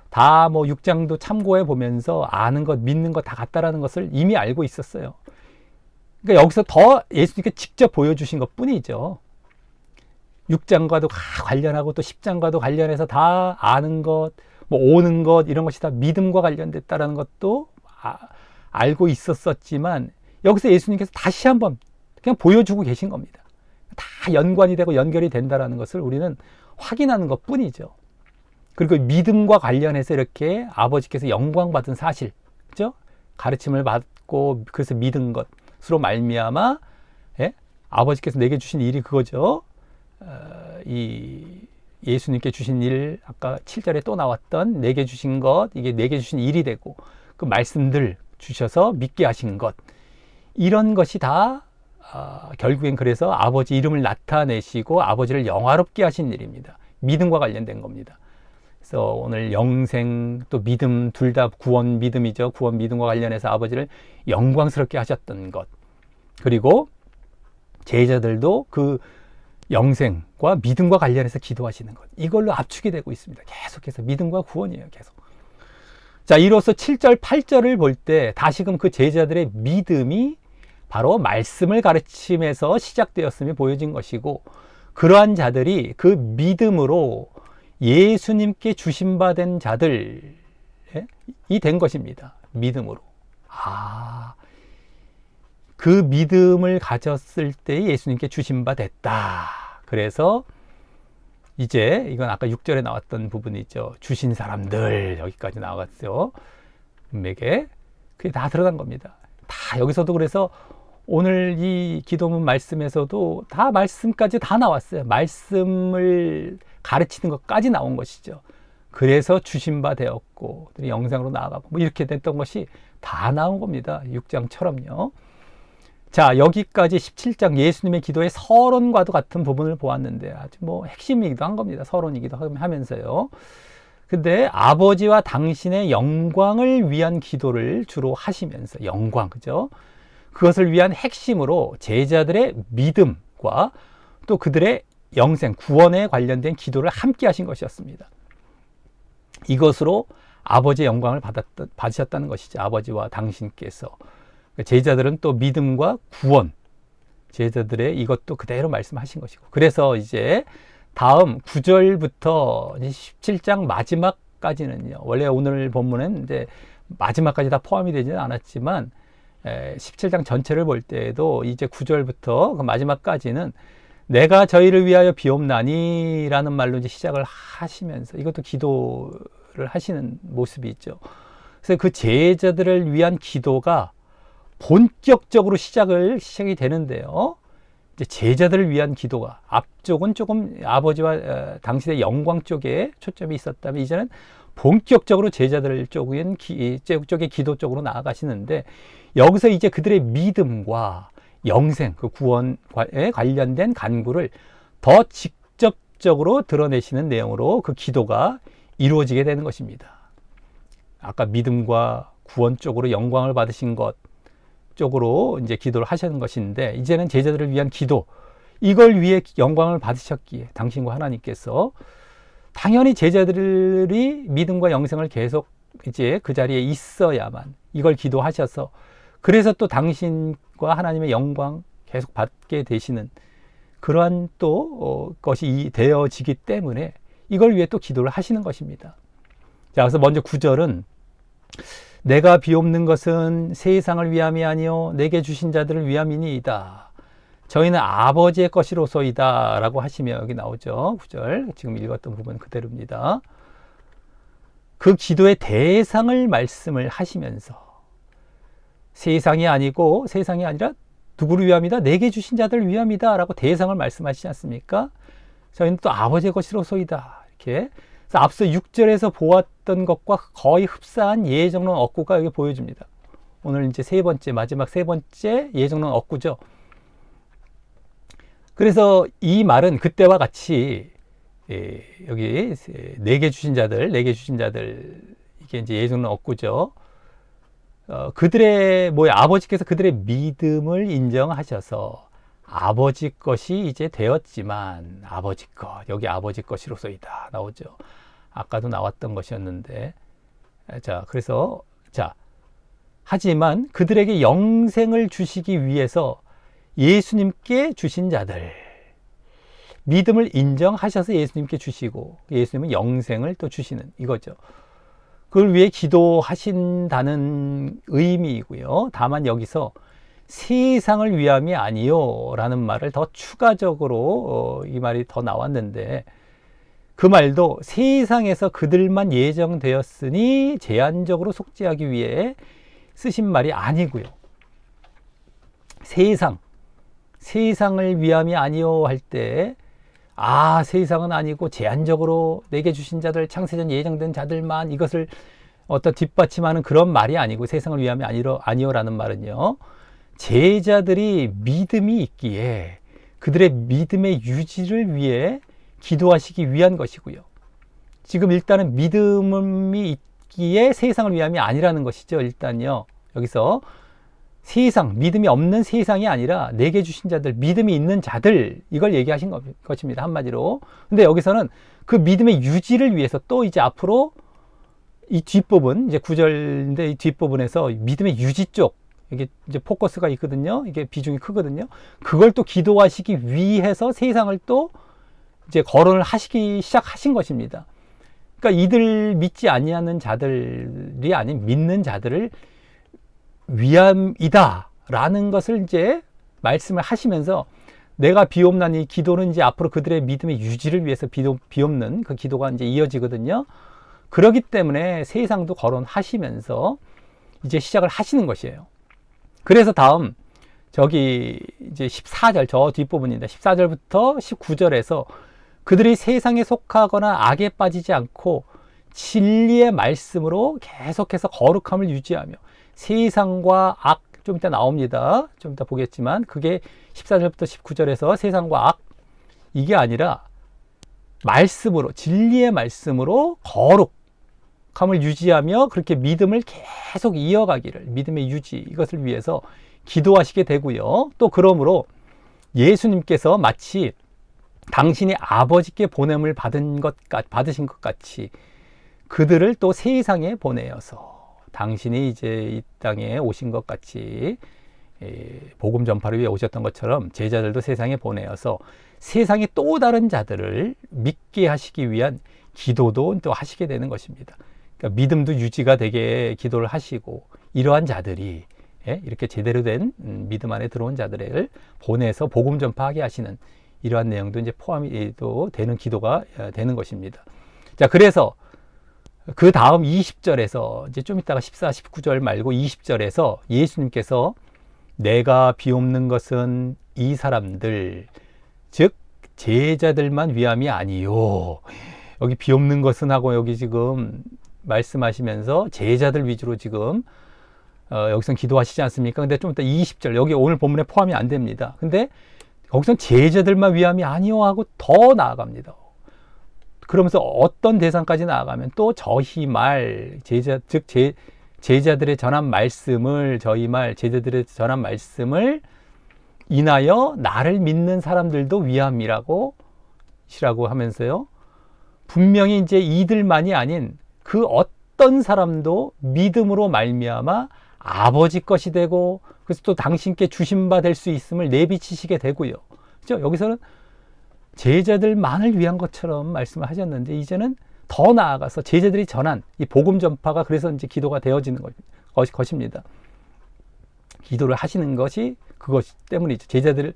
다 6장도 참고해 보면서 아는 것, 믿는 것 다 같다라는 것을 이미 알고 있었어요. 그러니까 여기서 더 예수님께 직접 보여주신 것 뿐이죠. 6장과도 관련하고 또 10장과도 관련해서 다 아는 것, 오는 것, 이런 것이 다 믿음과 관련됐다라는 것도 알고 있었지만, 여기서 예수님께서 다시 한번 그냥 보여주고 계신 겁니다. 다 연관이 되고 연결이 된다라는 것을 우리는 확인하는 것 뿐이죠. 그리고 믿음과 관련해서 이렇게 아버지께서 영광받은 사실, 그죠? 가르침을 받고 그래서 믿은 것으로 말미암아, 예? 아버지께서 내게 주신 일이 그거죠. 이 예수님께 주신 일, 아까 7절에 또 나왔던 내게 주신 것, 이게 내게 주신 일이 되고, 그 말씀들 주셔서 믿게 하신 것, 이런 것이 다 결국엔 그래서 아버지 이름을 나타내시고 아버지를 영화롭게 하신 일입니다. 믿음과 관련된 겁니다. 그래서 오늘 영생 또 믿음, 둘 다 구원 믿음이죠. 구원 믿음과 관련해서 아버지를 영광스럽게 하셨던 것, 그리고 제자들도 그 영생과 믿음과 관련해서 기도하시는 것, 이걸로 압축이 되고 있습니다. 계속해서 믿음과 구원이에요. 계속. 자, 이로써 7절, 8절을 볼 때 다시금 그 제자들의 믿음이 바로 말씀을 가르침에서 시작되었음이 보여진 것이고, 그러한 자들이 그 믿음으로 예수님께 주심받은 자들이 된 것입니다. 믿음으로. 그 믿음을 가졌을 때 예수님께 주심바 됐다. 그래서 이제 이건 아까 6절에 나왔던 부분이죠. 주신 사람들, 여기까지 나왔죠. 에게 그게 다 들어간 겁니다. 다 여기서도 그래서 오늘 이 기도문 말씀에서도 다 말씀까지 다 나왔어요. 말씀을 가르치는 것까지 나온 것이죠. 그래서 주심바 되었고 영생으로 나아가고 이렇게 됐던 것이 다 나온 겁니다. 6장처럼요. 자, 여기까지 17장 예수님의 기도의 서론과도 같은 부분을 보았는데 아주 핵심이기도 한 겁니다. 서론이기도 하면서요. 근데 아버지와 당신의 영광을 위한 기도를 주로 하시면서, 영광, 그죠? 그것을 위한 핵심으로 제자들의 믿음과 또 그들의 영생, 구원에 관련된 기도를 함께 하신 것이었습니다. 이것으로 아버지의 영광을 받으셨다는 것이죠. 아버지와 당신께서. 제자들은 또 믿음과 구원, 제자들의 이것도 그대로 말씀하신 것이고, 그래서 이제 다음 9절부터 17장 마지막까지는요, 원래 오늘 본문은 이제 마지막까지 다 포함이 되지는 않았지만 17장 전체를 볼 때에도 이제 9절부터 그 마지막까지는 내가 저희를 위하여 비옵나니 라는 말로 이제 시작을 하시면서 이것도 기도를 하시는 모습이 있죠. 그래서 그 제자들을 위한 기도가 본격적으로 시작이 되는데요. 이제 제자들을 위한 기도가, 앞쪽은 조금 아버지와 당신의 영광 쪽에 초점이 있었다면 이제는 본격적으로 제자들 쪽의 기도 쪽으로 나아가시는데, 여기서 이제 그들의 믿음과 영생, 그 구원에 관련된 간구를 더 직접적으로 드러내시는 내용으로 그 기도가 이루어지게 되는 것입니다. 아까 믿음과 구원 쪽으로 영광을 받으신 것 쪽으로 이제 기도를 하시는 것인데, 이제는 제자들을 위한 기도, 이걸 위해 영광을 받으셨기에 당신과 하나님께서 당연히 제자들이 믿음과 영생을 계속 이제 그 자리에 있어야만 이걸 기도하셔서, 그래서 또 당신과 하나님의 영광 계속 받게 되시는 그러한 또 것이 되어지기 때문에 이걸 위해 또 기도를 하시는 것입니다. 자, 그래서 먼저 9절은 내가 비옵는 것은 세상을 위함이 아니요 내게 주신 자들을 위함이니이다. 저희는 아버지의 것이로소이다 라고 하시며, 여기 나오죠. 9절 지금 읽었던 부분 그대로입니다. 그 기도의 대상을 말씀을 하시면서 세상이 아니라 누구를 위함이다? 내게 주신 자들을 위함이다 라고 대상을 말씀하시지 않습니까? 저희는 또 아버지의 것이로소이다. 이렇게. 그래서 앞서 6절에서 보았던 것과 거의 흡사한 예정론 억구가 여기 보여집니다. 오늘 이제 마지막 세 번째 예정론 억구죠. 그래서 이 말은 그때와 같이 여기 내게 주신 자들, 이게 이제 예정론 억구죠. 그들의 아버지께서 그들의 믿음을 인정하셔서 아버지 것이 이제 되었지만, 아버지 것, 여기 아버지 것이로소이다 나오죠. 아까도 나왔던 것이었는데, 하지만 그들에게 영생을 주시기 위해서 예수님께 주신 자들, 믿음을 인정하셔서 예수님께 주시고 예수님은 영생을 또 주시는 이거죠. 그걸 위해 기도하신다는 의미이고요. 다만 여기서 세상을 위함이 아니요 라는 말을 더 추가적으로 이 말이 더 나왔는데, 그 말도 세상에서 그들만 예정되었으니 제한적으로 속죄하기 위해 쓰신 말이 아니고요. 세상을 위함이 아니요 할 때, 세상은 아니고 제한적으로 내게 주신 자들, 창세전 예정된 자들만 이것을 어떤 뒷받침하는 그런 말이 아니고, 세상을 위함이 아니요라는 말은요, 제자들이 믿음이 있기에 그들의 믿음의 유지를 위해 기도하시기 위한 것이고요. 지금 일단은 믿음이 있기에 세상을 위함이 아니라는 것이죠. 일단요, 여기서 믿음이 없는 세상이 아니라 내게 주신 자들, 믿음이 있는 자들, 이걸 얘기하신 것입니다. 한마디로. 근데 여기서는 그 믿음의 유지를 위해서 또 이제 앞으로 이 뒷부분, 이제 9절인데 이 뒷부분에서 믿음의 유지 쪽, 이게 이제 포커스가 있거든요. 이게 비중이 크거든요. 그걸 또 기도하시기 위해서 세상을 또 이제 거론을 하시기 시작하신 것입니다. 그러니까 이들 믿지 아니하는 자들이 아닌 믿는 자들을 위함이다 라는 것을 이제 말씀을 하시면서, 내가 비옵나니 기도는 이제 앞으로 그들의 믿음의 유지를 위해서 비옵는 그 기도가 이제 이어지거든요. 그렇기 때문에 세상도 거론하시면서 이제 시작을 하시는 것이에요. 그래서 다음 저기 이제 14절, 저 뒷부분입니다. 14절부터 19절에서 그들이 세상에 속하거나 악에 빠지지 않고 진리의 말씀으로 계속해서 거룩함을 유지하며, 세상과 악, 좀 이따 나옵니다. 좀 이따 보겠지만, 그게 14절부터 19절에서 세상과 악, 이게 아니라 말씀으로, 진리의 말씀으로 거룩함을 유지하며 그렇게 믿음을 계속 이어가기를, 믿음의 유지, 이것을 위해서 기도하시게 되고요. 또 그러므로 예수님께서 마치 당신이 아버지께 보냄을 받으신 것 같이 그들을 또 세상에 보내어서, 당신이 이제 이 땅에 오신 것 같이 복음 전파를 위해 오셨던 것처럼 제자들도 세상에 보내어서 세상의 또 다른 자들을 믿게 하시기 위한 기도도 또 하시게 되는 것입니다. 그러니까 믿음도 유지가 되게 기도를 하시고, 이러한 자들이 이렇게 제대로 된 믿음 안에 들어온 자들을 보내서 복음 전파하게 하시는 이러한 내용도 이제 포함이 또 되는 기도가 되는 것입니다. 자, 그래서 그 다음 20절에서 이제 좀 이따가 14, 19절 말고 20절에서 예수님께서 내가 비옵는 것은 이 사람들, 즉 제자들만 위함이 아니요, 여기 비옵는 것은 하고 여기 지금 말씀하시면서 제자들 위주로 지금 여기선 기도하시지 않습니까? 근데 좀 이따 20절, 여기 오늘 본문에 포함이 안 됩니다. 근데 거기선 제자들만 위함이 아니요 하고 더 나아갑니다. 그러면서 어떤 대상까지 나아가면 또 저희 말, 제자들의 전한 말씀을, 저희 말, 제자들의 전한 말씀을 인하여 나를 믿는 사람들도 위함이라고 하면서요. 분명히 이제 이들만이 아닌 그 어떤 사람도 믿음으로 말미암아 아버지 것이 되고, 그래서 또 당신께 주신 바 될 수 있음을 내비치시게 되고요. 그죠? 여기서는 제자들만을 위한 것처럼 말씀을 하셨는데, 이제는 더 나아가서 제자들이 전한 이 복음 전파가 그래서 이제 기도가 되어지는 것입니다. 기도를 하시는 것이 그것 때문이죠. 제자들이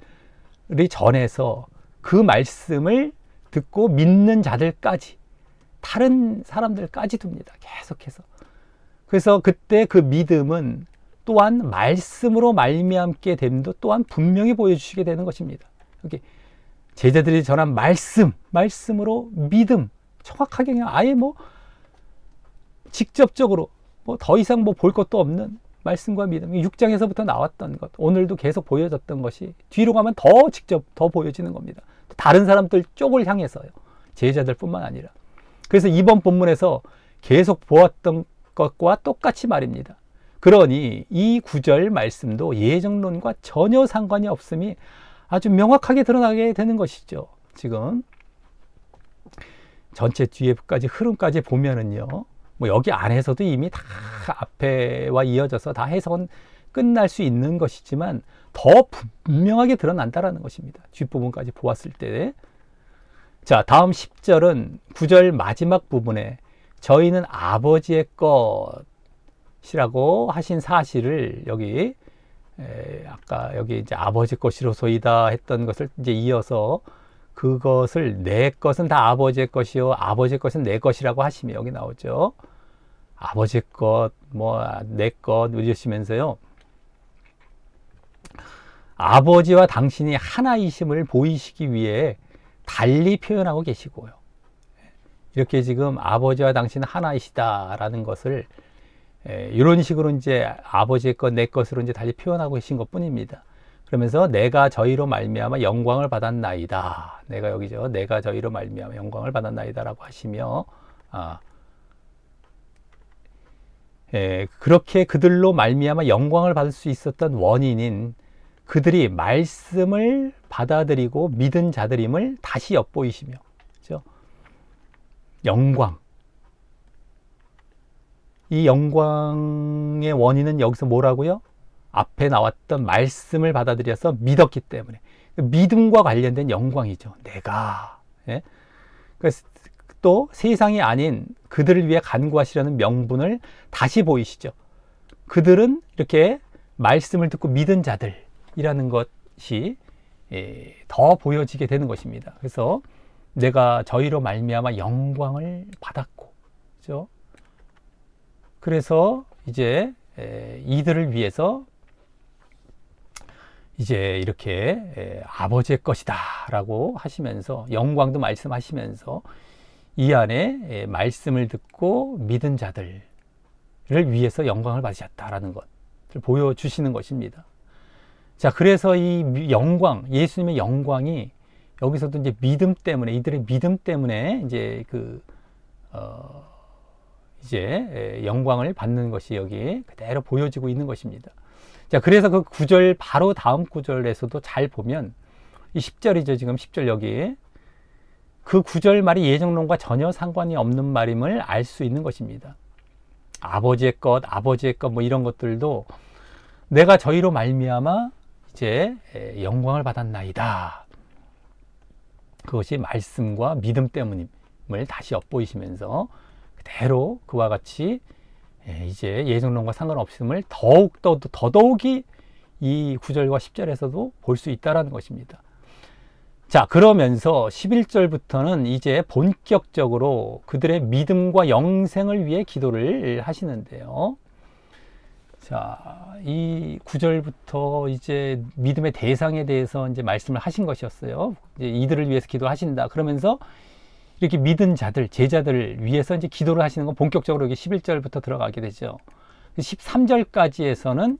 전해서 그 말씀을 듣고 믿는 자들까지, 다른 사람들까지 둡니다. 계속해서. 그래서 그때 그 믿음은 또한 말씀으로 말미암게 됨도 또한 분명히 보여주시게 되는 것입니다. 여기 제자들이 전한 말씀으로 믿음, 정확하게 그냥 아예 뭐 직접적으로 뭐 더 이상 뭐 볼 것도 없는 말씀과 믿음, 6장에서부터 나왔던 것, 오늘도 계속 보여졌던 것이 뒤로 가면 더 직접 더 보여지는 겁니다. 다른 사람들 쪽을 향해서요. 제자들뿐만 아니라. 그래서 이번 본문에서 계속 보았던 것과 똑같이 말입니다. 그러니 이 구절 말씀도 예정론과 전혀 상관이 없음이 아주 명확하게 드러나게 되는 것이죠. 지금 전체 뒤에까지 흐름까지 보면은요, 뭐 여기 안에서도 이미 다 앞에와 이어져서 다 해석은 끝날 수 있는 것이지만 더 분명하게 드러난다라는 것입니다. 뒷부분까지 보았을 때. 자, 다음 10절은 9절 마지막 부분에 저희는 아버지의 것이라고 하신 사실을 여기 아까 여기 이제 아버지 것이로소이다 했던 것을 이제 이어서 그것을 내 것은 다 아버지의 것이요 아버지의 것은 내 것이라고 하시며 여기 나오죠. 아버지의 것, 뭐 내 것 이러시면서요. 아버지와 당신이 하나이심을 보이시기 위해 달리 표현하고 계시고요. 이렇게 지금 아버지와 당신은 하나이시다라는 것을 이런 식으로 이제 아버지의 것, 내 것으로 이제 달리 표현하고 계신 것 뿐입니다. 그러면서 내가 저희로 말미암아 영광을 받았나이다. 내가 여기죠. 내가 저희로 말미암아 영광을 받았나이다라고 하시며, 그렇게 그들로 말미암아 영광을 받을 수 있었던 원인인 그들이 말씀을 받아들이고 믿은 자들임을 다시 엿보이시며, 그렇죠? 영광. 이 영광의 원인은 여기서 뭐라고요? 앞에 나왔던 말씀을 받아들여서 믿었기 때문에 믿음과 관련된 영광이죠. 내가. 예? 그래서 또 세상이 아닌 그들을 위해 간구하시려는 명분을 다시 보이시죠. 그들은 이렇게 말씀을 듣고 믿은 자들이라는 것이 더 보여지게 되는 것입니다. 그래서 내가 저희로 말미암아 영광을 받았고, 그렇죠? 그래서 이제 이들을 위해서 이제 이렇게 아버지의 것이다 라고 하시면서 영광도 말씀하시면서 이 안에 말씀을 듣고 믿은 자들을 위해서 영광을 받으셨다라는 것을 보여주시는 것입니다. 자, 그래서 이 영광, 예수님의 영광이 여기서도 이제 믿음 때문에, 이들의 믿음 때문에 이제 이제 영광을 받는 것이 여기 그대로 보여지고 있는 것입니다. 자, 그래서 그 9절 바로 다음 구절에서도 잘 보면 이 10절이죠. 지금 10절 여기 그 9절 말이 예정론과 전혀 상관이 없는 말임을 알 수 있는 것입니다. 아버지의 것 뭐 이런 것들도 내가 저희로 말미암아 이제 영광을 받았나이다. 그것이 말씀과 믿음 때문임을 다시 엿보이시면서 그대로 그와 같이 이제 예정론과 상관없음을 더더욱이 이 9절과 10절에서도 볼 수 있다는 것입니다. 자, 그러면서 11절부터는 이제 본격적으로 그들의 믿음과 영생을 위해 기도를 하시는데요. 자, 이 9절부터 이제 믿음의 대상에 대해서 이제 말씀을 하신 것이었어요. 이제 이들을 위해서 기도하신다. 그러면서 이렇게 믿은 자들, 제자들을 위해서 이제 기도를 하시는 건 본격적으로 여기 11절부터 들어가게 되죠. 13절까지에서는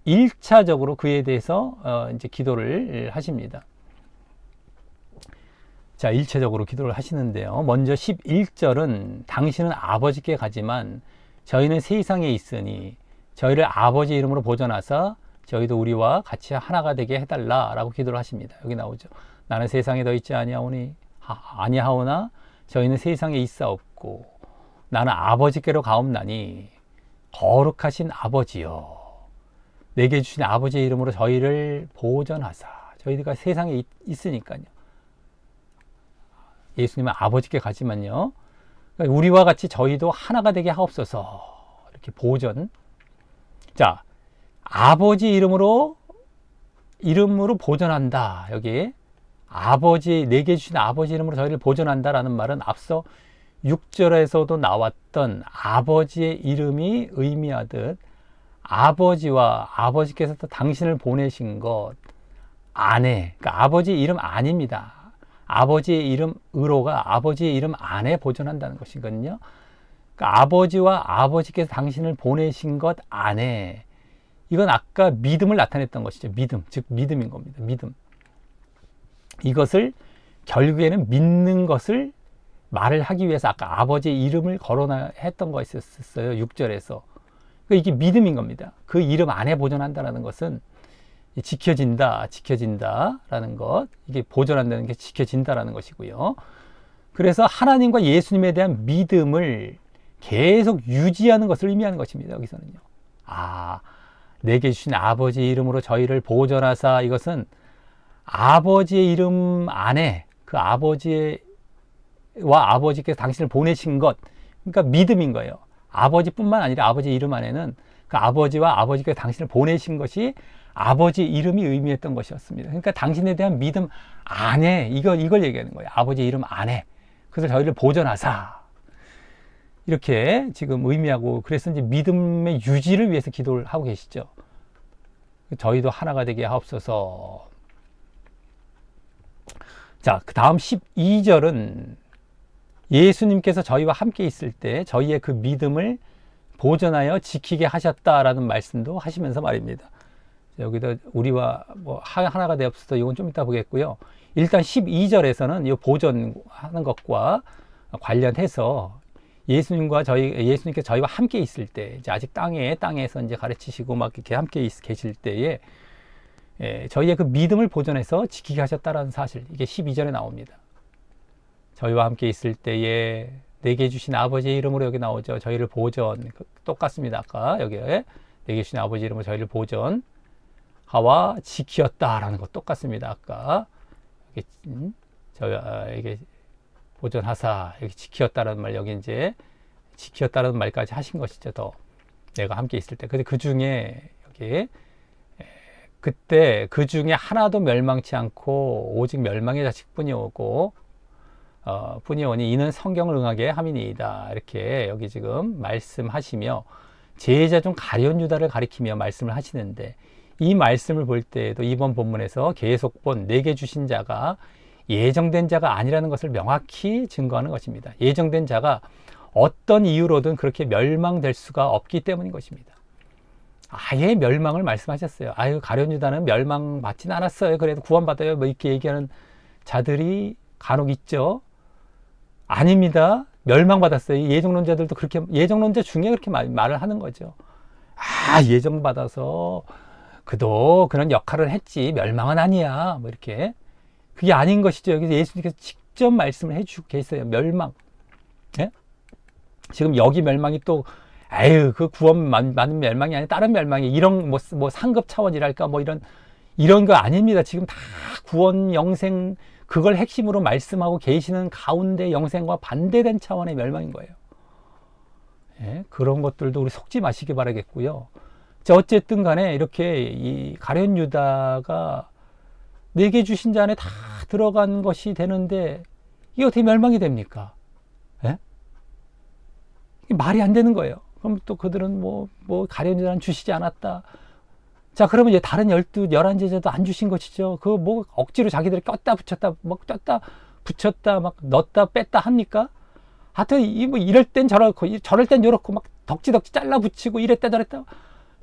1차적으로 그에 대해서 이제 기도를 하십니다. 자, 일체적으로 기도를 하시는데요. 먼저 11절은 당신은 아버지께 가지만 저희는 세상에 있으니 저희를 아버지 이름으로 보존하사 저희도 우리와 같이 하나가 되게 해달라라고 기도를 하십니다. 여기 나오죠. 나는 세상에 더 있지 아니하오나 저희는 세상에 있사옵고 나는 아버지께로 가옵나니 거룩하신 아버지여 내게 주신 아버지의 이름으로 저희를 보존하사 저희가 세상에 있으니까요. 예수님은 아버지께 가지만요. 그러니까 우리와 같이 저희도 하나가 되게 하옵소서. 이렇게 보존. 자, 아버지 이름으로 보존한다. 여기 아버지 내게 주신 아버지 이름으로 저희를 보존한다라는 말은 앞서 6절에서도 나왔던 아버지의 이름이 의미하듯 아버지와 아버지께서 또 당신을 보내신 것 안에, 그러니까 아버지 이름 아닙니다. 아버지의 이름 의로가 아버지의 이름 안에 보존한다는 것이거든요. 그러니까 아버지와 아버지께서 당신을 보내신 것 안에 이건 아까 믿음을 나타냈던 것이죠. 믿음, 즉 믿음인 겁니다. 믿음. 이것을 결국에는 믿는 것을 말을 하기 위해서 아까 아버지의 이름을 거론했던 것이었어요. 6절에서. 그러니까 이게 믿음인 겁니다. 그 이름 안에 보존한다는 것은 지켜진다라는 것, 이게 보존한다는 게 지켜진다라는 것이고요. 그래서 하나님과 예수님에 대한 믿음을 계속 유지하는 것을 의미하는 것입니다. 여기서는요. 내게 주신 아버지 이름으로 저희를 보존하사 이것은 아버지의 이름 안에 그 아버지와 아버지께서 당신을 보내신 것, 그러니까 믿음인 거예요. 아버지뿐만 아니라 아버지 이름 안에는 그 아버지와 아버지께서 당신을 보내신 것이 아버지 이름이 의미했던 것이었습니다. 그러니까 당신에 대한 믿음 안에 이걸 얘기하는 거예요. 아버지 이름 안에. 그래서 저희를 보존하사. 이렇게 지금 의미하고 그래서 이제 믿음의 유지를 위해서 기도를 하고 계시죠. 저희도 하나가 되게 하옵소서. 자, 그 다음 12절은 예수님께서 저희와 함께 있을 때 저희의 그 믿음을 보존하여 지키게 하셨다라는 말씀도 하시면서 말입니다. 여기다 우리와 하나가 되옵소서 이건 좀 이따 보겠고요. 일단 12절에서는 이 보존하는 것과 관련해서 예수님께서 저희와 함께 있을 때, 이제 아직 땅에서 이제 가르치시고 막 이렇게 함께 계실 때에 저희의 그 믿음을 보존해서 지키게 하셨다라는 사실, 이게 12절에 나옵니다. 저희와 함께 있을 때에 내게 주신 아버지의 이름으로 여기 나오죠. 저희를 보존, 똑같습니다. 아까 여기에 내게 주신 아버지 이름으로 저희를 보존하와 지키었다라는 것 똑같습니다. 아까 이게 보존하사 여기 지키었다라는 말, 여기 이제 지키었다라는 말까지 하신 것이죠. 더 내가 함께 있을 때. 근데 그 중에 여기 그때 그 중에 하나도 멸망치 않고 오직 멸망의 자식뿐이 오고 뿐이 오니 이는 성경을 응하게 함이니이다. 이렇게 여기 지금 말씀하시며 제자 중 가룟 유다를 가리키며 말씀을 하시는데, 이 말씀을 볼 때에도 이번 본문에서 계속 본 내게 주신 자가 예정된 자가 아니라는 것을 명확히 증거하는 것입니다. 예정된 자가 어떤 이유로든 그렇게 멸망될 수가 없기 때문인 것입니다. 아예 멸망을 말씀하셨어요. 가룟 유다는 멸망받진 않았어요. 그래도 구원받아요. 뭐 이렇게 얘기하는 자들이 간혹 있죠. 아닙니다. 멸망받았어요. 예정론자들도 그렇게, 예정론자 중에 그렇게 말을 하는 거죠. 예정받아서 그도 그런 역할을 했지 멸망은 아니야. 뭐 이렇게. 그게 아닌 것이죠. 여기서 예수님께서 직접 말씀을 해주고 계세요. 멸망. 예? 지금 여기 멸망이 또 그 구원 받는 멸망이 아니라 다른 멸망이 이런 뭐 상급 차원이랄까 뭐 이런 거 아닙니다. 지금 다 구원 영생 그걸 핵심으로 말씀하고 계시는 가운데 영생과 반대된 차원의 멸망인 거예요. 예? 그런 것들도 우리 속지 마시기 바라겠고요. 자, 어쨌든 간에 이렇게 이 가룟 유다가 내게 주신 자 안에 다 들어간 것이 되는데 이게 어떻게 멸망이 됩니까? 예? 이게 말이 안 되는 거예요. 그럼 또 그들은 가룟 유다는 주시지 않았다. 자, 그러면 이제 다른 11 제자도 안 주신 것이죠. 그거 억지로 자기들이 꼈다 붙였다, 붙였다, 막 넣었다 뺐다 합니까? 하여튼, 이럴 땐 저렇고, 저럴 땐 요렇고, 막 덕지덕지 잘라 붙이고, 이랬다 저랬다.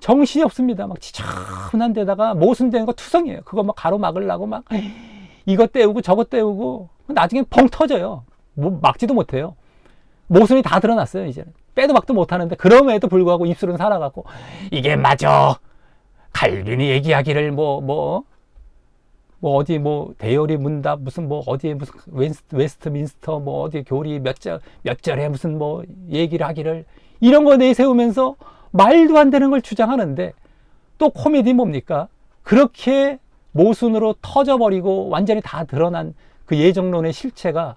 정신이 없습니다. 막 지저분한 데다가 모순되는 거 투성이에요. 그거 막 가로막으려고 막 이것 때우고 저것 때우고 나중에 펑 터져요. 뭐 막지도 못해요. 모순이 다 드러났어요. 이제는 빼도 박도 못하는데 그럼에도 불구하고 입술은 살아가고 이게 맞아. 칼빈이 얘기하기를 어디 대열이 문답 무슨 어디에 무슨 웨스트민스터 어디 교리 몇 절에 무슨 얘기를 하기를 이런 거 내세우면서 말도 안 되는 걸 주장하는데 또 코미디 뭡니까? 그렇게 모순으로 터져버리고 완전히 다 드러난 그 예정론의 실체가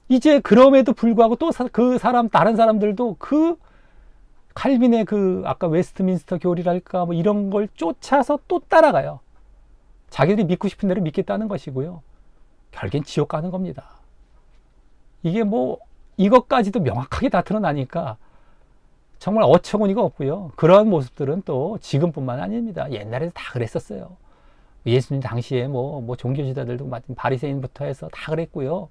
이제 그럼에도 불구하고 또 그 다른 사람들도 그 칼빈의 아까 웨스트민스터 교리랄까 이런 걸 쫓아서 또 따라가요. 자기들이 믿고 싶은 대로 믿겠다는 것이고요. 결국엔 지옥 가는 겁니다. 이게 이것까지도 명확하게 다 드러나니까 정말 어처구니가 없고요. 그러한 모습들은 또 지금뿐만 아닙니다. 옛날에도 다 그랬었어요. 예수님 당시에 종교 지도자들도 바리새인부터 해서 다 그랬고요.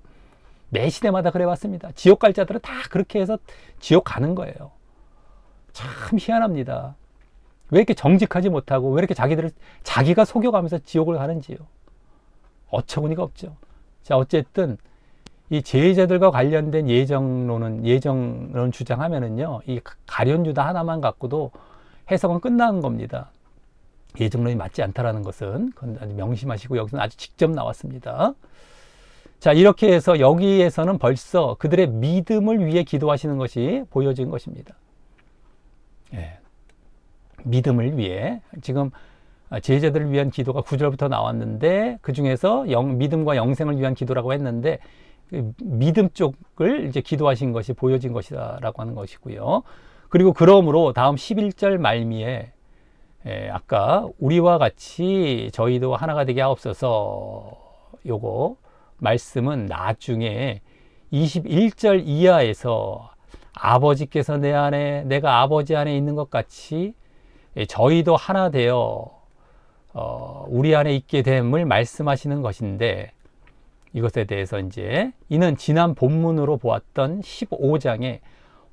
매 시대마다 그래왔습니다. 지옥 갈 자들은 다 그렇게 해서 지옥 가는 거예요. 참 희한합니다. 왜 이렇게 정직하지 못하고 왜 이렇게 자기가 속여가면서 지옥을 가는지요. 어처구니가 없죠. 자, 어쨌든 이 제자들과 관련된 예정론 주장하면은요, 이 가룟유다 하나만 갖고도 해석은 끝나는 겁니다. 예정론이 맞지 않다라는 것은 그건 아주 명심하시고 여기서는 아주 직접 나왔습니다. 자, 이렇게 해서 여기에서는 벌써 그들의 믿음을 위해 기도하시는 것이 보여진 것입니다. 예. 믿음을 위해 지금 제자들을 위한 기도가 9절부터 나왔는데 그 중에서 믿음과 영생을 위한 기도라고 했는데 믿음 쪽을 이제 기도하신 것이 보여진 것이다라고 하는 것이고요. 그리고 그러므로 다음 11절 말미에 아까 우리와 같이 저희도 하나가 되게 하옵소서 요거 말씀은 나중에 21절 이하에서 아버지께서 내 안에 내가 아버지 안에 있는 것 같이 저희도 하나 되어 우리 안에 있게 됨을 말씀하시는 것인데 이것에 대해서 이제 이는 지난 본문으로 보았던 15장의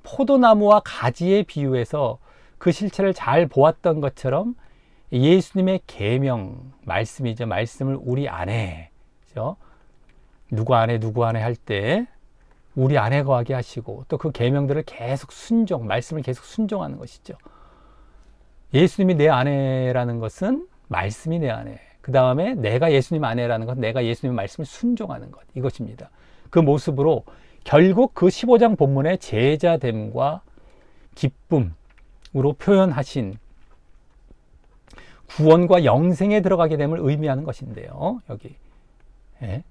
포도나무와 가지의 비유에서 그 실체를 잘 보았던 것처럼 예수님의 계명 말씀이죠. 말씀을 우리 안에 그렇죠? 누구 안에 할 때 우리 안에 거하게 하시고 또 그 계명들을 계속 말씀을 계속 순종하는 것이죠. 예수님이 내 안에라는 것은 말씀이 내 안에. 그 다음에 내가 예수님 안에라는 것은 내가 예수님의 말씀을 순종하는 것. 이것입니다. 그 모습으로 결국 그 15장 본문의 제자됨과 기쁨으로 표현하신 구원과 영생에 들어가게 됨을 의미하는 것인데요. 여기. 예.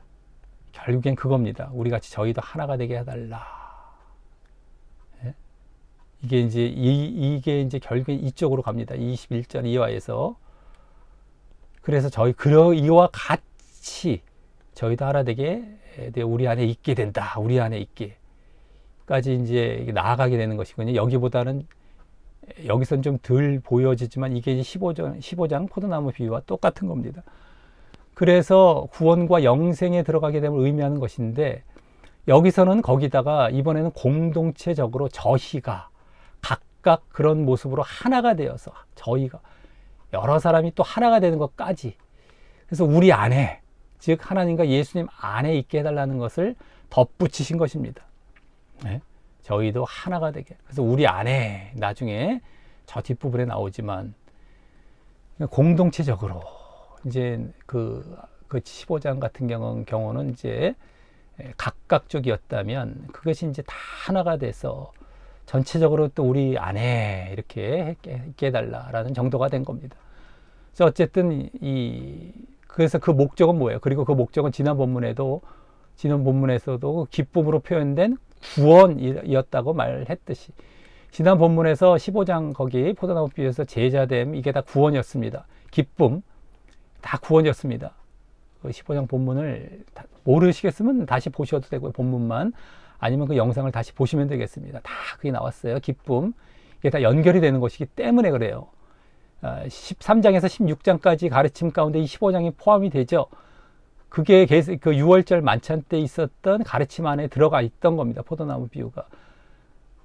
결국엔 그겁니다. 우리 같이 저희도 하나가 되게 해달라. 예? 이게 이제 결국엔 이쪽으로 갑니다. 21절 이하에서. 그래서 이와 같이 저희도 하나 되게 우리 안에 있게 된다. 우리 안에 있게까지 이제 나아가게 되는 것이거든요. 여기선 좀 덜 보여지지만 이게 이제 15장 포도나무 비유와 똑같은 겁니다. 그래서 구원과 영생에 들어가게 됨을 의미하는 것인데 여기서는 거기다가 이번에는 공동체적으로 저희가 각각 그런 모습으로 하나가 되어서 저희가 여러 사람이 또 하나가 되는 것까지 그래서 우리 안에 즉 하나님과 예수님 안에 있게 해달라는 것을 덧붙이신 것입니다. 네? 저희도 하나가 되게 그래서 우리 안에 나중에 저 뒷부분에 나오지만 공동체적으로 이제 그 15장 같은 경우는 이제 각각적이었다면 그것이 이제 다 하나가 돼서 전체적으로 또 우리 안에 이렇게 있게 해달라라는 정도가 된 겁니다. 그래서 어쨌든 그래서 그 목적은 뭐예요? 그리고 그 목적은 지난 본문에서도 기쁨으로 표현된 구원이었다고 말했듯이 지난 본문에서 15장 거기 포도나무 비유에서 제자됨 이게 다 구원이었습니다. 기쁨 다 구원이었습니다. 그 15장 본문을 모르시겠으면 다시 보셔도 되고요. 본문만 아니면 그 영상을 다시 보시면 되겠습니다. 다 그게 나왔어요. 기쁨 이게 다 연결이 되는 것이기 때문에 그래요. 13장에서 16장까지 가르침 가운데 이 15장이 포함이 되죠. 그게 그 6월절 만찬 때 있었던 가르침 안에 들어가 있던 겁니다. 포도나무 비유가.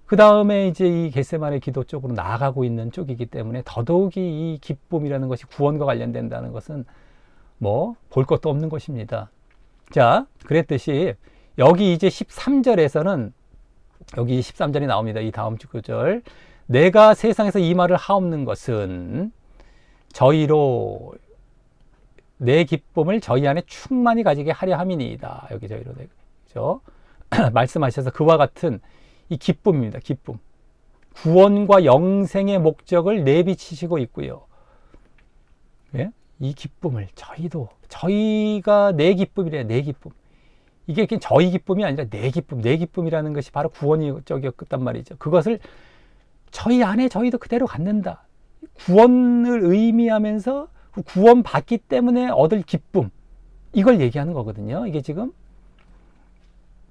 그 다음에 이제 이 겟세마네 기도 쪽으로 나아가고 있는 쪽이기 때문에 더더욱이 이 기쁨이라는 것이 구원과 관련된다는 것은 뭐 볼 것도 없는 것입니다. 자, 그랬듯이 여기 이제 13절에서는 여기 13절이 나옵니다. 이 다음 구절. 내가 세상에서 이 말을 하옵는 것은 저희로 내 기쁨을 저희 안에 충만히 가지게 하려 함이니이다. 여기 저희로 그렇죠? 말씀하셔서 그와 같은 이 기쁨입니다. 기쁨. 구원과 영생의 목적을 내비치시고 있고요. 예? 이 기쁨을 저희가 내 기쁨이래요. 내 기쁨. 이게 저희 기쁨이 아니라 내 기쁨. 내 기쁨이라는 것이 바로 구원이었단 말이죠. 그것을 저희 안에 저희도 그대로 갖는다. 구원을 의미하면서 구원 받기 때문에 얻을 기쁨. 이걸 얘기하는 거거든요. 이게 지금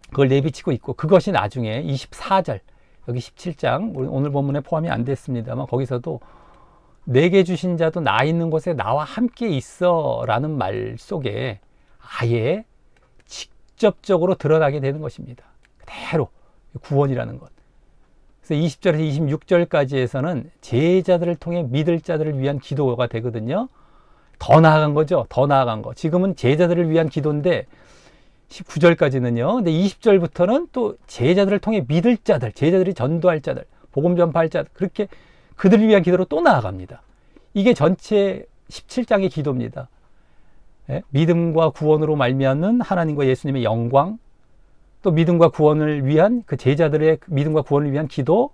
그걸 내비치고 있고, 그것이 나중에 24절, 여기 17장, 오늘 본문에 포함이 안 됐습니다만, 거기서도 내게 주신 자도 나 있는 곳에 나와 함께 있어 라는 말 속에 아예 직접적으로 드러나게 되는 것입니다. 그대로 구원이라는 것. 그래서 20절에서 26절까지에서는 제자들을 통해 믿을 자들을 위한 기도가 되거든요. 더 나아간 거죠. 더 나아간 거. 지금은 제자들을 위한 기도인데 19절까지는요. 근데 20절부터는 또 제자들을 통해 믿을 자들, 제자들이 전도할 자들, 복음 전파할 자들, 그렇게 그들을 위한 기도로 또 나아갑니다. 이게 전체 17장의 기도입니다. 예? 믿음과 구원으로 말미암는 하나님과 예수님의 영광, 또 믿음과 구원을 위한 그 제자들의 믿음과 구원을 위한 기도,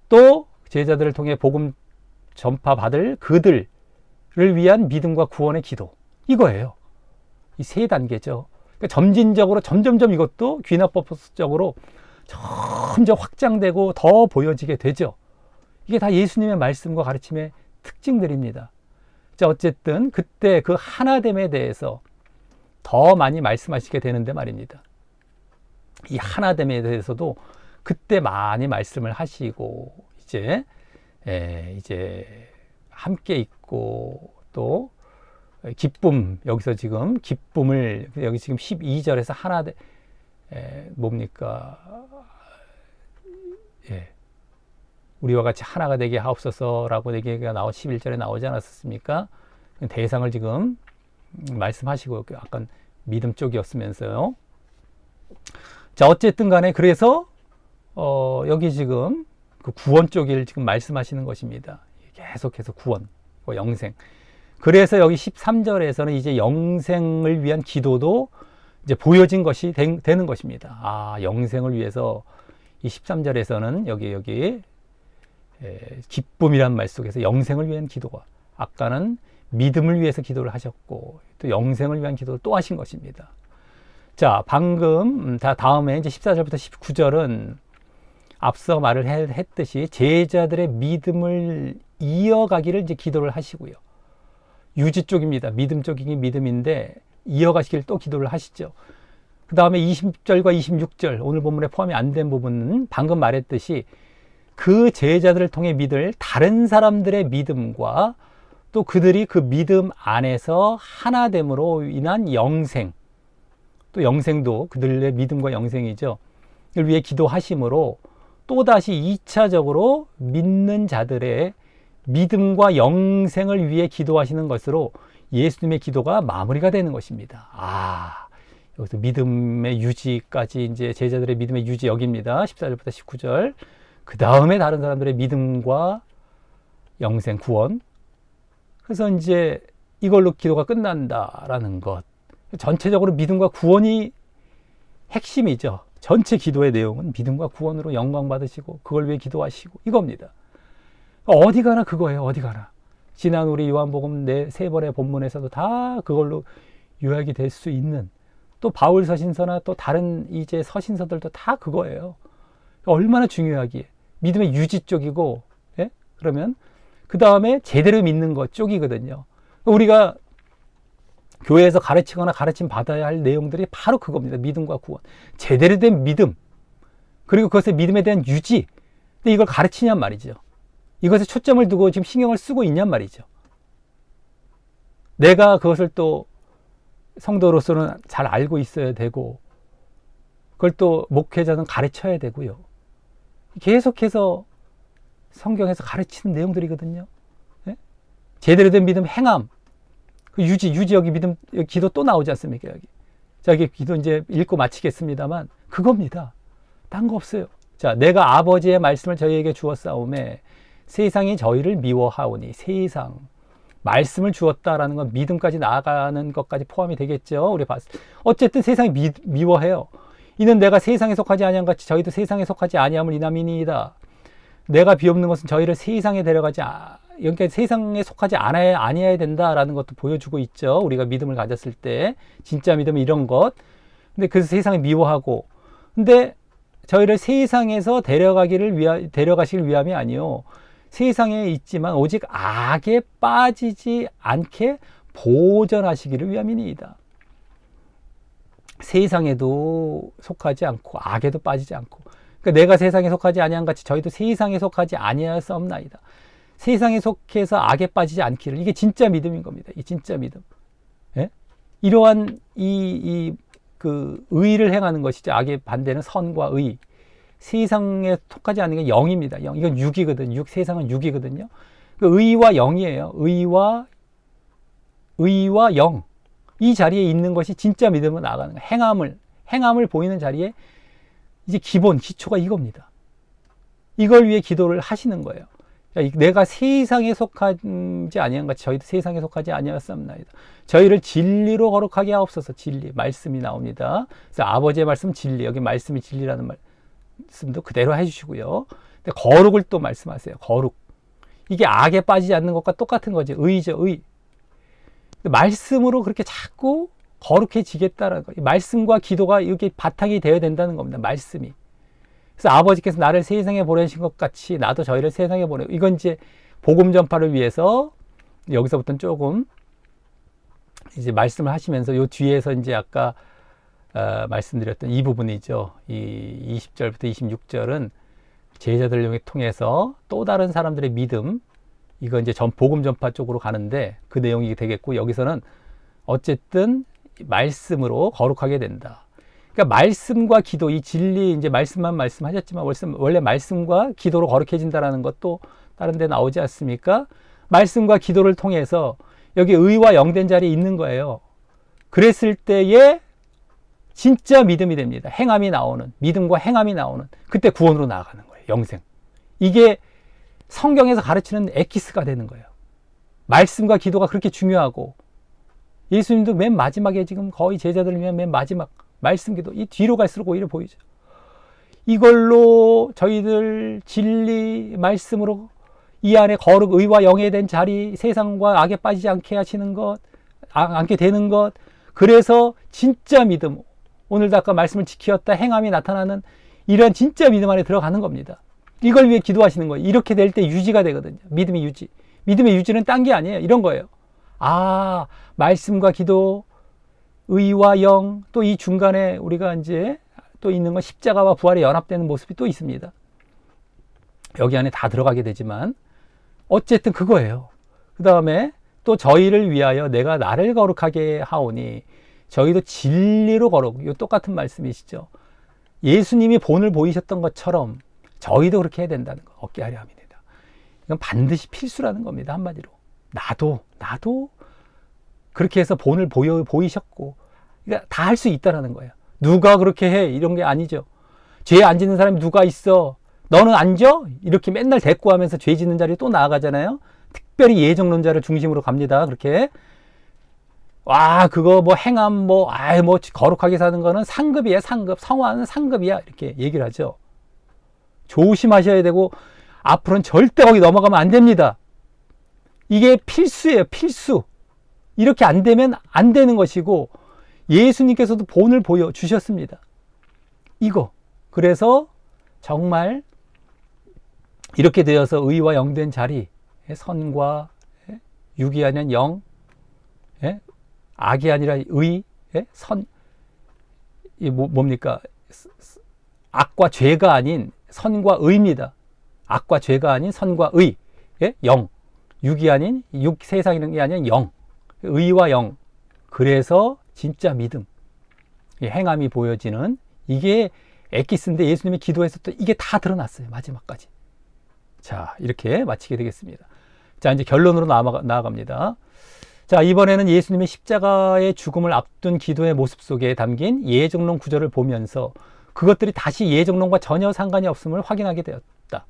또 제자들을 통해 복음 전파 받을 그들을 위한 믿음과 구원의 기도. 이거예요. 이 세 단계죠. 그러니까 점진적으로 점점점 이것도 귀납법적으로 점점 확장되고 더 보여지게 되죠. 이게 다 예수님의 말씀과 가르침의 특징들입니다. 자, 어쨌든 그때 그 하나됨에 대해서 더 많이 말씀하시게 되는데 말입니다. 이 하나됨에 대해서도 그때 많이 말씀을 하시고 이제 함께 있고 또 기쁨, 여기서 지금 기쁨을 여기 지금 12절에서 하나됨 뭡니까? 우리와 같이 하나가 되게 하옵소서라고 얘기가 11절에 나오지 않았습니까? 대상을 지금 말씀하시고 약간 믿음 쪽이었으면서요. 자, 어쨌든 간에 그래서 여기 지금 그 구원 쪽을 지금 말씀하시는 것입니다. 계속해서 구원, 영생. 그래서 여기 13절에서는 이제 영생을 위한 기도도 이제 보여진 것이 되는 것입니다. 아, 영생을 위해서 이 13절에서는 여기 기쁨이란 말 속에서 영생을 위한 기도가, 아까는 믿음을 위해서 기도를 하셨고 또 영생을 위한 기도를 또 하신 것입니다. 자, 방금 다음에 이제 14절부터 19절은 앞서 말을 했듯이 제자들의 믿음을 이어가기를 이제 기도를 하시고요. 유지 쪽입니다. 믿음 쪽이긴 믿음인데 이어가시기를 또 기도를 하시죠. 그 다음에 20절과 26절, 오늘 본문에 포함이 안 된 부분은 방금 말했듯이 그 제자들을 통해 믿을 다른 사람들의 믿음과 또 그들이 그 믿음 안에서 하나됨으로 인한 영생, 또 영생도 그들의 믿음과 영생이죠. 이를 위해 기도하심으로 또다시 2차적으로 믿는 자들의 믿음과 영생을 위해 기도하시는 것으로 예수님의 기도가 마무리가 되는 것입니다. 아, 여기서 믿음의 유지까지 이제 제자들의 믿음의 유지 여기입니다. 14절부터 19절. 그 다음에 다른 사람들의 믿음과 영생, 구원. 그래서 이제 이걸로 기도가 끝난다라는 것. 전체적으로 믿음과 구원이 핵심이죠. 전체 기도의 내용은 믿음과 구원으로 영광 받으시고 그걸 위해 기도하시고 이겁니다. 어디 가나 그거예요. 어디 가나. 지난 우리 요한복음 3번의 본문에서도 다 그걸로 요약이 될 수 있는, 또 바울 서신서나 또 다른 이제 서신서들도 다 그거예요. 얼마나 중요하기에. 믿음의 유지 쪽이고, 예? 그러면 그 다음에 제대로 믿는 것 쪽이거든요. 우리가 교회에서 가르치거나 가르침 받아야 할 내용들이 바로 그겁니다. 믿음과 구원. 제대로 된 믿음. 그리고 그것의 믿음에 대한 유지. 근데 이걸 가르치냔 말이죠. 이것에 초점을 두고 지금 신경을 쓰고 있냔 말이죠. 내가 그것을 또 성도로서는 잘 알고 있어야 되고, 그걸 또 목회자는 가르쳐야 되고요. 계속해서 성경에서 가르치는 내용들이거든요. 네? 제대로 된 믿음 행함. 그 유지 여기 믿음, 여기 기도 또 나오지 않습니까? 여기. 자, 여기 기도 이제 읽고 마치겠습니다만, 그겁니다. 딴 거 없어요. 자, 내가 아버지의 말씀을 저희에게 주었사오매 세상이 저희를 미워하오니, 세상. 말씀을 주었다라는 건 믿음까지 나아가는 것까지 포함이 되겠죠. 우리 어쨌든 세상이 미워해요. 이는 내가 세상에 속하지 아니한 같이 저희도 세상에 속하지 아니함을 이남이니이다. 내가 비옵는 것은 저희를 세상에 데려가지 그러니까 세상에 속하지 아니어야 된다라는 것도 보여주고 있죠. 우리가 믿음을 가졌을 때 진짜 믿음은 이런 것. 근데 그래서 세상을 미워하고, 근데 저희를 세상에서 데려가시길 위함이 아니요, 세상에 있지만 오직 악에 빠지지 않게 보전하시기를 위함이니이다. 세상에도 속하지 않고 악에도 빠지지 않고, 그러니까 내가 세상에 속하지 아니한 같이 저희도 세상에 속하지 아니하였사옵나이다. 세상에 속해서 악에 빠지지 않기를. 이게 진짜 믿음인 겁니다. 이 진짜 믿음. 예? 이러한 그 의를 행하는 것이죠. 악의 반대는 선과 의. 세상에 속하지 않는 게 영입니다. 영. 이건 육이거든요. 세상은 육이거든요. 그 의와 영이에요. 의와 영. 이 자리에 있는 것이 진짜 믿음으로 나아가는 거예요. 행함을 보이는 자리에 이제 기초가 이겁니다. 이걸 위해 기도를 하시는 거예요. 내가 세상에 속하지 아니한 같이 저희도 세상에 속하지 아니하였사옵나이다. 저희를 진리로 거룩하게 하옵소서. 진리, 말씀이 나옵니다. 그래서 아버지의 말씀 진리, 여기 말씀이 진리라는 말씀도 그대로 해주시고요. 근데 거룩을 또 말씀하세요. 거룩. 이게 악에 빠지지 않는 것과 똑같은 거지. 의죠, 의. 말씀으로 그렇게 자꾸 거룩해지겠다라는 거예요. 말씀과 기도가 이렇게 바탕이 되어야 된다는 겁니다. 말씀이. 그래서 아버지께서 나를 세상에 보내신 것 같이 나도 저희를 세상에 보내고, 이건 이제 복음 전파를 위해서 여기서부터는 조금 이제 말씀을 하시면서 요 뒤에서 이제 아까 말씀드렸던 이 부분이죠. 이 20절부터 26절은 제자들을 통해서 또 다른 사람들의 믿음, 이건 이제 복음 전파 쪽으로 가는데 그 내용이 되겠고, 여기서는 어쨌든 말씀으로 거룩하게 된다. 그러니까 말씀과 기도, 이 진리, 이제 말씀만 말씀하셨지만 원래 말씀과 기도로 거룩해진다라는 것도 다른 데 나오지 않습니까? 말씀과 기도를 통해서 여기 의와 영된 자리에 있는 거예요. 그랬을 때에 진짜 믿음이 됩니다. 행함이 나오는, 믿음과 행함이 나오는, 그때 구원으로 나아가는 거예요. 영생. 이게 성경에서 가르치는 에키스가 되는 거예요. 말씀과 기도가 그렇게 중요하고, 예수님도 맨 마지막에 지금 거의 제자들을 위한 맨 마지막 말씀 기도, 이 뒤로 갈수록 오히려 보이죠. 이걸로 저희들 진리 말씀으로 이 안에 거룩 의와 영에 된 자리, 세상과 악에 빠지지 않게 하시는 것, 않게 되는 것, 그래서 진짜 믿음, 오늘도 아까 말씀을 지키었다 행함이 나타나는 이런 진짜 믿음 안에 들어가는 겁니다. 이걸 위해 기도하시는 거예요. 이렇게 될 때 유지가 되거든요. 믿음의 유지. 믿음의 유지는 딴 게 아니에요. 이런 거예요. 아, 말씀과 기도, 의와 영, 또 이 중간에 우리가 이제 또 있는 건 십자가와 부활에 연합되는 모습이 또 있습니다. 여기 안에 다 들어가게 되지만 어쨌든 그거예요. 그 다음에 또 저희를 위하여 내가 나를 거룩하게 하오니 저희도 진리로 거룩. 이 똑같은 말씀이시죠. 예수님이 본을 보이셨던 것처럼 저희도 그렇게 해야 된다는 거. 얻게 하려 합니다. 이건 반드시 필수라는 겁니다. 한마디로. 나도 그렇게 해서 본을 보이셨고, 그러니까 다 할 수 있다라는 거예요. 누가 그렇게 해? 이런 게 아니죠. 죄 안 짓는 사람이 누가 있어? 너는 안 져? 이렇게 맨날 대꾸하면서 죄 짓는 자리에 또 나아가잖아요. 특별히 예정론자를 중심으로 갑니다. 그렇게. 와, 그거 뭐 행함, 뭐 거룩하게 사는 거는 상급이야, 상급. 성화는 상급이야. 이렇게 얘기를 하죠. 조심하셔야 되고, 앞으로는 절대 거기 넘어가면 안 됩니다. 이게 필수예요, 필수. 이렇게 안 되면 안 되는 것이고, 예수님께서도 본을 보여주셨습니다. 이거. 그래서 정말 이렇게 되어서 의와 영된 자리, 선과 육이 아닌 영, 악이 아니라 의, 선, 뭡니까? 악과 죄가 아닌 선과 의입니다. 악과 죄가 아닌 선과 의, 영, 육이 아닌 세상이 아닌 영, 의와 영. 그래서 진짜 믿음, 행함이 보여지는, 이게 에키스인데 예수님이 기도했었던 이게 다 드러났어요. 마지막까지. 자, 이렇게 마치게 되겠습니다. 자, 이제 결론으로 나아갑니다. 자, 이번에는 예수님의 십자가의 죽음을 앞둔 기도의 모습 속에 담긴 예정론 구절을 보면서 그것들이 다시 예정론과 전혀 상관이 없음을 확인하게 되었다.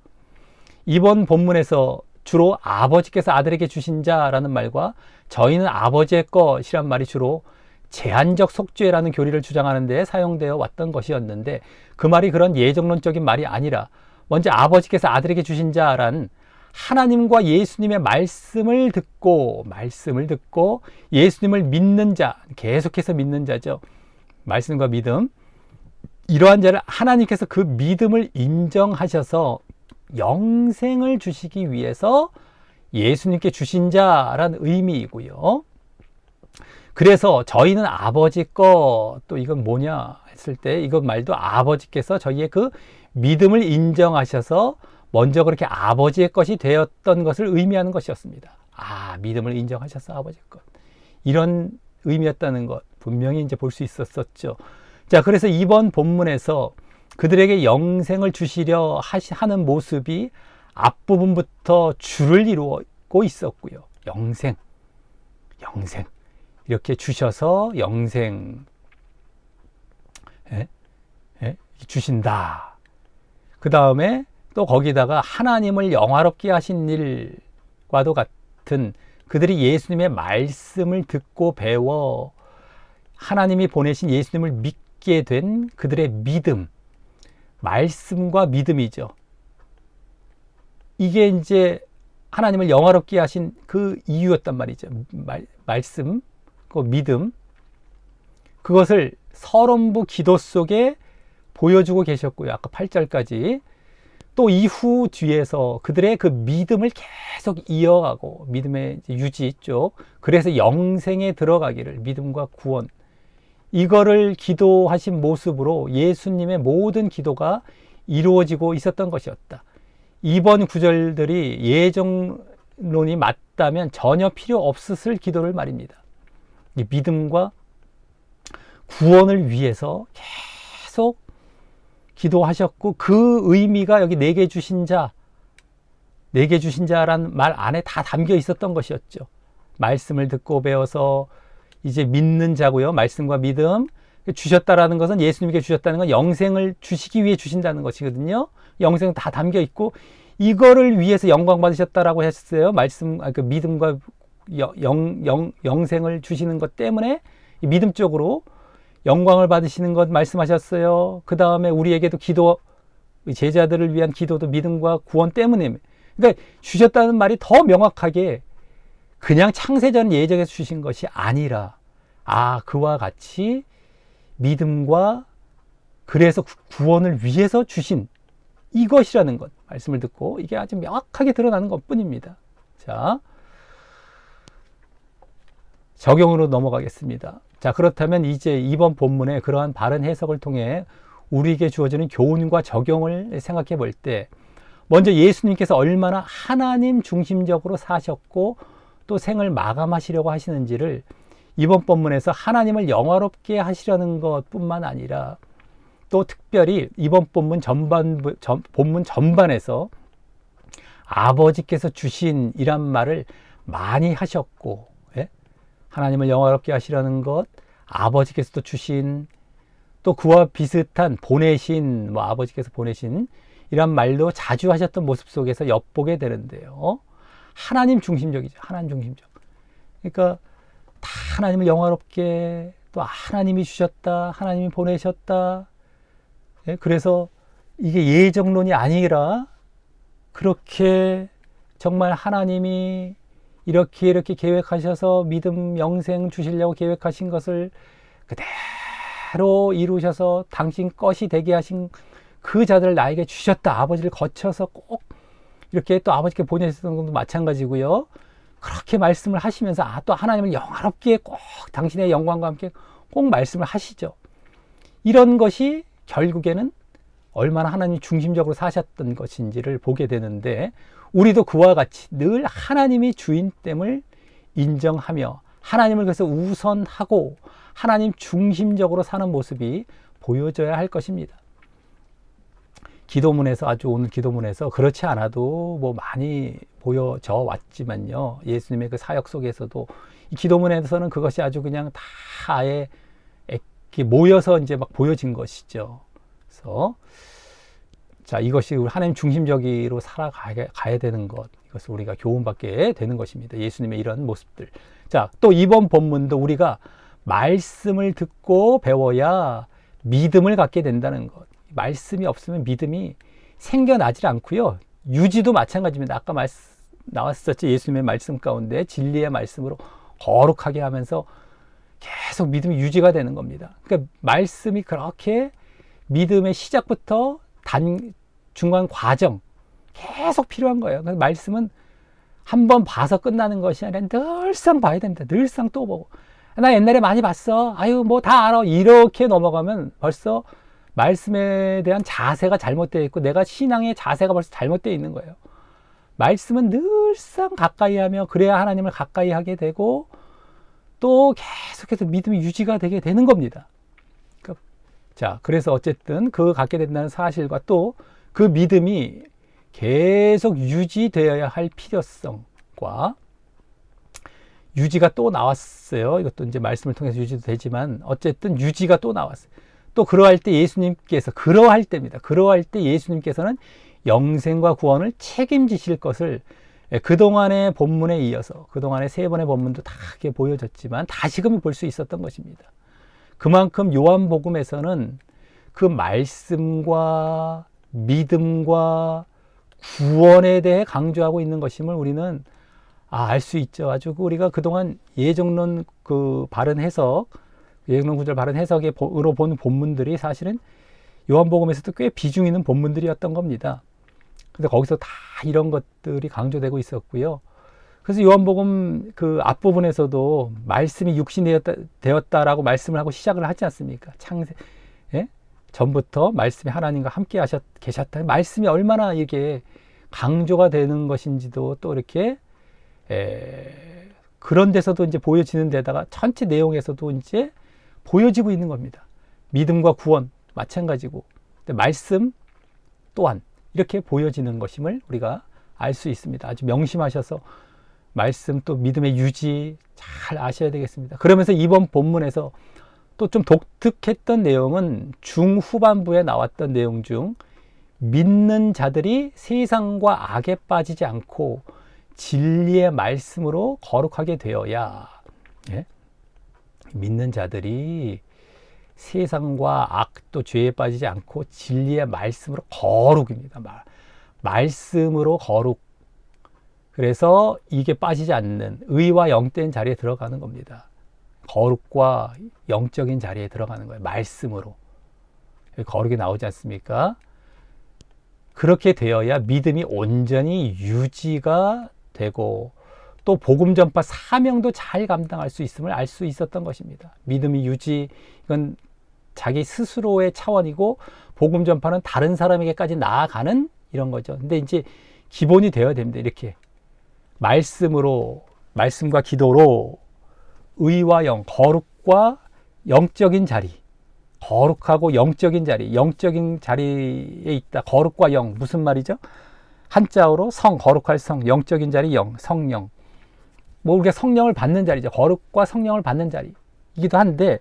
이번 본문에서 주로 아버지께서 아들에게 주신 자라는 말과 저희는 아버지의 것이란 말이 주로 제한적 속죄라는 교리를 주장하는 데 사용되어 왔던 것이었는데, 그 말이 그런 예정론적인 말이 아니라 먼저 아버지께서 아들에게 주신 자란 하나님과 예수님의 말씀을 듣고 예수님을 믿는 자, 계속해서 믿는 자죠. 말씀과 믿음, 이러한 자를 하나님께서 그 믿음을 인정하셔서 영생을 주시기 위해서 예수님께 주신 자란 의미이고요. 그래서 저희는 아버지 것, 또 이건 뭐냐 했을 때 이것 말도 아버지께서 저희의 그 믿음을 인정하셔서 먼저 그렇게 아버지의 것이 되었던 것을 의미하는 것이었습니다. 아, 믿음을 인정하셔서 아버지의 것, 이런 의미였다는 것 분명히 이제 볼 수 있었었죠. 자, 그래서 이번 본문에서 그들에게 영생을 주시려 하는 모습이 앞부분부터 줄을 이루고 있었고요. 영생 이렇게 주셔서 영생 주신다. 그 다음에 또 거기다가 하나님을 영화롭게 하신 일과도 같은 그들이 예수님의 말씀을 듣고 배워 하나님이 보내신 예수님을 믿게 된 그들의 믿음, 말씀과 믿음이죠. 이게 이제 하나님을 영화롭게 하신 그 이유였단 말이죠. 말씀, 그 믿음, 그것을 서론부 기도 속에 보여주고 계셨고요. 아까 8절까지. 또 이후 뒤에서 그들의 그 믿음을 계속 이어가고 믿음의 유지 쪽, 그래서 영생에 들어가기를, 믿음과 구원, 이거를 기도하신 모습으로 예수님의 모든 기도가 이루어지고 있었던 것이었다. 이번 구절들이 예정론이 맞다면 전혀 필요 없었을 기도를 말입니다. 이 믿음과 구원을 위해서 계속 기도하셨고, 그 의미가 여기 내게 주신 자란 말 안에 다 담겨 있었던 것이었죠. 말씀을 듣고 배워서 이제 믿는 자고요. 말씀과 믿음, 주셨다라는 것은, 예수님께 주셨다는 건 영생을 주시기 위해 주신다는 것이거든요. 영생은 다 담겨 있고, 이거를 위해서 영광 받으셨다라고 했어요. 그 믿음과 영생을 주시는 것 때문에 믿음 쪽으로 영광을 받으시는 것 말씀하셨어요. 그 다음에 우리에게도 제자들을 위한 기도도 믿음과 구원 때문에. 그러니까 주셨다는 말이 더 명확하게 그냥 창세전 예정에서 주신 것이 아니라, 그와 같이 믿음과 그래서 구원을 위해서 주신 이것이라는 것, 말씀을 듣고 이게 아주 명확하게 드러나는 것 뿐입니다. 자, 적용으로 넘어가겠습니다. 자, 그렇다면 이제 이번 본문의 그러한 바른 해석을 통해 우리에게 주어지는 교훈과 적용을 생각해 볼 때, 먼저 예수님께서 얼마나 하나님 중심적으로 사셨고 또 생을 마감하시려고 하시는지를 이번 본문에서 하나님을 영화롭게 하시려는 것뿐만 아니라, 또 특별히 이번 본문 전반에서 아버지께서 주신 이란 말을 많이 하셨고, 하나님을 영화롭게 하시려는 것, 아버지께서도 주신, 또 그와 비슷한 보내신, 아버지께서 보내신 이란 말도 자주 하셨던 모습 속에서 엿보게 되는데요. 하나님 중심적이죠. 하나님 중심적. 그러니까 다 하나님을 영화롭게, 또 하나님이 주셨다, 하나님이 보내셨다. 그래서 이게 예정론이 아니라 그렇게 정말 하나님이 이렇게 계획하셔서 믿음 영생 주시려고 계획하신 것을 그대로 이루셔서 당신 것이 되게 하신 그 자들을 나에게 주셨다. 아버지를 거쳐서 꼭 이렇게 또 아버지께 보내셨던 것도 마찬가지고요. 그렇게 말씀을 하시면서 또 하나님을 영화롭게 꼭 당신의 영광과 함께 꼭 말씀을 하시죠. 이런 것이 결국에는 얼마나 하나님 중심적으로 사셨던 것인지를 보게 되는데, 우리도 그와 같이 늘 하나님이 주인됨을 인정하며 하나님을 그래서 우선하고 하나님 중심적으로 사는 모습이 보여져야 할 것입니다. 기도문에서 아주 오늘 기도문에서 그렇지 않아도 뭐 많이 보여져 왔지만요. 예수님의 그 사역 속에서도 이 기도문에서는 그것이 아주 그냥 다 아예 이렇게 모여서 이제 막 보여진 것이죠. 그래서 자, 이것이 우리 하나님 중심적으로 살아가야 되는 것. 이것을 우리가 교훈받게 되는 것입니다. 예수님의 이런 모습들. 자, 또 이번 본문도 우리가 말씀을 듣고 배워야 믿음을 갖게 된다는 것. 말씀이 없으면 믿음이 생겨나질 않고요. 유지도 마찬가지입니다. 아까 나왔었죠. 예수님의 말씀 가운데 진리의 말씀으로 거룩하게 하면서 계속 믿음이 유지가 되는 겁니다. 그러니까 말씀이 그렇게 믿음의 시작부터 중간 과정 계속 필요한 거예요. 그래서 말씀은 한번 봐서 끝나는 것이 아니라 늘상 봐야 됩니다. 늘상 또 보고. 나 옛날에 많이 봤어. 아유, 뭐 다 알아. 이렇게 넘어가면 벌써 말씀에 대한 자세가 잘못되어 있고 내가 신앙의 자세가 벌써 잘못되어 있는 거예요. 말씀은 늘상 가까이 하며 그래야 하나님을 가까이 하게 되고 또 계속해서 믿음이 유지가 되게 되는 겁니다. 자, 그래서 어쨌든 그 갖게 된다는 사실과 또 그 믿음이 계속 유지되어야 할 필요성과 유지가 또 나왔어요. 이것도 이제 말씀을 통해서 유지도 되지만 어쨌든 유지가 또 나왔어요. 또 그러할 때 그러할 때입니다. 그러할 때 예수님께서는 영생과 구원을 책임지실 것을 그동안의 본문에 이어서 그동안의 세 번의 본문도 다 이렇게 보여졌지만 다시금 볼 수 있었던 것입니다. 그만큼 요한복음에서는 그 말씀과 믿음과 구원에 대해 강조하고 있는 것임을 우리는 알 수 있죠. 아주 우리가 그동안 예정론 그 바른 해석, 예정론 구절 바른 해석으로 본 본문들이 사실은 요한복음에서도 꽤 비중 있는 본문들이었던 겁니다. 근데 거기서 다 이런 것들이 강조되고 있었고요. 그래서 요한복음 그 앞부분에서도 말씀이 육신이 되었다라고 말씀을 하고 시작을 하지 않습니까? 예? 전부터 말씀이 하나님과 함께 계셨다. 말씀이 얼마나 이게 강조가 되는 것인지도 또 이렇게 그런 데서도 이제 보여지는 데다가 전체 내용에서도 이제 보여지고 있는 겁니다. 믿음과 구원 마찬가지고 말씀 또한 이렇게 보여지는 것임을 우리가 알 수 있습니다. 아주 명심하셔서 말씀 또 믿음의 유지 잘 아셔야 되겠습니다. 그러면서 이번 본문에서 또 좀 독특했던 내용은 중후반부에 나왔던 내용 중 믿는 자들이 세상과 악에 빠지지 않고 진리의 말씀으로 거룩하게 되어야 믿는 자들이 세상과 악 또 죄에 빠지지 않고 진리의 말씀으로 거룩입니다. 말씀으로 거룩. 그래서 이게 빠지지 않는 의와 영된 자리에 들어가는 겁니다. 거룩과 영적인 자리에 들어가는 거예요. 말씀으로. 거룩이 나오지 않습니까? 그렇게 되어야 믿음이 온전히 유지가 되고 또 복음 전파 사명도 잘 감당할 수 있음을 알 수 있었던 것입니다. 믿음이 유지, 이건 자기 스스로의 차원이고 복음 전파는 다른 사람에게까지 나아가는 이런 거죠. 근데 이제 기본이 되어야 됩니다. 이렇게 말씀과 기도로 의와 영, 거룩과 영적인 자리, 거룩하고 영적인 자리에 있다. 거룩과 영, 무슨 말이죠? 한자어로 성, 거룩할 성, 영적인 자리, 영, 성령. 뭐 우리가 성령을 받는 자리죠. 거룩과 성령을 받는 자리이기도 한데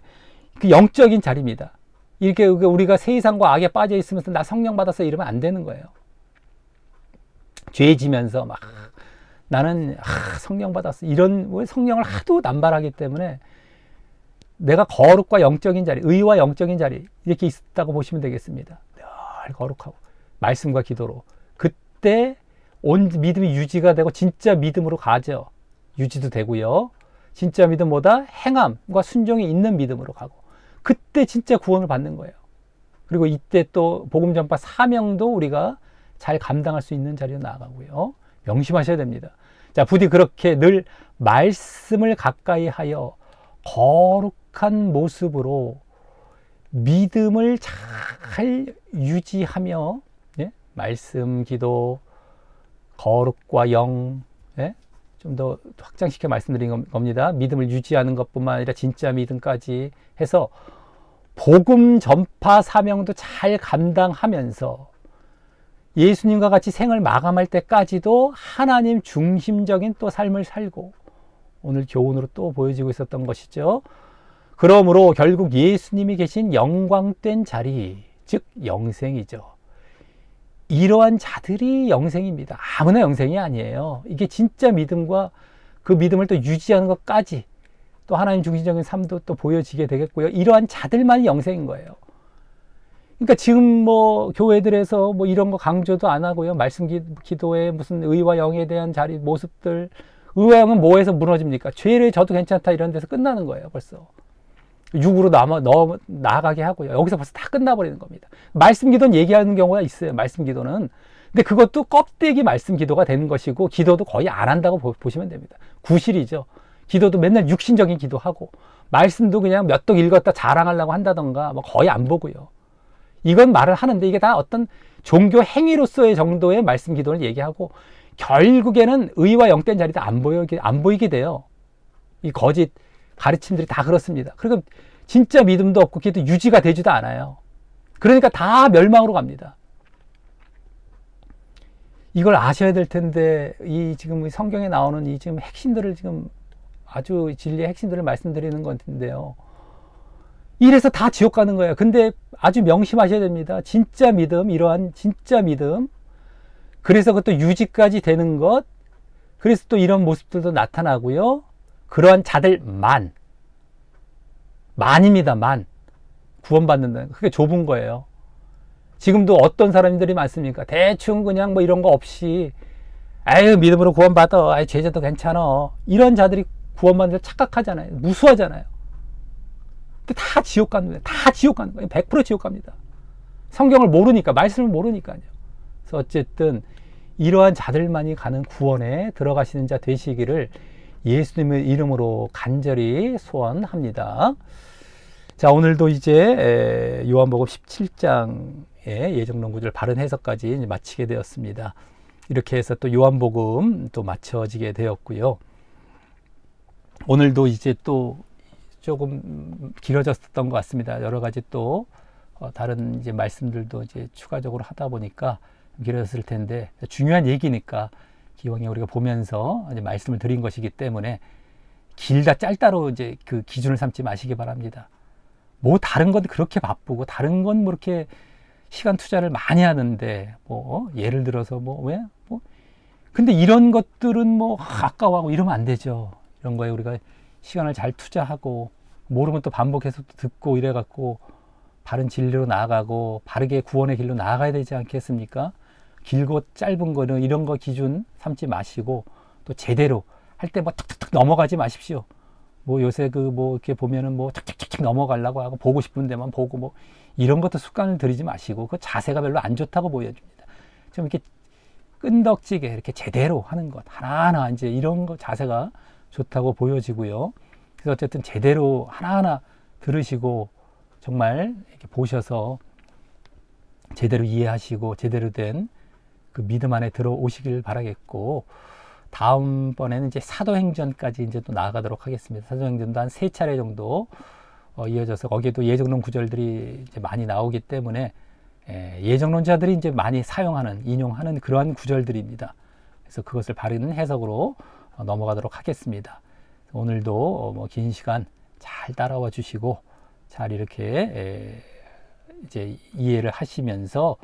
그 영적인 자리입니다. 이렇게 우리가 세상과 악에 빠져 있으면서 나 성령 받아서 이러면 안 되는 거예요. 죄 지면서 막 나는 성령 받았어. 이런 성령을 하도 남발하기 때문에 내가 거룩과 영적인 자리, 의와 영적인 자리 이렇게 있다고 보시면 되겠습니다. 늘 거룩하고 말씀과 기도로 그때 온 믿음이 유지가 되고 진짜 믿음으로 가죠. 유지도 되고요. 진짜 믿음보다 행함과 순종이 있는 믿음으로 가고 그때 진짜 구원을 받는 거예요. 그리고 이때 또 복음 전파 사명도 우리가 잘 감당할 수 있는 자리로 나아가고요. 명심하셔야 됩니다. 자, 부디 그렇게 늘 말씀을 가까이 하여 거룩한 모습으로 믿음을 잘 유지하며 말씀, 기도, 거룩과 영 좀 더 확장시켜 말씀드린 겁니다. 믿음을 유지하는 것뿐만 아니라 진짜 믿음까지 해서 복음 전파 사명도 잘 감당하면서 예수님과 같이 생을 마감할 때까지도 하나님 중심적인 또 삶을 살고 오늘 교훈으로 또 보여지고 있었던 것이죠. 그러므로 결국 예수님이 계신 영광된 자리, 즉 영생이죠. 이러한 자들이 영생입니다. 아무나 영생이 아니에요. 이게 진짜 믿음과 그 믿음을 또 유지하는 것까지 또 하나님 중심적인 삶도 또 보여지게 되겠고요. 이러한 자들만이 영생인 거예요. 그러니까 지금 뭐 교회들에서 뭐 이런 거 강조도 안 하고요. 말씀 기도에 무슨 의와 영에 대한 자리 모습들, 의와 영은 뭐에서 무너집니까? 죄를 져도 괜찮다 이런 데서 끝나는 거예요. 벌써 육으로 나아가게 하고요. 여기서 벌써 다 끝나버리는 겁니다. 말씀 기도는 얘기하는 경우가 있어요. 말씀 기도는. 근데 그것도 껍데기 말씀 기도가 되는 것이고 기도도 거의 안 한다고 보시면 됩니다. 구실이죠. 기도도 맨날 육신적인 기도하고 말씀도 그냥 몇 독 읽었다 자랑하려고 한다던가 뭐 거의 안 보고요. 이건 말을 하는데 이게 다 어떤 종교 행위로서의 정도의 말씀 기도를 얘기하고 결국에는 의와 영된 자리도 안 보이게 돼요. 이 거짓 가르침들이 다 그렇습니다. 그리고 진짜 믿음도 없고 기도 유지가 되지도 않아요. 그러니까 다 멸망으로 갑니다. 이걸 아셔야 될 텐데 이 지금 성경에 나오는 이 지금 핵심들을 지금 아주 진리의 핵심들을 말씀드리는 건데요. 이래서 다 지옥 가는 거예요. 근데 아주 명심하셔야 됩니다. 진짜 믿음, 이러한 진짜 믿음. 그래서 그것도 유지까지 되는 것. 그래서 또 이런 모습들도 나타나고요. 그러한 자들만. 만입니다, 만. 구원받는다는 거. 그게 좁은 거예요. 지금도 어떤 사람들이 많습니까? 대충 그냥 뭐 이런 거 없이, 아유, 믿음으로 구원받아. 아유, 죄져도 괜찮아. 이런 자들이 구원받는 걸 착각하잖아요. 무수하잖아요. 근데 다 지옥 가는 거예요. 다 지옥 가는 거예요. 100% 지옥 갑니다. 성경을 모르니까, 말씀을 모르니까요. 그래서 어쨌든 이러한 자들만이 가는 구원에 들어가시는 자 되시기를 예수님의 이름으로 간절히 소원합니다. 자, 오늘도 이제 요한복음 17장의 예정론 구절 바른 해석까지 마치게 되었습니다. 이렇게 해서 또 요한복음 또 마쳐지게 되었고요. 오늘도 이제 또 조금 길어졌던 것 같습니다. 여러 가지 또 다른 이제 말씀들도 이제 추가적으로 하다 보니까 길어졌을 텐데 중요한 얘기니까 기왕에 우리가 보면서 이제 말씀을 드린 것이기 때문에 길다 짧다로 이제 그 기준을 삼지 마시기 바랍니다. 뭐 다른 건 그렇게 바쁘고 다른 건 뭐 이렇게 시간 투자를 많이 하는데 뭐 예를 들어서 뭐 왜? 뭐 근데 이런 것들은 뭐 아까워하고 이러면 안 되죠. 이런 거에 우리가 시간을 잘 투자하고 모르면 또 반복해서 또 듣고 이래갖고 바른 진리로 나아가고 바르게 구원의 길로 나아가야 되지 않겠습니까? 길고 짧은 거는 이런 거 기준 삼지 마시고 또 제대로 할 때 뭐 툭툭툭 넘어가지 마십시오. 뭐 요새 그 뭐 이렇게 보면은 뭐 툭툭툭 넘어가려고 하고 보고 싶은 데만 보고 뭐 이런 것도 습관을 들이지 마시고 그 자세가 별로 안 좋다고 보여집니다. 좀 이렇게 끈덕지게 이렇게 제대로 하는 것 하나하나 이제 이런 거 자세가 좋다고 보여지고요. 그래서 어쨌든 제대로 하나하나 들으시고 정말 이렇게 보셔서 제대로 이해하시고 제대로 된 그 믿음 안에 들어오시길 바라겠고 다음번에는 이제 사도행전까지 이제 또 나아가도록 하겠습니다. 사도행전도 한 3차례 정도 이어져서 거기에도 예정론 구절들이 이제 많이 나오기 때문에 예정론자들이 이제 많이 사용하는 인용하는 그러한 구절들입니다. 그래서 그것을 바르는 해석으로 넘어가도록 하겠습니다. 오늘도 뭐 긴 시간 잘 따라와 주시고 잘 이렇게 이제 이해를 하시면서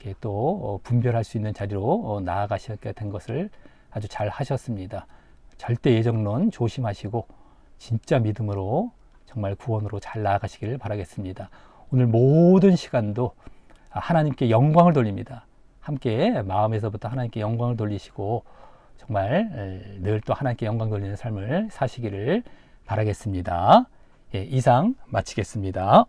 이렇게 또 분별할 수 있는 자리로 나아가시게 된 것을 아주 잘 하셨습니다. 절대 예정론 조심하시고 진짜 믿음으로 정말 구원으로 잘 나아가시기를 바라겠습니다. 오늘 모든 시간도 하나님께 영광을 돌립니다. 함께 마음에서부터 하나님께 영광을 돌리시고 정말 늘 또 하나님께 영광 돌리는 삶을 사시기를 바라겠습니다. 예, 이상 마치겠습니다.